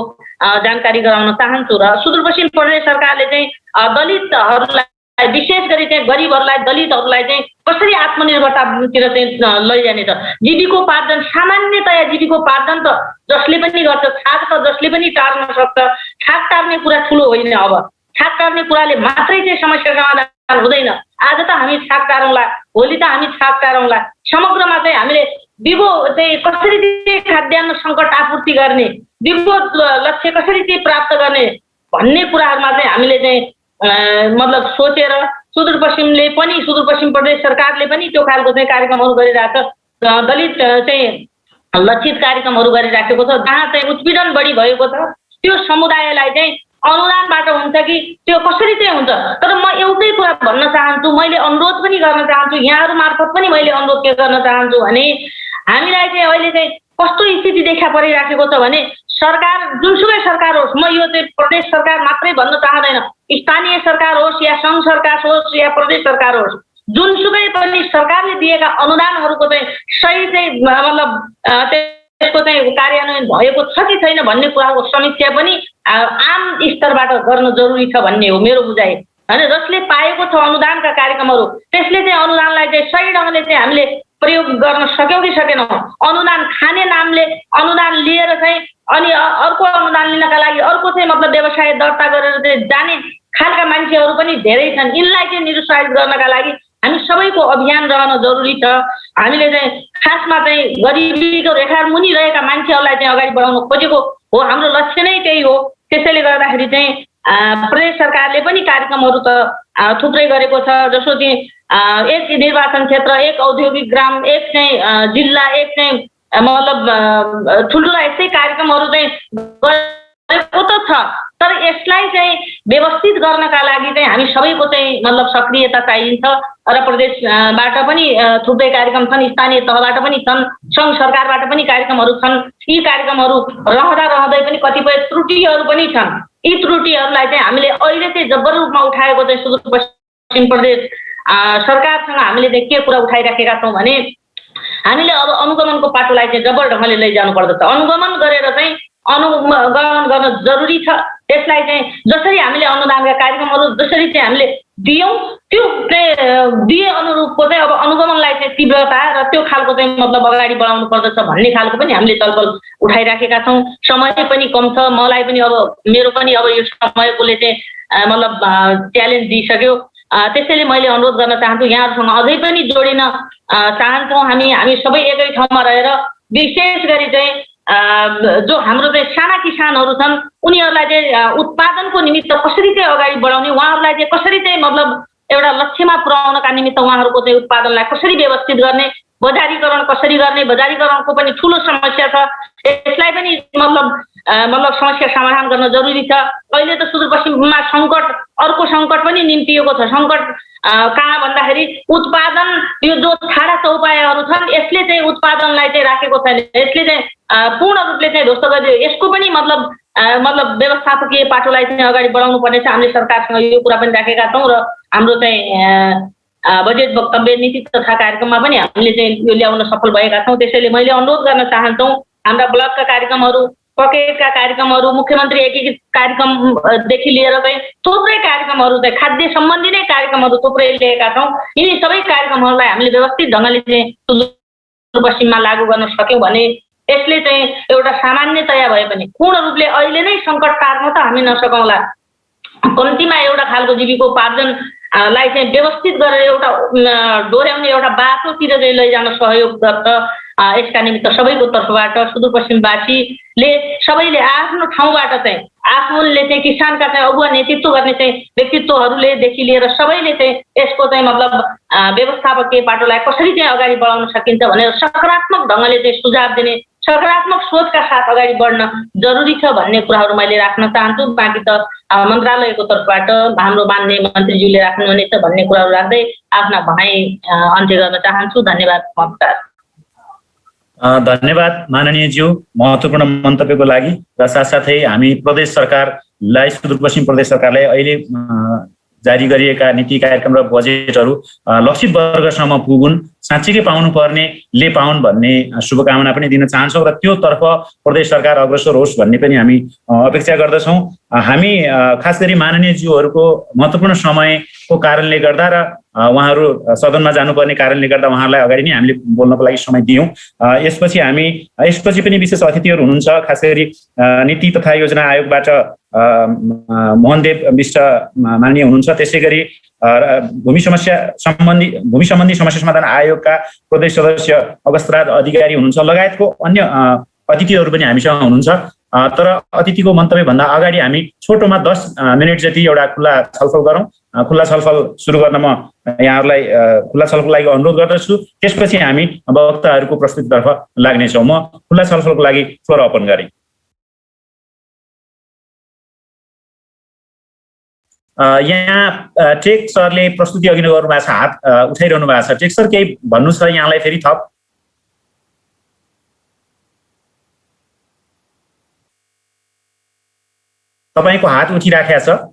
जानकारी गराउन चाहन्छु। र सुदूरपश्चिम प्रदेश सरकारले चाहिँ दलितहरूलाई विशेष गरी चाहिँ गरिबहरूलाई, दलितहरूलाई चाहिँ कसरी आत्मनिर्भरतातिर चाहिँ लैजाने त, जीविकोपार्जन सामान्यतया जीविकोपार्जन त जसले पनि गर्छ, छाक त जसले पनि टार्न सक्छ। छाक टार्ने कुरा ठुलो होइन, अब छाक टार्ने कुराले मात्रै चाहिँ समस्या समाधान हुँदैन। आज त हामी छाक टारौँला, भोलि त हामी छाक टारौँला। समग्रमा चाहिँ हामीले दिगो चाहिँ कसरी चाहिँ खाद्यान्न सङ्कट आपूर्ति गर्ने, दिगो लक्ष्य कसरी चाहिँ प्राप्त गर्ने भन्ने कुराहरूमा चाहिँ हामीले चाहिँ मतलब सोचेर सुदूरपश्चिम प्रदेश सरकारले पनि त्यो खालको चाहिँ कार्यक्रमहरू गरिरहेको छ। दलित चाहिँ लक्षित कार्यक्रमहरू गरिराखेको छ। जहाँ चाहिँ उत्पीडन बढी भएको छ त्यो समुदायलाई चाहिँ अनुदानबाट हुन्छ कि त्यो कसरी चाहिँ हुन्छ। तर म एउटै कुरा भन्न चाहन्छु, मैले अनुरोध पनि गर्न चाहन्छु, यहाँहरू मार्फत पनि मैले अनुरोध के गर्न चाहन्छु भने हामीलाई चाहिँ अहिले चाहिँ कस्तो स्थिति देखा परिराखेको छ भने सरकार, जुनसुकै सरकार होस्, म यो चाहिँ प्रदेश सरकार मात्रै भन्न चाहँदैन, स्थानीय सरकार होस् या सङ्घ सरकार होस् या प्रदेश सरकार होस्, जुनसुकै पनि सरकारले दिएका अनुदानहरूको चाहिँ सही चाहिँ मतलब त्यसको चाहिँ कार्यान्वयन भएको छ कि छैन भन्ने कुराको समीक्षा पनि आम स्तरबाट गर्न जरुरी छ भन्ने हो मेरो बुझाइ होइन। जसले पाएको छ अनुदानका कार्यक्रमहरू त्यसले चाहिँ अनुदानलाई चाहिँ सही ढङ्गले चाहिँ हामीले प्रयोग गर्न सक्यौँ कि सकेनौँ। अनुदान खाने नामले अनुदान लिएर चाहिँ अनि अर्को अनुदान लिनका लागि अर्को चाहिँ मतलब व्यवसाय दर्ता गरेर चाहिँ जाने खालका मान्छेहरू पनि धेरै छन्। यिनलाई चाहिँ निरुत्साहित गर्नका लागि हामी सबैको अभियान रहन जरुरी छ। हामीले चाहिँ खासमा चाहिँ गरिबीको रेखा मुनि रहेका मान्छेहरूलाई चाहिँ अगाडि बढाउन खोजेको हो, हाम्रो लक्ष्य नै त्यही हो। त्यसैले गर्दाखेरि चाहिँ प्रदेश सरकारले पनि कार्यक्रमहरू त थुप्रै गरेको छ, जसो कि एक निर्वाचन क्षेत्र, एक औद्योगिक ग्राम, एक चाहिँ जिल्ला, एक चाहिँ मतलब ठुल्ठुला यस्तै कार्यक्रमहरू चाहिँ गरेको त छ। तर यसलाई चाहिँ व्यवस्थित गर्नका लागि चाहिँ हामी सबैको चाहिँ मतलब सक्रियता चाहिन्छ र प्रदेशबाट पनि थुप्रै कार्यक्रम छन्, स्थानीय तहबाट पनि छन्, सङ्घ सरकारबाट पनि कार्यक्रमहरू छन्। यी कार्यक्रमहरू रहँदा रहँदै पनि कतिपय त्रुटिहरू पनि छन्। यी त्रुटिहरूलाई चाहिँ हामीले अहिले चाहिँ जब्बर रूपमा उठाएको चाहिँ सुदूरपश्चिम प्रदेश सरकारसँग हामीले चाहिँ के कुरा उठाइराखेका छौँ भने हामीले अब अनुगमनको पाटोलाई चाहिँ जबर ढङ्गले लैजानु पर्दछ। अनुगमन गरेर चाहिँ अनुगमन गर्न जरुरी छ। यसलाई चाहिँ जसरी हामीले अनुदानका कार्यक्रमहरू जसरी चाहिँ हामीले दियौँ त्यो चाहिँ दिए अनुरूपको चाहिँ अब अनुगमनलाई चाहिँ तीव्रता र त्यो खालको चाहिँ मतलब अगाडि बढाउनु पर्दछ भन्ने खालको पनि हामीले छलफल उठाइराखेका छौँ। समय पनि कम छ, मलाई पनि अब मेरो पनि अब यो समयकोले चाहिँ मतलब च्यालेन्ज दिइसक्यो। त्यसैले मैले अनुरोध गर्न चाहन्छु यहाँहरूसँग अझै पनि जोडिन चाहन्छौँ। हामी सबै एकै ठाउँमा रहेर विशेष गरी चाहिँ जो हाम्रो चाहिँ साना किसानहरू छन् उनीहरूलाई चाहिँ उत्पादनको निमित्त कसरी चाहिँ अगाडि बढाउने, उहाँहरूलाई चाहिँ कसरी चाहिँ मतलब एउटा लक्ष्यमा पुर्याउनका निमित्त उहाँहरूको चाहिँ उत्पादनलाई कसरी व्यवस्थित गर्ने, बजारीकरण कसरी गर्ने, बजारीकरणको पनि ठुलो समस्या छ। यसलाई पनि मतलब समस्या समाधान गर्न जरुरी छ। अहिले त सुदूरपश्चिममा सङ्कट अर्को सङ्कट पनि निम्तिएको छ। सङ्कट कहाँ भन्दाखेरि उत्पादन यो जो छाडा चौपायाहरू छन् यसले चाहिँ उत्पादनलाई चाहिँ राखेको छैन, यसले चाहिँ पूर्ण रूपले चाहिँ ध्वस्त गरिदियो। यसको पनि मतलब व्यवस्थापकीय पाटोलाई चाहिँ अगाडि बढाउनु पर्नेछ। हामीले सरकारसँग यो कुरा पनि राखेका छौँ र हाम्रो चाहिँ बजेट वक्तव्य नीति तथा कार्यक्रममा पनि हामीले चाहिँ यो ल्याउन सफल भएका छौँ। त्यसैले मैले अनुरोध गर्न चाहन्छौँ हाम्रा ब्लकका कार्यक्रमहरू, पकेटका कार्यक्रमहरू, मुख्यमन्त्री एकीकृत कार्यक्रमदेखि लिएर चाहिँ थुप्रै कार्यक्रमहरू चाहिँ खाद्य सम्बन्धी नै कार्यक्रमहरू थुप्रै लिएका छौँ। यिनी सबै कार्यक्रमहरूलाई हामीले व्यवस्थित ढङ्गले चाहिँ सुदूरपश्चिममा लागू गर्न सक्यौँ भने यसले चाहिँ एउटा सामान्यतया भए पनि पूर्ण रूपले अहिले नै सङ्कट टार्न त हामी नसकौँला, कम्तीमा एउटा खालको जीविकोपार्जनलाई चाहिँ व्यवस्थित गरेर एउटा डोर्याउने एउटा बाटोतिर चाहिँ लैजान सहयोग गर्छ। यसका निमित्त सबैको तर्फबाट सुदूरपश्चिमवासीले सबैले आफ्नो ठाउँबाट चाहिँ आफूले चाहिँ किसानका चाहिँ अगुवा नेतृत्व गर्ने चाहिँ व्यक्तित्वहरूलेदेखि लिएर सबैले चाहिँ यसको चाहिँ मतलब व्यवस्थापकीय पाटोलाई कसरी चाहिँ अगाडि बढाउन सकिन्छ भनेर सकारात्मक ढङ्गले चाहिँ सुझाव दिने, सकारात्मक सोचका साथ अगाडि बढ्न जरुरी छ भन्ने कुराहरू मैले राख्न चाहन्छु। बाँकी त मन्त्रालयको तर्फबाट हाम्रो मान्य मन्त्रीज्यूले राख्नुहुनेछ भन्ने कुराहरू राख्दै आफ्ना भनाइ अन्त्य गर्न चाहन्छु। धन्यवाद। नमस्कार। धन्यवाद माननीय ज्यू महत्त्वपूर्ण मन्तव्यको लागि र साथसाथै हामी प्रदेश सरकारलाई सुदूरपश्चिम प्रदेश सरकारलाई अहिले जारी गरिएका नीति कार्यक्रम र बजेटहरू लक्षित वर्गसम्म पुगुन्, साँच्चीकै पाउनुपर्नेले पाउन् भन्ने शुभकामना पनि दिन चाहन्छौँ र त्योतर्फ प्रदेश सरकार अग्रसर होस् भन्ने पनि हामी अपेक्षा गर्दछौँ। हामी खास गरी माननीय ज्यूहरूको महत्त्वपूर्ण समयको कारणले गर्दा र उहाँहरू सदनमा जानुपर्ने कारणले गर्दा उहाँहरूलाई अगाडि नै हामीले बोल्नको लागि समय दियौँ। यसपछि पनि विशेष अतिथिहरू हुनुहुन्छ, खास गरी नीति तथा योजना आयोगबाट मोहनदेव विष्ट माननीय हुनुहुन्छ, त्यसै गरी भूमि सम्बन्धी समस्या समाधान आयोगका प्रदेश सदस्य अगस्तराज अधिकारी हुनुहुन्छ, लगायतको अन्य अतिथिहरू पनि हामीसँग हुनुहुन्छ। तर अतिथिको मन्तव्यभन्दा अगाडि हामी छोटोमा 10 मिनट जति एउटा खुल्ला छलफल गरौँ। खुल्ला छलफल सुरु गर्न म यहाँहरूलाई खुल्ला छलफलको लागि अनुरोध गर्दछु। त्यसपछि हामी वक्ताहरूको प्रस्तुतितर्फ लाग्नेछौँ। म खुल्ला छलफलको लागि फ्लोर ओपन गरेँ। यहाँ टेक सरले प्रस्तुति अघि नै गर्नु भएको छ, हात उठाइरहनु भएको छ। टेक सर केही भन्नु छ यहाँलाई फेरि थप? तपाईँको हात उठिराखेको छ।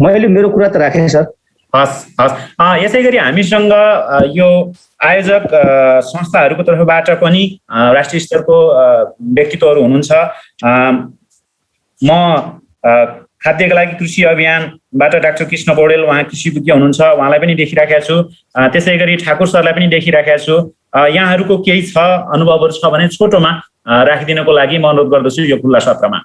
मैले मेरो कुरा त राखेँ सर। हस् हस्। यसै गरी हामीसँग यो आयोजक संस्थाहरूको तर्फबाट पनि राष्ट्रिय स्तरको व्यक्तित्वहरू हुनुहुन्छ। म खाद्यका लागि कृषि अभियानबाट डाक्टर कृष्ण पौडेल, उहाँ कृषि विज्ञ हुनुहुन्छ, उहाँलाई पनि देखिराखेको छु। त्यसै गरी ठाकुर सरलाई पनि देखिराखेको छु। यहाँहरूको केही छ अनुभवहरू छ भने छोटोमा राखिदिनको लागि म अनुरोध गर्दछु यो खुल्ला सत्रमा।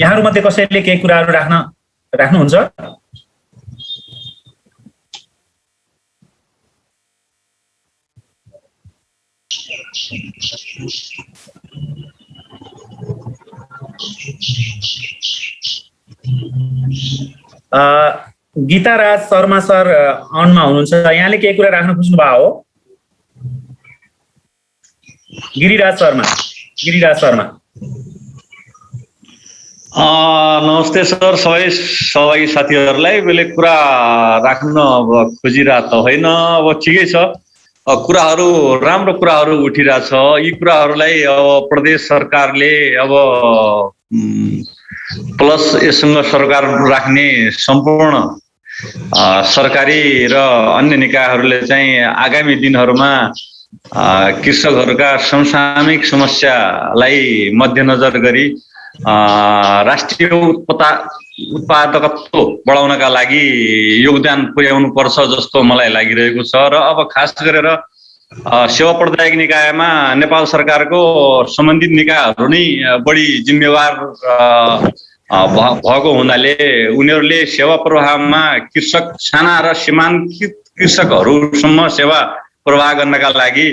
यहाँहरूमध्ये कसैले केही कुराहरू राख्नुहुन्छ? गीताराज शर्मा सर अनमा हुनुहुन्छ, यहाँले केही कुरा राख्न खोज्नु भयो हो? गिरिराज शर्मा। नमस्ते सर, सबै सहभागी साथीहरूलाई। मैले कुरा राख्न अब खोजिरहेको त होइन, अब ठिकै छ, कुराहरू राम्रो कुराहरू उठिरहेछ। यी कुराहरूलाई अब प्रदेश सरकारले अब प्लस यससँग सरकार राख्ने सम्पूर्ण सरकारी र अन्य निकायहरूले चाहिँ आगामी दिनहरूमा कृषकहरूका समसामयिक समस्यालाई मध्यनजर गरी राष्ट्रिय उत्पादकत्व बढाउनका लागि योगदान पुर्याउनु पर्छ जस्तो मलाई लागिरहेको छ। र अब खास गरेर सेवा प्रदायक निकायमा नेपाल सरकारको सम्बन्धित निकायहरू नै बढी जिम्मेवार भएको हुनाले उनीहरूले सेवा प्रवाहमा कृषक साना र सीमान्तकृत कृषकहरूसम्म सेवा प्रवाह गर्नका लागि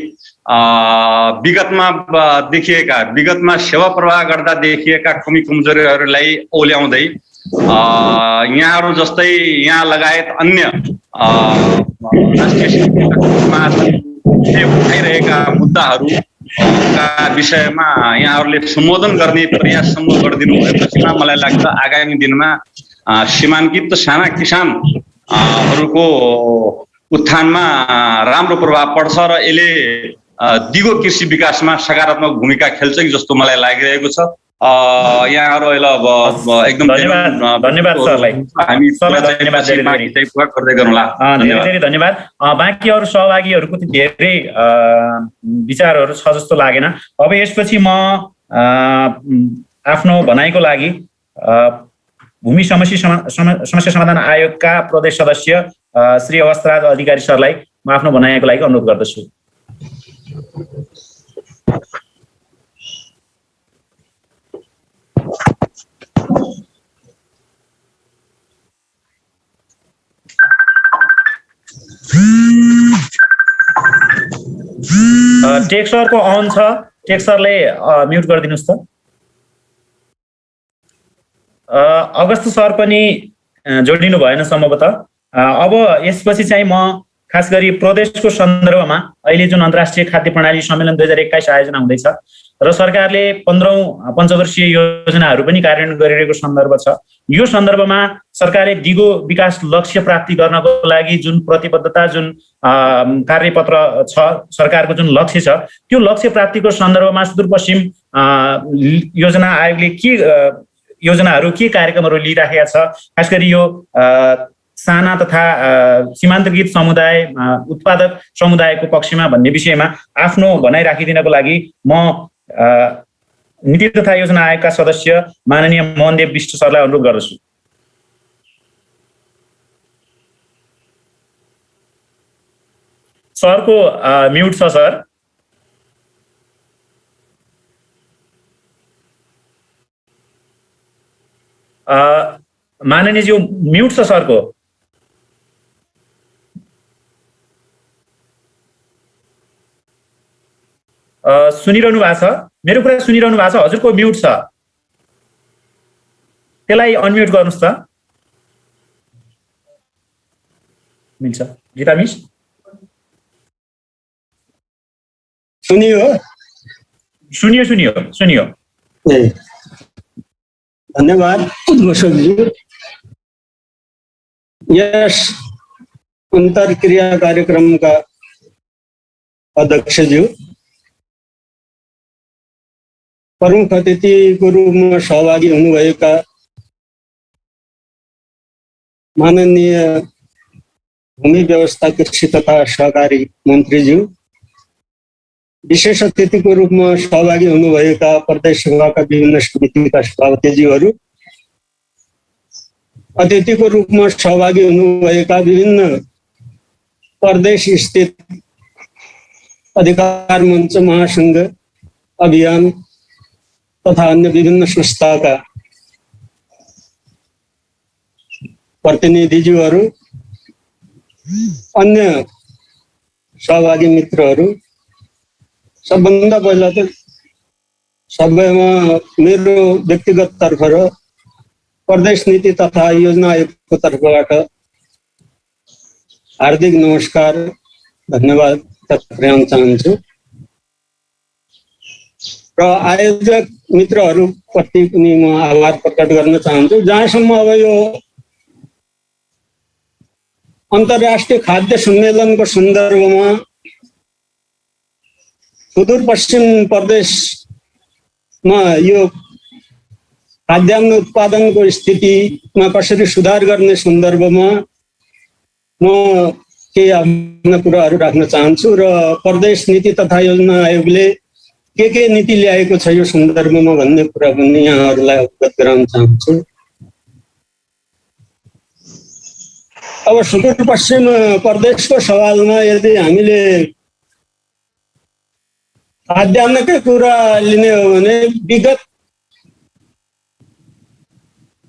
विगतमा सेवा प्रवाह गर्दा देखिएका कमी कमजोरीहरूलाई ओल्याउँदै यहाँहरू जस्तै यहाँ लगायत अन्य राष्ट्रिय उठाइरहेका मुद्दाहरूका विषयमा यहाँहरूले सम्बोधन गर्ने प्रयाससम्म गरिदिनु भएपछिमा मलाई लाग्छ आगामी दिनमा सीमाङ्कित साना किसानहरूको उत्थानमा राम्रो प्रभाव पर्छ र यसले दिगो कृषि विकासमा सकारात्मक भूमिका खेल्छ कि जस्तो मलाई लागिरहेको छ। यहाँहरू एकदम धन्यवाद सरलाई। धेरै धन्यवाद। बाँकी अरू सहभागीहरूको धेरै विचारहरू छ जस्तो लागेन। अब यसपछि म आफ्नो भनाइको लागि भूमि समस्या समाधान आयोगका प्रदेश सदस्य श्री अवस्थराज अधिकारी सरलाई म आफ्नो भनाइको लागि अनुरोध गर्दछु। टेक सरको अन छ, टेक सरले म्युट गरिदिनुहोस् त। अगस्त सर पनि जोडिनु भएन सम्भवतः। अब यसपछि चाहिँ म खास गरी प्रदेशको सन्दर्भमा अहिले जुन अन्तर्राष्ट्रिय खाद्य प्रणाली सम्मेलन 2021 आयोजना हुँदैछ र सरकारले 15औं पञ्चवर्षीय योजनाहरू पनि कार्यान्वयन गरिरहेको सन्दर्भ छ। यो सन्दर्भमा सरकारले दिगो विकास लक्ष्य प्राप्ति गर्नको लागि जुन प्रतिबद्धता, जुन कार्यपत्र छ, सरकारको जुन लक्ष्य छ, त्यो लक्ष्य प्राप्तिको सन्दर्भमा सुदूरपश्चिम योजना आयोगले के योजनाहरू, के कार्यक्रमहरू लिइराखेका छ, खास गरी यो साना तथा सीमान्तकृत समुदाय, उत्पादक समुदायको पक्षमा भन्ने विषयमा आफ्नो भनाइ राखिदिनको लागि म नीति तथा योजना आयोगका सदस्य माननीय मोहनदेव विष्ट सरलाई अनुरोध गर्दछु। सरको म्युट छ सर। माननीयज्यू म्युट छ सरको। सुनिरहनु भएको छ? मेरो कुरा सुनिरहनु भएको छ? हजुरको म्युट छ, त्यसलाई अनम्युट गर्नुहोस् त। मिल्छ गीता मिस? सुनियो ए धन्यवाद घोषकज्यू। यस अन्तर्क्रिया कार्यक्रमका अध्यक्षज्यू, प्रमुख अतिथिको रूपमा सहभागी हुनुभएका माननीय भूमि व्यवस्था कृषि तथा सहकारी मन्त्रीज्यू, विशेष अतिथिको रूपमा सहभागी हुनुभएका प्रदेश सभाका विभिन्न समितिका सभापतिज्यूहरू, अतिथिको रूपमा सहभागी हुनुभएका विभिन्न प्रदेश स्थित अधिकार मञ्च, महासङ्घ, अभियान तथा अन्य विभिन्न संस्थाका प्रतिनिधिज्यूहरू, अन्य सहभागी मित्रहरू, सबभन्दा पहिला त सबैमा मेरो व्यक्तिगत तर्फ र प्रदेश नीति तथा योजना आयोगको तर्फबाट हार्दिक नमस्कार, धन्यवाद पुर्याउन चाहन्छु र आयोजक मित्रहरूप्रति पनि म आभार प्रकट गर्न चाहन्छु। जहाँसम्म अब यो अन्तर्राष्ट्रिय खाद्य सम्मेलनको सन्दर्भमा सुदूरपश्चिम प्रदेशमा यो खाद्यान्न उत्पादनको स्थितिमा कसरी सुधार गर्ने सन्दर्भमा म केही आफ्ना कुराहरू राख्न चाहन्छु र प्रदेश नीति तथा योजना आयोगले के नीति ल्याएको छ यो सन्दर्भमा भन्ने कुरा पनि यहाँहरूलाई अवगत गराउन चाहन्छु। अब सुदूरपश्चिम प्रदेशको सवालमा यदि हामीले खाद्यान्नकै कुरा लिने हो भने विगत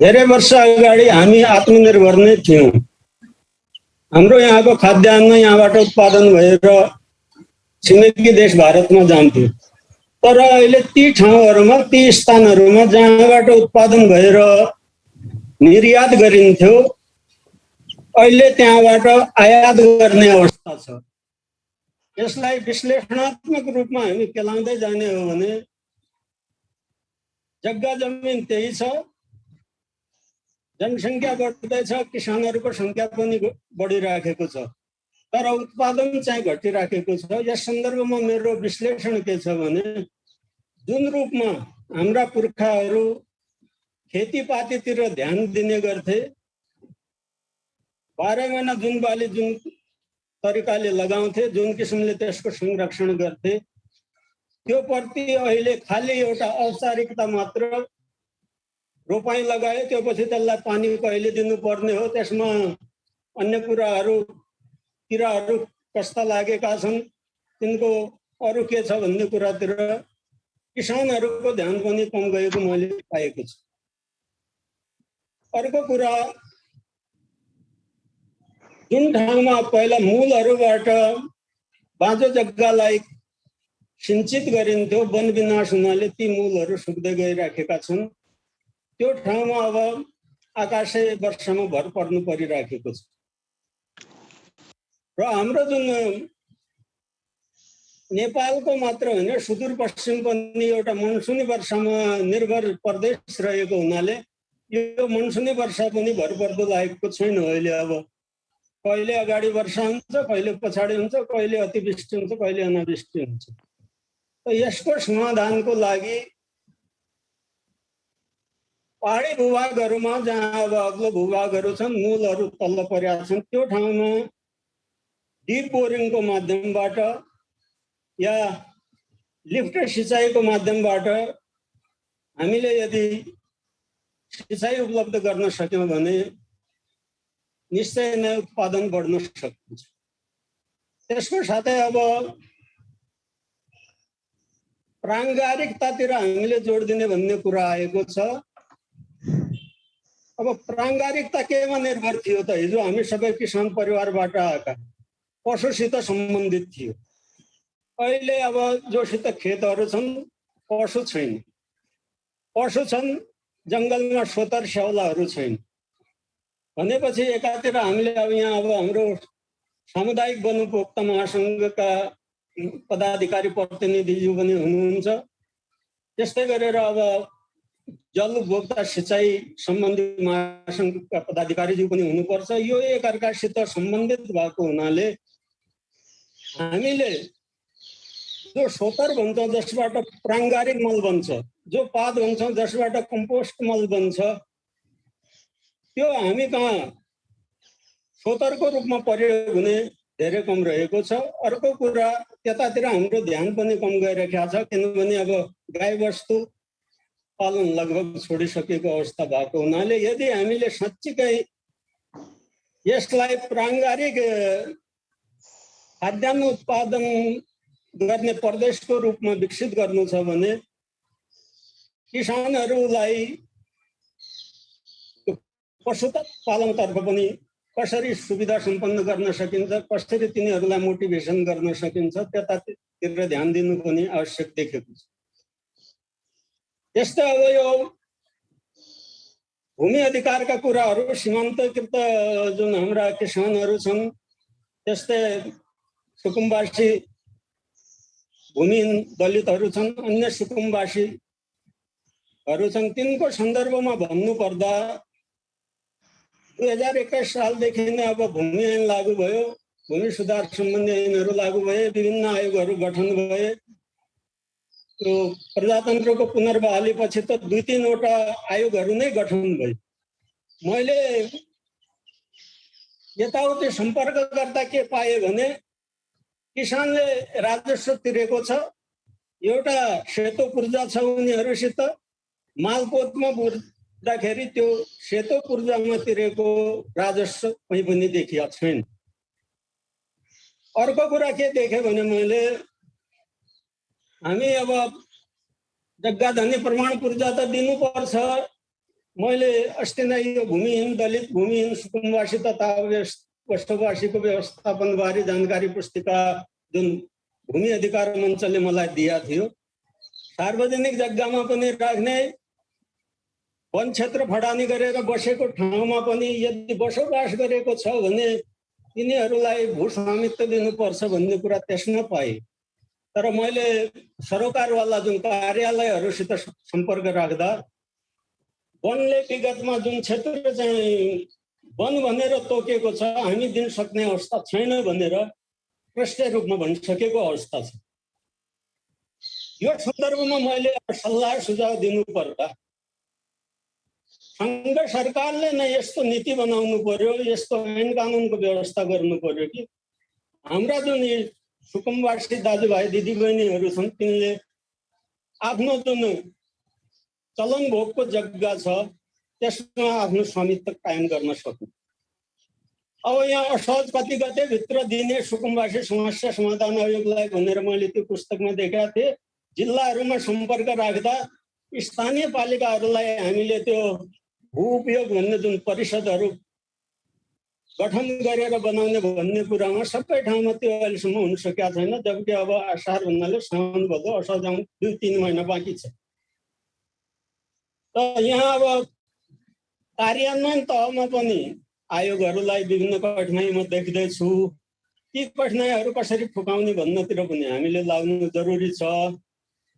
धेरै वर्ष अगाडि हामी आत्मनिर्भर नै थियौँ। हाम्रो यहाँको खाद्यान्न यहाँबाट उत्पादन भएर छिमेकी देश भारतमा जान्थ्यो, तर अहिले ती ठाउँहरूमा, ती स्थानहरूमा जहाँबाट उत्पादन भएर निर्यात गरिन्थ्यो, अहिले त्यहाँबाट आयात गर्ने अवस्था छ। यसलाई विश्लेषणात्मक रूपमा हामी केलाउँदै जाने हो भने जग्गा जमिन त्यही छ, जनसङ्ख्या बढ्दैछ, किसानहरूको सङ्ख्या पनि बढिराखेको छ, तर उत्पादन चाहिँ घटिराखेको छ। यस सन्दर्भमा मेरो विश्लेषण के छ भने जुन रूपमा हाम्रा पुर्खाहरू खेतीपातीतिर ध्यान दिने गर्थे, 12 महिना जुन बाली जुन तरिकाले लगाउँथे, जुन किसिमले त्यसको संरक्षण गर्थे, त्यो प्रति अहिले खाली एउटा औपचारिकता मात्र। रोपाई लगायो, त्यसपछि त्यसलाई पानी कहिले दिनुपर्ने हो, त्यसमा अन्य कुराहरू, किराहरू कस्ता लागेका छन्, तिनको अरू के छ भन्ने कुरातिर किसानहरूको ध्यान पनि कम गएको मैले पाएको छु। अर्को कुरा, जुन ठाउँमा पहिला मूलहरूबाट बाँझो जग्गालाई सिंचित गरिन्थ्यो, वन विनाश हुनाले ती मूलहरू सुक्दै गइराखेका छन्। त्यो ठाउँमा अब आकाशे वर्षामा भर पर्नु परिराखेको छ र हाम्रो जुन नेपालको मात्र होइन, सुदूरपश्चिम पनि एउटा मनसुनी वर्षामा निर्भर प्रदेश रहेको हुनाले यो मनसुनी वर्षा पनि भरपर्दो लागेको छैन। अहिले अब कहिले अगाडि वर्षा हुन्छ, कहिले पछाडि हुन्छ, कहिले अतिवृष्टि हुन्छ, कहिले अनावृष्टि हुन्छ। यसको समाधानको लागि पहाडी भूभागहरूमा जहाँ अब अग्लो भूभागहरू छन्, मूलहरू तल्लो परेका छन्, त्यो ठाउँमा डिप बोरिङको माध्यमबाट या लिफ्ट सिँचाइको माध्यमबाट हामीले यदि सिँचाइ उपलब्ध गर्न सक्यौँ भने निश्चय नै उत्पादन बढ्न सकिन्छ। त्यसको साथै अब प्राङ्गारिकतातिर हामीले जोड दिने भन्ने कुरा आएको छ। अब प्राङ्गारिकता केमा निर्भर थियो त? हिजो हामी सबै किसान परिवारबाट आएका, पशुसित सम्बन्धित थियो। अहिले अब जोसित खेतहरू छन्, पशु छैन, पशु छन्, जङ्गलमा सोतर स्याउलाहरू छैन भनेपछि एकातिर हामीले अब यहाँ अब हाम्रो सामुदायिक वन उपभोक्ता महासङ्घका पदाधिकारी प्रतिनिधिज्यू पनि हुनुहुन्छ। त्यस्तै गरेर अब जल उपभोक्ता सिँचाइ सम्बन्धी महासङ्घका पदाधिकारीज्यू पनि हुनुपर्छ। यो एकअर्कासित सम्बन्धित भएको हुनाले हामीले जो सोतर भन्छौँ जसबाट प्राङ्गारिक मल बन्छ, जो पात भन्छौँ जसबाट कम्पोस्ट मल बन्छ, त्यो हामी कहाँ सोतरको रूपमा प्रयोग हुने धेरै कम रहेको छ। अर्को कुरा त्यतातिर हाम्रो ध्यान पनि कम गइरहेको छ, किनभने अब गाईबस्तु पालन लगभग छोडिसकेको अवस्था भएको हुनाले यदि हामीले साँच्चीकै यसलाई प्राङ्गारिक खाद्यान्न उत्पादन गर्ने प्रदेशको रूपमा विकसित गर्नु छ भने किसानहरूलाई पशुपालनतर्फ पनि कसरी सुविधा सम्पन्न गर्न सकिन्छ, कसरी तिनीहरूलाई मोटिभेसन गर्न सकिन्छ, त्यतातिर ध्यान दिनु पनि आवश्यक देखेको छ। त्यस्तै अब यो भूमि अधिकारका कुराहरू सीमान्तकृत जुन हाम्रा किसानहरू छन्, त्यस्तै सुकुम्बासी भूमिहीन दलितहरू छन्, अन्य सुकुम्बासीहरू छन्, तिनको सन्दर्भमा भन्नुपर्दा 2021 सालदेखि नै अब भूमि ऐन लागू भयो, भूमि सुधार सम्बन्धी ऐनहरू लागू भए, विभिन्न आयोगहरू गठन भए। त्यो प्रजातन्त्रको पुनर्बहालीपछि त 2-3वटा आयोगहरू नै गठन भए। मैले यताउति सम्पर्क गर्दा के पाएँ भने किसानले राजस्व तिरेको छ, एउटा सेतो पूर्जा छ उनीहरूसित, मालपोतमा बुझ्दाखेरि त्यो सेतो पूर्जामा तिरेको राजस्व कहीँ पनि देखिया छैन। अर्को कुरा के देखेँ भने मैले हामी अब जग्गा धनी प्रमाण पूर्जा त दिनुपर्छ। मैले अस्ति नै यो भूमिहीन दलित, भूमिहीन सुकुम्बासी तथा वस्तुवासीको व्यवस्थापनबारे जानकारी पुस्तिका जुन भूमि अधिकार मञ्चले मलाई दिया थियो, सार्वजनिक जग्गामा पनि राख्ने, वन क्षेत्र फडानी गरेर बसेको ठाउँमा पनि यदि बसोबास गरेको छ भने तिनीहरूलाई भू स्वामित्व दिनुपर्छ भन्ने कुरा त्यसमा पाएँ। तर मैले सरोकारवाला जुन कार्यालयहरूसित सम्पर्क राख्दा वनले विगतमा जुन क्षेत्र चाहिँ वन भनेर तोकेको छ, हामी दिन सक्ने अवस्था छैन भनेर प्रष्ट रूपमा भनिसकेको अवस्था छ। यो सन्दर्भमा मैले सल्लाह सुझाव दिनुपर्दा सङ्घ सरकारले नै यस्तो नीति बनाउनु पर्यो, यस्तो ऐन कानुनको व्यवस्था गर्नु पर्यो कि हाम्रा जुन सुकुम्बासी दाजुभाइ दिदीबहिनीहरू छन् तिनले आफ्नो जुन चलन भोगको जग्गा छ त्यसमा आफ्नो स्वामित्व कायम गर्न सक्नु। अब यहाँ असहज कति गते भित्र दिने सुकुम्बासी समस्या समाधान आयोगलाई भनेर मैले त्यो पुस्तकमा देखाएको थिएँ। जिल्लाहरूमा सम्पर्क राख्दा स्थानीय पालिकाहरूलाई हामीले त्यो भू उपयोग भन्ने जुन परिषदहरू गठन गरेर बनाउने भन्ने कुरामा सबै ठाउँमा त्यो अहिलेसम्म हुन सकेका छैन। जबकि अब असार भन्नाले साउन भदौ असोज आउन 2-3 महिना बाँकी छ। त यहाँ अब कार्यान्वयन तहमा पनि आयोगहरूलाई विभिन्न कठिनाइ म देख्दैछु। ती कठिनाइहरू कसरी फुकाउने भन्नतिर पनि हामीले लाग्नु जरुरी छ।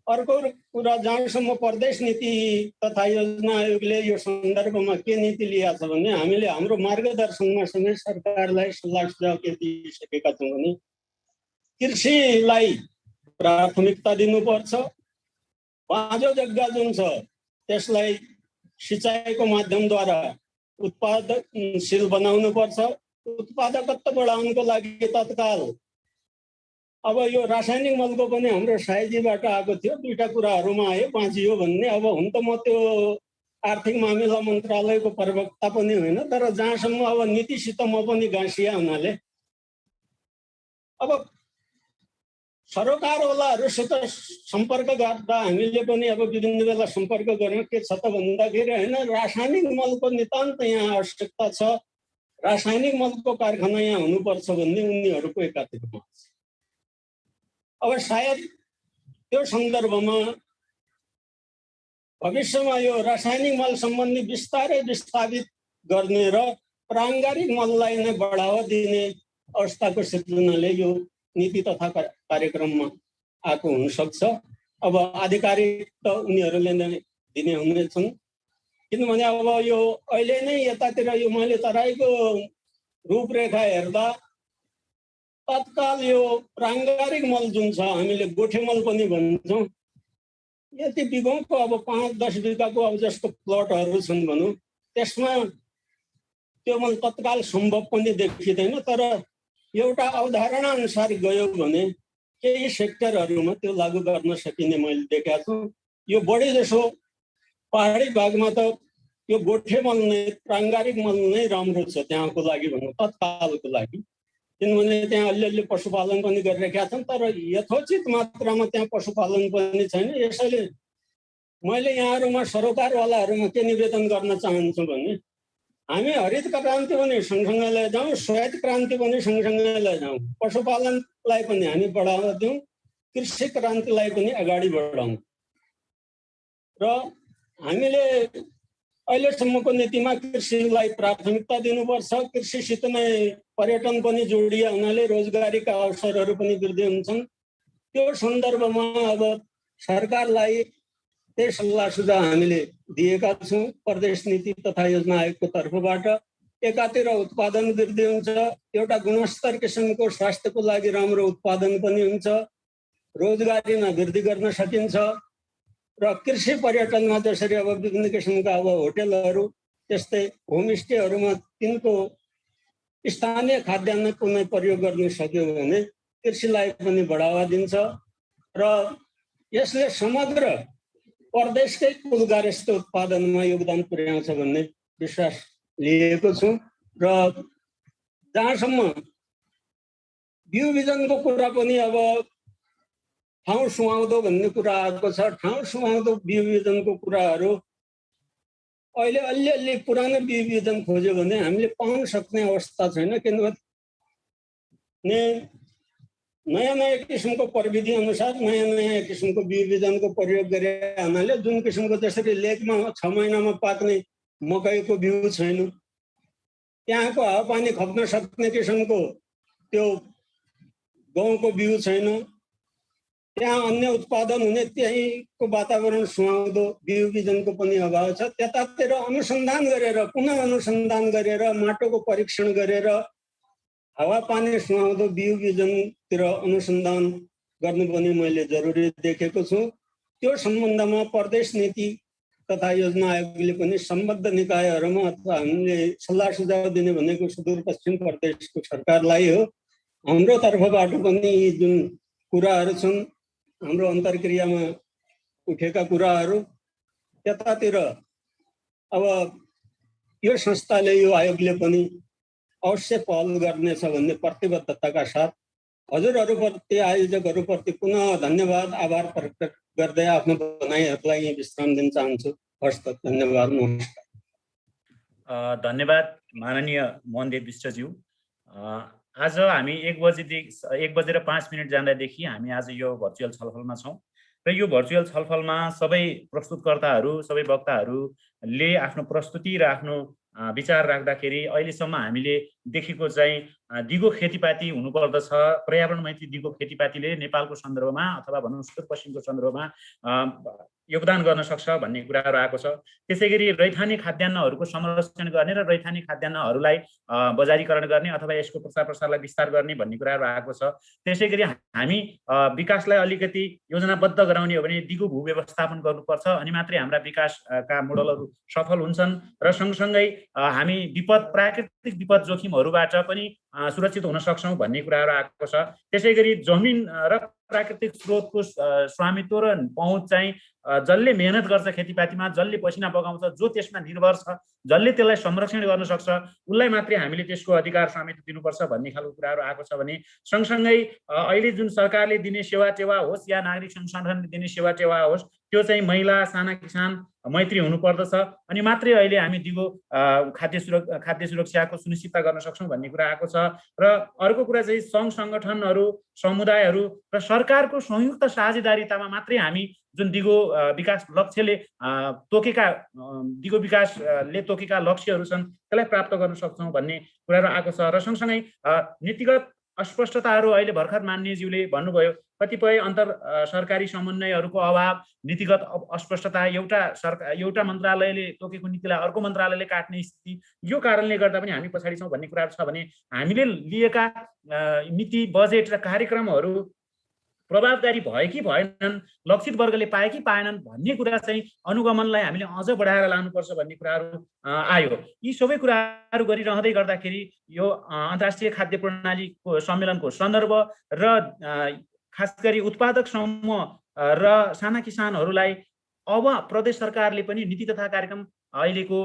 अर्को कुरा, जहाँसम्म प्रदेश नीति तथा योजना आयोगले यो सन्दर्भमा के नीति लिएको छ भने हामीले हाम्रो मार्गदर्शनमा समेत सरकारलाई सल्लाह सुझाव के दिइसकेका छौँ भने कृषिलाई प्राथमिकता दिनुपर्छ। बाँझो जग्गा जुन छ त्यसलाई सिँचाइको माध्यमद्वारा उत्पादनशील बनाउनुपर्छ। उत्पादकत्व बढाउनको लागि तत्काल अब यो रासायनिक मलको पनि हाम्रो साइजीबाट आएको थियो, 2टा कुराहरूमा आयो बाँचियो भन्ने। अब हुन त म त्यो आर्थिक मामिला मन्त्रालयको प्रवक्ता पनि होइन, तर जहाँसम्म अब नीतिसित म पनि गाँसिया हुनाले अब सरकारवालाहरूसित सम्पर्क गर्दा हामीले पनि अब विभिन्न बेला सम्पर्क गऱ्यौँ। के छ त भन्दाखेरि होइन, रासायनिक मलको नितान्त यहाँ आवश्यकता छ, रासायनिक मलको कारखाना यहाँ हुनुपर्छ भन्ने उनीहरूको एकातिर छ। अब सायद त्यो सन्दर्भमा भविष्यमा यो रासायनिक मल सम्बन्धी बिस्तारै विस्थापित गर्ने र प्राङ्गारिक मललाई नै बढावा दिने अवस्थाको सृजनाले यो नीति तथा कार्यक्रममा आएको हुनसक्छ। अब आधिकारिक त उनीहरूले नै दिने हुनेछन्, किनभने अब यो अहिले नै यतातिर यो मैले तराईको रूपरेखा हेर्दा तत्काल यो प्राङ्गारिक मल जुन छ, हामीले गोठे मल पनि भन्छौँ, यति बिघौको अब 5-10 बिघाको अब जस्तो प्लटहरू छन् भनौँ, त्यसमा त्यो मल तत्काल सम्भव पनि देखिँदैन। तर एउटा अवधारणा अनुसार गयो भने केही सेक्टरहरूमा त्यो लागू गर्न सकिने मैले देखेको छु। यो बढी जसो पहाडी भागमा त यो गोठे मल नै प्राङ्गारिक मल नै राम्रो छ त्यहाँको लागि भनौँ, तत्कालको लागि, किनभने त्यहाँ अलिअलि पशुपालन पनि गरिरहेका छन्, तर यथोचित मात्रामा त्यहाँ पशुपालन पनि छैन। यसैले मैले यहाँहरूमा सरोकारवालाहरूमा के निवेदन गर्न चाहन्छु भने हामी हरित क्रान्ति पनि सँगसँगै लैजाउँ, श्वेत क्रान्ति पनि सँगसँगै लैजाउँ, पशुपालनलाई पनि हामी बढावा दिउँ, कृषि क्रान्तिलाई पनि अगाडि बढाउँ। र हामीले अहिलेसम्मको नीतिमा कृषिलाई प्राथमिकता दिनुपर्छ। कृषिसित नै पर्यटन पनि जोडिए हुनाले रोजगारीका अवसरहरू पनि वृद्धि हुन्छन्। त्यो सन्दर्भमा अब सरकारलाई त्यही सल्लाह सुझाव हामीले दिएका छौँ। प्रदेश नीति तथा योजना आयोगको तर्फबाट एकातिर उत्पादन वृद्धि हुन्छ, एउटा गुणस्तर किसिमको स्वास्थ्यको लागि राम्रो उत्पादन पनि हुन्छ, रोजगारीमा वृद्धि गर्न सकिन्छ र कृषि पर्यटनमा जसरी अब विभिन्न किसिमका अब होटेलहरू त्यस्तै होमस्टेहरूमा तिनको स्थानीय खाद्यान्नको नै प्रयोग गर्न सक्यो भने कृषिलाई पनि बढावा दिन्छ र यसले समग्र प्रदेशकै कुल गार्हस्थ्य उत्पादनमा योगदान पुर्याउँछ भन्ने विश्वास लिएको छु। र जहाँसम्म बिउ बिजनको कुरा पनि अब ठाउँ सुहाउँदो भन्ने कुरा आएको छ। ठाउँ सुहाउँदो बिउ बिजनको कुराहरू अहिले अलिअलि पुरानो बिउ बिजन खोज्यो भने हामीले पाउन सक्ने अवस्था छैन, किनभने नयाँ नयाँ किसिमको प्रविधि अनुसार नयाँ नयाँ किसिमको बिउ बिजनको प्रयोग गरे हुनाले जुन किसिमको जसरी लेकमा 6 महिनामा पाक्ने मकैको बिउ छैन, त्यहाँको हावापानी खप्न सक्ने किसिमको त्यो गहुँको बिउ छैन, त्यहाँ अन्य उत्पादन हुने त्यहीँको वातावरण सुहाउँदो बिउ बिजनको पनि अभाव छ। त्यतातिर अनुसन्धान गरेर पुनः अनुसन्धान गरेर माटोको परीक्षण गरेर हावापानी सुहाउँदो बिउ बिजनतिर अनुसन्धान गर्नु पनि मैले जरुरी देखेको छु। त्यो सम्बन्धमा प्रदेश नीति तथा योजना आयोगले पनि सम्बद्ध निकायहरूमा अथवा हामीले सल्लाह सुझाव दिने भनेको सुदूरपश्चिम प्रदेशको सरकारलाई हो। हाम्रो तर्फबाट पनि जुन कुराहरू छन् हाम्रो अन्तर्क्रियामा उठेका कुराहरू त्यतातिर अब यो संस्थाले यो आयोगले पनि अवश्य पहल गर्नेछ भन्ने प्रतिबद्धताका साथ हजुरहरूप्रति आयोजकहरूप्रति पुनः धन्यवाद आभार प्रकट गर्दै आफ्नो भनाइहरूलाई यहाँ विश्राम दिन चाहन्छु। हस्त धन्यवाद, नमस्कार। धन्यवाद माननीय मोहनदेव विष्टज्यू। आज हामी 1:05 जाँदादेखि हामी आज यो भर्चुअल छलफलमा छौँ र यो भर्चुअल छलफलमा सबै प्रस्तुतकर्ताहरू सबै वक्ताहरूले आफ्नो प्रस्तुति र आफ्नो विचार राख्दाखेरि अहिलेसम्म हामीले देखेको चाहिँ दिगो खेतीपाती हुनुपर्दछ, पर्यावरण मैत्री दिगो खेतीपातीले नेपालको सन्दर्भमा अथवा भनौँ सुदूरपश्चिमको सन्दर्भमा योगदान गर्न सक्छ भन्ने कुराहरू आएको छ। त्यसैगरी रैथाने खाद्यान्नहरूको संरक्षण गर्ने र रैथाने खाद्यान्नहरूलाई बजारीकरण गर्ने अथवा यसको प्रचार प्रसारलाई विस्तार गर्ने भन्ने कुराहरू आएको छ। त्यसैगरी हामी विकासलाई अलिकति योजनाबद्ध गराउने हो भने दिगो भू व्यवस्थापन गर्नुपर्छ, अनि मात्रै हाम्रा विकासका मोडलहरू सफल हुन्छन् र सँगसँगै हामी प्राकृतिक विपद जोखिमहरूबाट पनि सुरक्षित हुन सक्छौँ भन्ने कुराहरू आएको छ। त्यसैगरी जमिन र प्राकृतिक स्रोतको स्वामित्व र पहुँच चाहिँ जसले मेहनत गर्छ खेतीपातीमा, जसले पसिना बगाउँछ, जो त्यसमा निर्भर छ, जसले त्यसलाई संरक्षण गर्न सक्छ उसलाई मात्रै हामीले त्यसको अधिकार स्वामित्व दिनुपर्छ भन्ने खालको कुराहरू आएको छ भने सँगसँगै अहिले जुन सरकारले दिने सेवा टेवा होस् या नागरिक संगठनले दिने सेवा टेवा होस् त्यो चाहिँ महिला साना किसान मैत्री हुनुपर्दछ, अनि मात्रै अहिले हामी दिगो खाद्य सुरक्षाको सुनिश्चितता गर्न सक्छौँ भन्ने कुरा आएको छ। र अर्को कुरा चाहिँ सङ्घ सङ्गठनहरू समुदायहरू र सरकारको संयुक्त साझेदारीतामा मात्रै हामी जुन दिगो विकास लक्ष्यले दिगो विकासले तोकेका लक्ष्यहरू छन् त्यसलाई प्राप्त गर्न सक्छौँ भन्ने कुराहरू आएको छ। र सँगसँगै नीतिगत अस्पष्टताहरू अहिले भर्खर माननीयज्यूले भन्नुभयो, कतिपय सरकारी समन्वयहरूको अभाव, नीतिगत अस्पष्टता, एउटा मन्त्रालयले तोकेको नीतिलाई अर्को मन्त्रालयले काट्ने स्थिति, यो कारणले गर्दा पनि हामी पछाडि छौँ भन्ने कुराहरू छ भने हामीले लिएका नीति बजेट र कार्यक्रमहरू प्रभावकारी भयो कि भएनन्, लक्षित वर्गले पाए कि पाएनन् भन्ने कुरा चाहिँ अनुगमनलाई हामीले अझ बढाएर लानुपर्छ भन्ने कुराहरू आयो। यी सबै कुराहरू गरिरहँदै गर्दाखेरि यो अन्तर्राष्ट्रिय खाद्य प्रणालीको सम्मेलनको सन्दर्भ र खास गरी उत्पादक समूह र साना किसानहरूलाई अब प्रदेश सरकारले पनि नीति तथा कार्यक्रम अहिलेको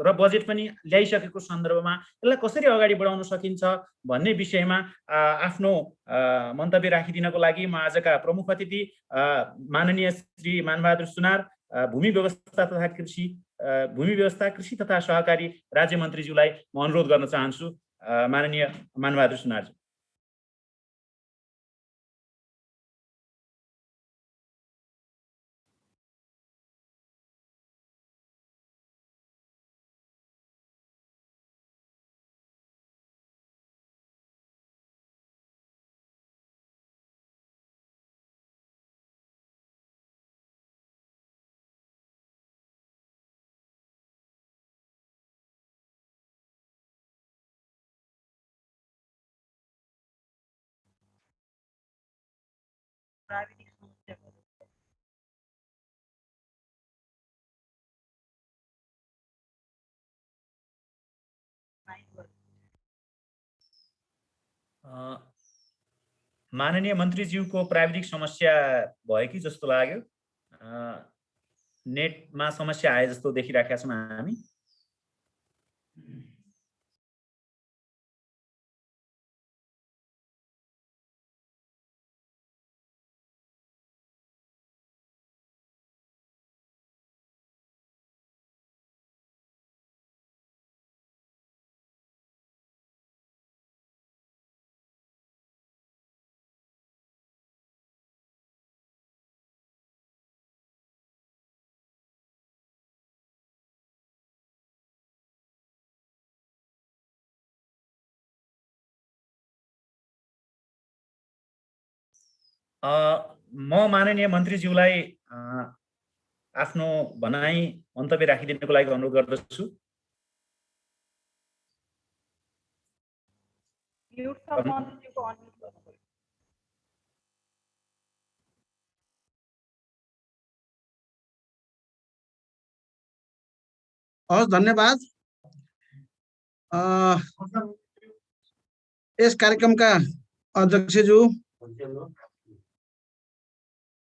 र बजेट पनि ल्याइसकेको सन्दर्भमा यसलाई कसरी अगाडि बढाउन सकिन्छ भन्ने विषयमा आफ्नो मन्तव्य राखिदिनको लागि म आजका प्रमुख अतिथि माननीय श्री मानबहादुर सुनार, भूमि व्यवस्था कृषि तथा सहकारी राज्य मन्त्रीज्यूलाई म अनुरोध गर्न चाहन्छु। माननीय मानबहादुर सुनारजी। माननीय मन्त्रीज्यूको प्राविधिक समस्या भयो कि जस्तो लाग्यो। नेटमा समस्या आए जस्तो देखिराखेका छौँ हामी। म माननीय मन्त्रीज्यूलाई आफ्नो भनाइ मन्तव्य राखिदिनको लागि अनुरोध गर्दछु। धन्यवाद। यस कार्यक्रमका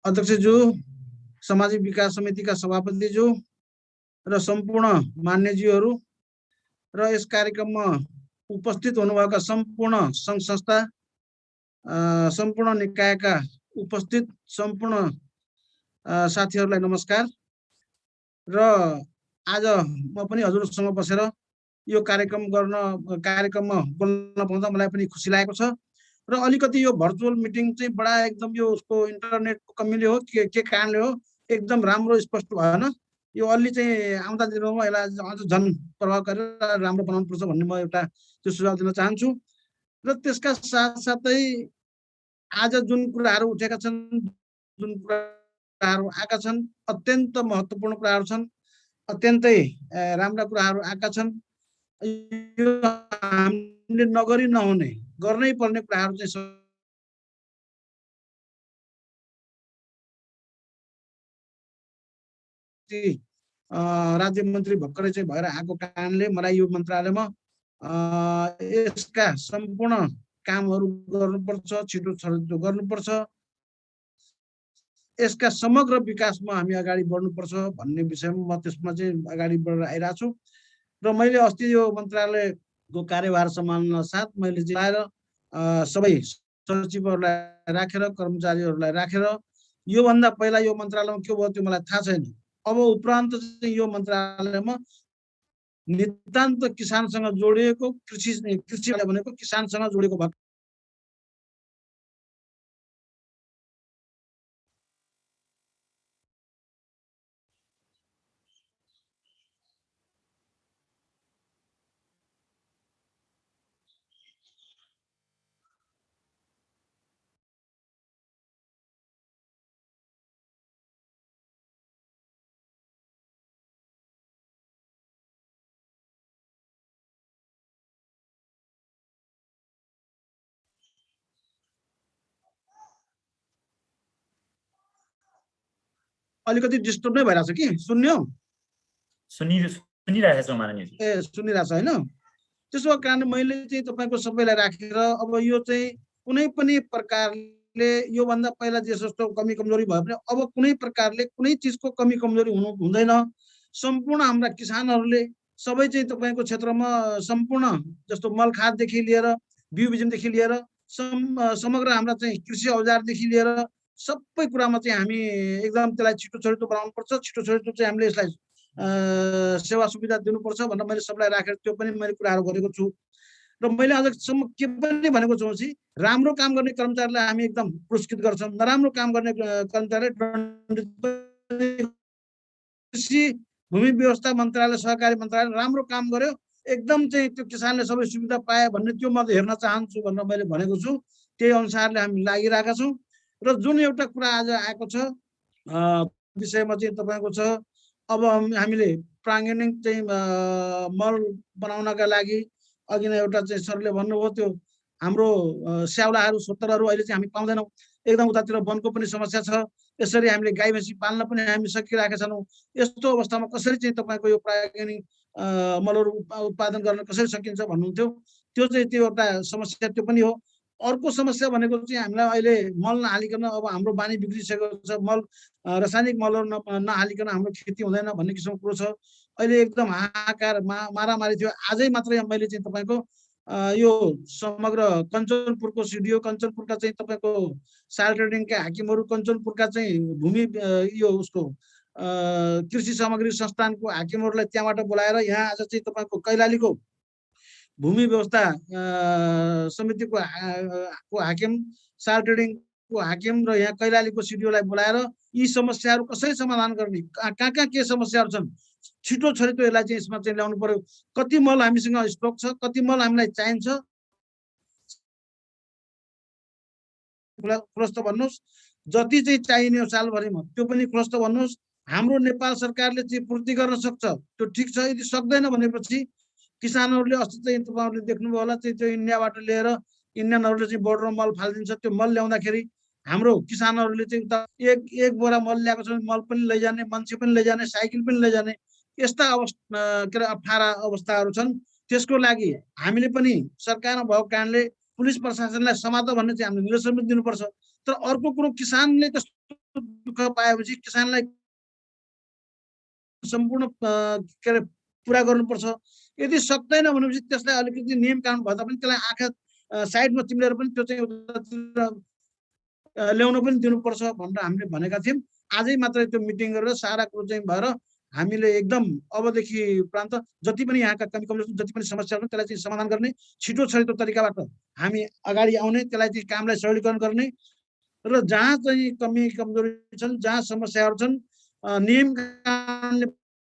अध्यक्षज्यू, सामाजिक विकास समितिका सभापतिज्यू र सम्पूर्ण मान्यज्यूहरू र यस कार्यक्रममा उपस्थित हुनुभएका सम्पूर्ण सङ्घ संस्था, सम्पूर्ण निकायका उपस्थित सम्पूर्ण साथीहरूलाई नमस्कार। र आज म पनि हजुरसँग बसेर यो कार्यक्रममा बोल्न पाउँदा मलाई पनि खुसी लागेको छ। र अलिकति यो भर्चुअल मिटिङ चाहिँ बडा एकदम यो उसको इन्टरनेटको कमीले हो के कारणले हो एकदम राम्रो स्पष्ट भएन। यो अलि चाहिँ आउँदा दिनमा यसलाई अझ झन् प्रभावकारी राम्रो बनाउनु पर्छ भन्ने म एउटा त्यो सुझाव दिन चाहन्छु। र त्यसका साथसाथै आज जुन कुराहरू उठेका छन्, जुन कुराहरू आएका छन्, अत्यन्त महत्त्वपूर्ण कुराहरू छन्, अत्यन्तै राम्रा कुराहरू आएका छन्। यो हामीले नगरी नहुने, गर्नै पर्ने कुराहरू चाहिँ राज्य मन्त्री भर्खरै चाहिँ भएर आएको कारणले मलाई यो मन्त्रालयमा यसका सम्पूर्ण कामहरू गर्नुपर्छ, छिटो छिटो गर्नुपर्छ, यसका समग्र विकासमा हामी अगाडि बढ्नुपर्छ भन्ने विषयमा म त्यसमा चाहिँ अगाडि बढेर आइरहेको छु। र मैले अस्ति यो मन्त्रालयको कार्यभार सम्हाल्न साथ मैले आएर सबै सचिवहरूलाई राखेर, कर्मचारीहरूलाई राखेर, योभन्दा पहिला यो मन्त्रालयमा के भयो त्यो मलाई थाहा छैन। अब उपरान्त चाहिँ यो मन्त्रालयमा नितान्त किसानसँग जोडिएको, कृषि भनेको किसानसँग जोडिएको भएको अलिकति डिस्टर्ब नै भइरहेछ कि सुन्यो सुनिरहेको छु माननीयजी ए सुनिरहेछ हैन त्यसो कारण मैले चाहिँ तपाईको सबैलाई राखेर अब यो चाहिँ कुनै पनि प्रकारले यो भन्दा पहिला जे जस्तो कमी कमजोरी भए पनि अब कुनै प्रकारले कुनै चीजको कमी कमजोरी हुँदैन सम्पूर्ण हाम्रा किसानहरूले सबै चाहिँ तपाईको क्षेत्रमा सम्पूर्ण जस्तो मल खाददेखि लिएर बिउ बिजनदेखि लिएर समग्र हाम्रा चाहिँ कृषि औजारदेखि लिएर सबै कुरामा चाहिँ हामी एकदम त्यसलाई छिटो छरितो बनाउनु पर्छ छिटो छरितो चाहिँ हामीले यसलाई सेवा सुविधा दिनुपर्छ भनेर मैले सबलाई राखेर त्यो पनि मैले कुराहरू गरेको छु र मैले आजसम्म के पनि भनेको छु चाहिँ राम्रो काम गर्ने कर्मचारीलाई हामी एकदम पुरस्कृत गर्छौँ नराम्रो काम गर्ने कर्मचारीलाई कृषि भूमि व्यवस्था मन्त्रालय सहकारी मन्त्रालय राम्रो काम गर्यो एकदम चाहिँ त्यो किसानले सबै सुविधा पाए भन्ने त्यो म हेर्न चाहन्छु भनेर मैले भनेको छु त्यही अनुसारले हामी लागिरहेका छौँ र जुन एउटा कुरा आज आएको छ विषयमा चाहिँ तपाईँको छ अब हामीले प्राङ्गणिक चाहिँ मल बनाउनका लागि अघि नै एउटा चाहिँ सरले भन्नुभयो त्यो हाम्रो स्याउलाहरू सोत्तरहरू अहिले चाहिँ हामी पाउँदैनौँ एकदम उतातिर वनको पनि समस्या छ यसरी हामीले गाई भैँसी पाल्न पनि हामी सकिरहेका छैनौँ यस्तो अवस्थामा कसरी चाहिँ तपाईँको यो प्राङ्गणिक मलहरू उत्पादन गर्न कसरी सकिन्छ भन्नुहुन्थ्यो त्यो चाहिँ त्यो एउटा समस्या त्यो पनि हो अर्को समस्या भनेको चाहिँ हामीलाई अहिले मल नहालिकन अब हाम्रो बानी बिग्रिसकेको छ मल रासायनिक मलहरू नहालिकन हाम्रो खेती हुँदैन भन्ने किसिमको कुरो छ अहिले एकदम हाहाकार मारामारी थियो आजै मात्रै मैले चाहिँ तपाईँको यो समग्र कञ्चनपुरको सिडिओ कञ्चनपुरका चाहिँ तपाईँको साल ट्रेडिङका हाकिमहरू कञ्चनपुरका चाहिँ भूमि यो उसको कृषि सामग्री संस्थानको हाकिमहरूलाई त्यहाँबाट बोलाएर यहाँ आज चाहिँ तपाईँको कैलालीको भूमि व्यवस्था समितिको हाकिम साल ट्रेडिङको हाकिम र यहाँ कैलालीको सिडिओलाई बोलाएर यी समस्याहरू कसरी समाधान गर्ने कहाँ के समस्याहरू छन् छिटो छरितो यसलाई चाहिँ यसमा चाहिँ ल्याउनु पर्यो कति मल हामीसँग स्टक छ कति मल हामीलाई चाहिन्छ खुलस्त भन्नुहोस् जति चाहिँ चाहिने हो सालभरिमा त्यो पनि खुलस्त भन्नुहोस् हाम्रो नेपाल सरकारले चाहिँ पूर्ति गर्न सक्छ त्यो ठिक छ यदि सक्दैन भनेपछि किसानहरूले अस्ति चाहिँ तपाईँहरूले देख्नुभयो होला चाहिँ त्यो इन्डियाबाट लिएर इन्डियनहरूले चाहिँ बोर्डरमा मल फालिदिन्छ त्यो मल ल्याउँदाखेरि हाम्रो किसानहरूले चाहिँ उता एक बोरा मल ल्याएको छ भने मल पनि लैजाने मान्छे पनि लैजाने साइकल पनि लैजाने यस्ता अवस्था के अरे अप्ठ्यारा अवस्थाहरू छन् त्यसको लागि हामीले पनि सरकारमा भएको कारणले पुलिस प्रशासनलाई समातो भन्ने चाहिँ हामीले निर्देशन दिनुपर्छ तर अर्को कुरो किसानले त्यस्तो दुःख पाएपछि किसानलाई सम्पूर्ण के अरे पुरा गर्नुपर्छ यदि सक्दैन भनेपछि त्यसलाई अलिकति नियम कानुन भए तापनि त्यसलाई आँखा साइडमा चिम्लेर पनि त्यो चाहिँ ल्याउन पनि दिनुपर्छ भनेर हामीले भनेका थियौँ आजै मात्रै त्यो मिटिङ गरेर सारा कुरो चाहिँ भएर हामीले एकदम अबदेखि प्रान्त जति पनि यहाँका कमी कमजोरी जति पनि समस्याहरू त्यसलाई चाहिँ समाधान गर्ने छिटो छरितो तरिकाबाट हामी अगाडि आउने त्यसलाई चाहिँ कामलाई सरलीकरण गर्ने र जहाँ चाहिँ कमी कमजोरी छन् जहाँ समस्याहरू छन् नियम कानुनले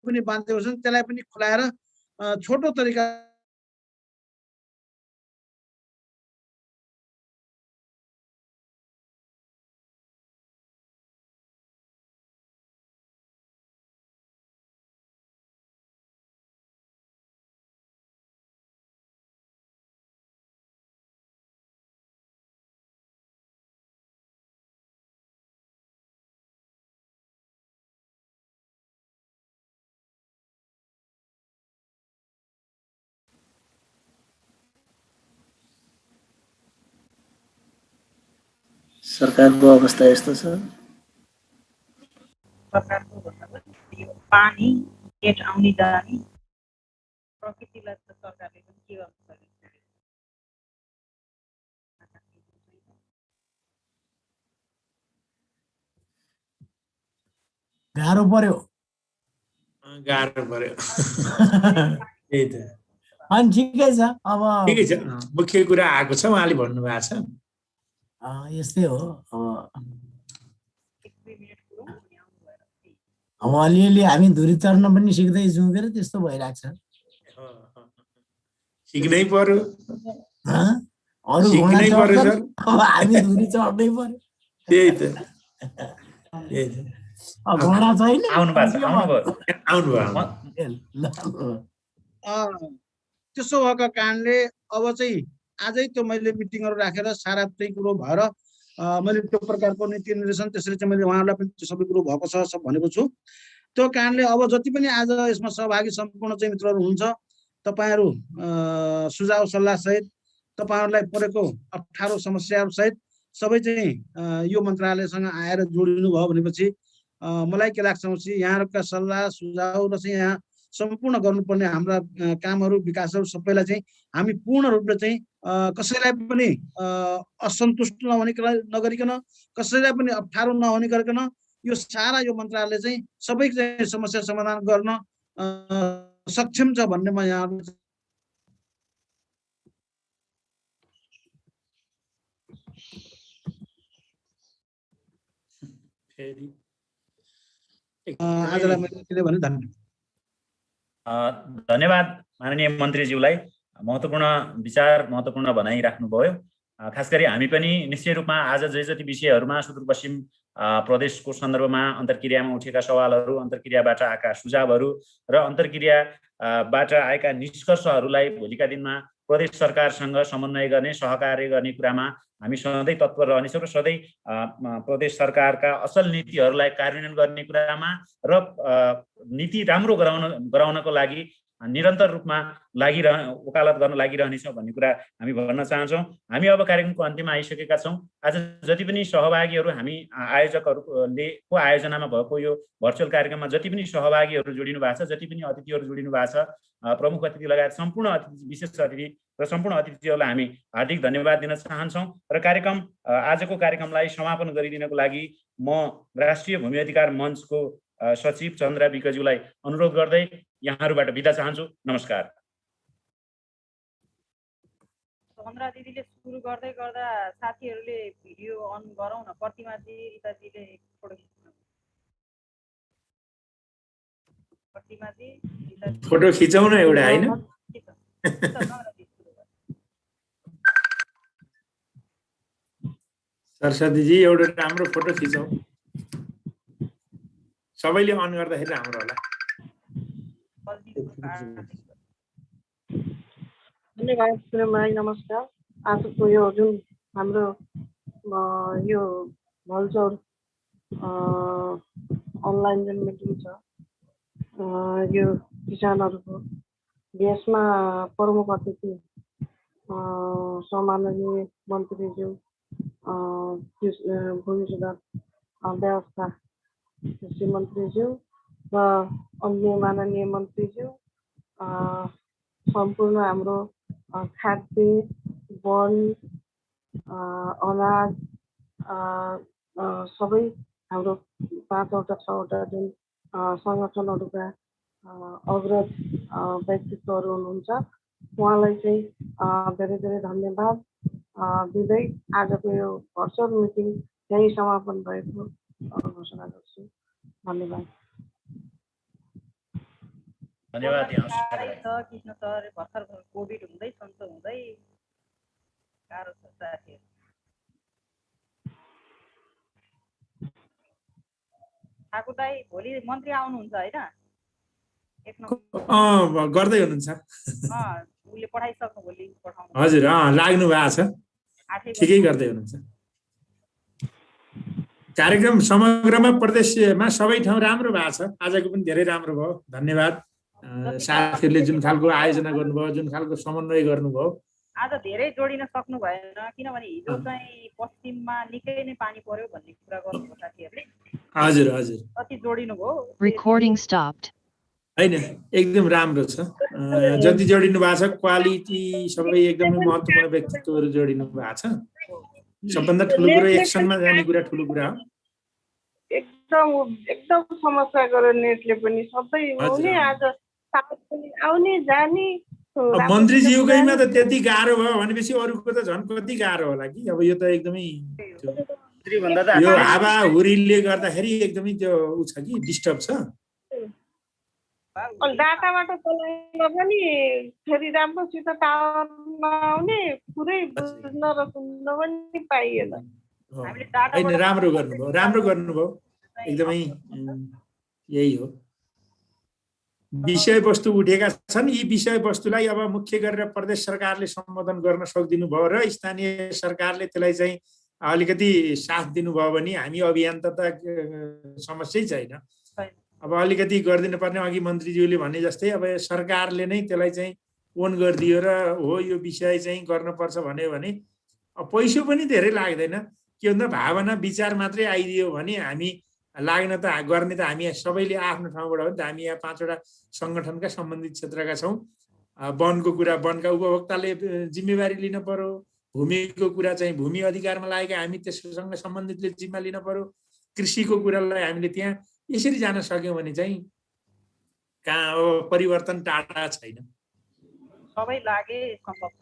पनि बाँधेको छन् त्यसलाई पनि खुलाएर छोटो तरिका सरकारको अवस्था यस्तो छ सरकारको पानी गेट आउने जाने प्रकृतिलाई त सरकारले पनि के गर्नु पर्यो गाह्रो पर्यो त्यही त अनि ठिकै छ अब ठिकै छ मुख्य कुरा आएको छ उहाँले भन्नुभएको छ यस्तै हो अब अलिअलि हामी धुरी चढ्न पनि सिक्दैछौँ के त्यस्तो भइरहेको छ सिक्नै पर्यो अरू घोडा चढ्छन् अब हामी धुरी चढ्नै पर्यो त्यही त घोडा छैन त्यसो भएको कारणले अब चाहिँ आजै त्यो मैले मिटिङहरू राखेर सारा त्यही कुरो भएर मैले त्यो प्रकारको नीति निर्देशन त्यसरी चाहिँ मैले उहाँहरूलाई पनि त्यो सबै कुरो भएको छ भनेको छु। त्यो कारणले अब जति पनि आज यसमा सहभागी सम्पूर्ण चाहिँ मित्रहरू हुनुहुन्छ, तपाईँहरू सुझाव सल्लाह सहित तपाईँहरूलाई परेको अप्ठ्यारो समस्याहरू सहित सबै चाहिँ यो मन्त्रालयसँग आएर जोडिनु भयो भनेपछि मलाई के लाग्छ भने यहाँहरूका सल्लाह सुझाव र चाहिँ यहाँ सम्पूर्ण गर्नुपर्ने हाम्रा कामहरू विकासहरू सबैलाई चाहिँ हामी पूर्ण रूपले चाहिँ कसैलाई पनि असन्तुष्ट नगरिकन कसैलाई पनि अप्ठ्यारो नहुने गरिकन यो सारा यो मन्त्रालय चाहिँ सबै चाहिँ समस्या समाधान गर्न सक्षम छ भन्ने म यहाँ आजलाई मैले भने धन्यवाद माननीय मन्त्रीज्यूलाई। महत्त्वपूर्ण विचार महत्त्वपूर्ण भनाइ राख्नुभयो। खास गरी हामी पनि निश्चय रूपमा आज जे जति विषयहरूमा सुदूरपश्चिम प्रदेशको सन्दर्भमा अन्तर्क्रियामा उठेका सवालहरू, अन्तर्क्रियाबाट आएका सुझावहरू र अन्तर्क्रियाबाट आएका निष्कर्षहरूलाई भोलिका दिनमा प्रदेश सरकारसँग समन्वय गर्ने, सहकार्य गर्ने कुरामा हामी सधैँ तत्पर रहनेछौँ र सधैँ प्रदेश सरकारका असल नीतिहरूलाई कार्यान्वयन गर्ने कुरामा र नीति राम्रो गराउनको लागि निरन्तर रूपमा वकालत गर्न लागिरहनेछौँ भन्ने कुरा हामी भन्न चाहन्छौँ। हामी अब कार्यक्रमको अन्त्यमा आइसकेका छौँ। आज जति पनि सहभागीहरू हामी आयोजकहरूले को आयोजनामा भएको यो भर्चुअल कार्यक्रममा जति पनि सहभागीहरू जोडिनु भएको छ, जति पनि अतिथिहरू जोडिनु भएको छ, प्रमुख अतिथि लगायत सम्पूर्ण अतिथि, विशेष अतिथि र सम्पूर्ण अतिथिहरूलाई हामी हार्दिक धन्यवाद दिन चाहन्छौँ। र आजको कार्यक्रमलाई समापन गरिदिनको लागि म राष्ट्रिय भूमि अधिकार मञ्चको सचिव चन्द्रा विकज्यूलाई अनुरोध गर्दै यहाँहरूबाट बिदा चाहन्छु। नमस्कार। चन्द्रा दिदीले सुरु गर्दै गर्दा साथीहरूले भिडियो अन गरौँ न। प्रतिमा जी, रिता जीले फोटो खिच्नु। प्रतिमा जी, फोटो खिचौँ न एउटा, हैन? सरस्वती जी एउटा राम्रो फोटो खिचौँ। सबैले अन गर्दाखेरि राम्रो होला। धन्यवाद। नमस्कार। आजको यो जुन हाम्रो यो भल्चौर अनलाइन जुन मिटिङ छ, यो किसानहरूको देशमा प्रमुख अतिथि सम्माननीय मन्त्रीज्यू भूमि सुधार व्यवस्था कृषि मन्त्रीज्यू र अन्य माननीय मन्त्रीज्यू, सम्पूर्ण हाम्रो खाद्य, वन, अनाज सबै हाम्रो 5वटा 6वटा जुन सङ्गठनहरूका अग्रज व्यक्तित्वहरू हुनुहुन्छ, उहाँलाई चाहिँ धेरै धेरै धन्यवाद दिँदै आजको यो भर्चुअल मिटिङ यही समापन भएको घोषणा गर्छु। धन्यवाद। धन्यवाद। कृष्ण सर भर्खर कोभिड हुँदै सन्चो हुँदै गाह्रो छ साथीहरू। ठाकुर दाई भोलि मन्त्री आउनुहुन्छ होइन? गर्दै हुनुहुन्छ। उसले पठाइसक्नु, भोलि पठाउनु। हजुर, लाग्नु भएको छ, ठिकै गर्दै हुनुहुन्छ। कार्यक्रम समग्रमा प्रदेशमा सबै ठाउँ राम्रो भएको छ। आजको पनि धेरै राम्रो भयो। धन्यवाद साथीहरूले जुन खालको आयोजना गर्नुभयो, जुन खालको समन्वय गर्नुभयो। आज धेरै जोडिन सक्नु भएन किनभने हिजो चाहिँ पश्चिममा निकै नै पानी पर्यो भन्ने कुरा गर्नुभयो साथीहरूले। हजुर हजुर, कति जोडिनु भयो? Recording stopped. हैन, एकदम राम्रो छ। जति जोडिनु भएको छ, क्वालिटी सबै एकदमै महत्त्वपूर्ण व्यक्तित्वहरू जोडिनु भएको छ। सबभन्दा ठुलो कुरा एक्सनमा जाने कुरा ठुलो कुरा हो। एकदम समस्या गरेर नेटले पनि सबै आउने, आज आउने जाने। मन्त्रीज्यूकैमा त त्यति गाह्रो भयो भनेपछि अरूको त झन् कति गाह्रो होला कि। अब यो त एकदमै यो हावा हुरीले गर्दाखेरि एकदमै त्यो उ छ कि, डिस्टर्ब छ। डाटाबाट चलाउँदा पनि फेरि राम्रोसित टावर नआउने, पुरै बुझ्न र सुन्न पनि पाइएन। राम्रो गर्नुभयो एकदमै। यही हो, विषयवस्तु उठेका छन्। यी विषयवस्तुलाई अब मुख्य गरेर प्रदेश सरकारले सम्बोधन गर्न सक्दिनु भयो र स्थानीय सरकारले त्यसलाई चाहिँ अलिकति साथ दिनुभयो भने हामी अभियन्ता समस्या छैन। अब अलिकति गरिदिनु पर्ने अघि मन्त्रीज्यूले भने जस्तै अब सरकारले नै त्यसलाई चाहिँ ओन गरिदियो र हो यो विषय चाहिँ गर्नुपर्छ भन्यो भने पैसो पनि धेरै लाग्दैन। के भन्दा भावना विचार मात्रै आइदियो भने हामी लाग्न त गर्ने त हामी सबैले आफ्नो ठाउँबाट हो नि त। हामी यहाँ 5वटा सङ्गठनका सम्बन्धित क्षेत्रका छौँ। वनको कुरा वनका उपभोक्ताले जिम्मेवारी लिन पर्यो, भूमिको कुरा चाहिँ भूमि अधिकारमा लागेका हामी त्यससँग सम्बन्धितले जिम्मा लिन पर्यो, कृषिको कुरालाई हामीले त्यहाँ यसरी जान सक्यौँ भने चाहिँ कहाँ अब परिवर्तन टाढा छैन, सबै लागे सम्भव छ।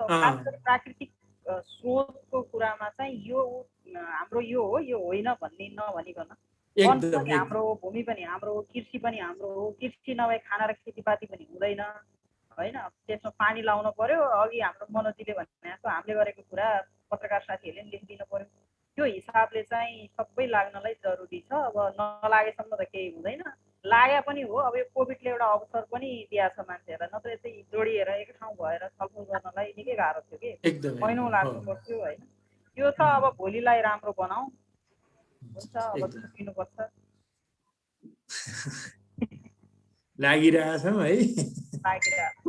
प्राकृतिक स्रोतको कुरामा चाहिँ यो हाम्रो यो हो यो होइन भन्ने नभनिकन वन पनि हाम्रो हो, भूमि पनि हाम्रो हो, कृषि पनि हाम्रो हो। कृषि नभए खाना र खेतीपाती पनि हुँदैन होइन। त्यसमा पानी लाउनु पर्यो। अघि हाम्रो मनोजीले भने जस्तो हामीले गरेको कुरा पत्रकार साथीहरूले पनि लेखिदिनु पर्यो। त्यो हिसाबले चाहिँ सबै लाग्नलाई जरुरी छ। अब नलागेसम्म त केही हुँदैन, लागे पनि हो। अब यो कोभिडले एउटा अवसर पनि दिएको छ मान्छेहरूलाई, नत्र यतै जोडिएर एक ठाउँ भएर छलफल गर्नलाई निकै गाह्रो थियो कि महिनौँ लाग्नु पर्थ्यो होइन। त्यो त अब भोलिलाई राम्रो बनाऊ हुन्छ, अब सकिनुपर्छ। लागिरहेछौँ है, लागिरहेछ।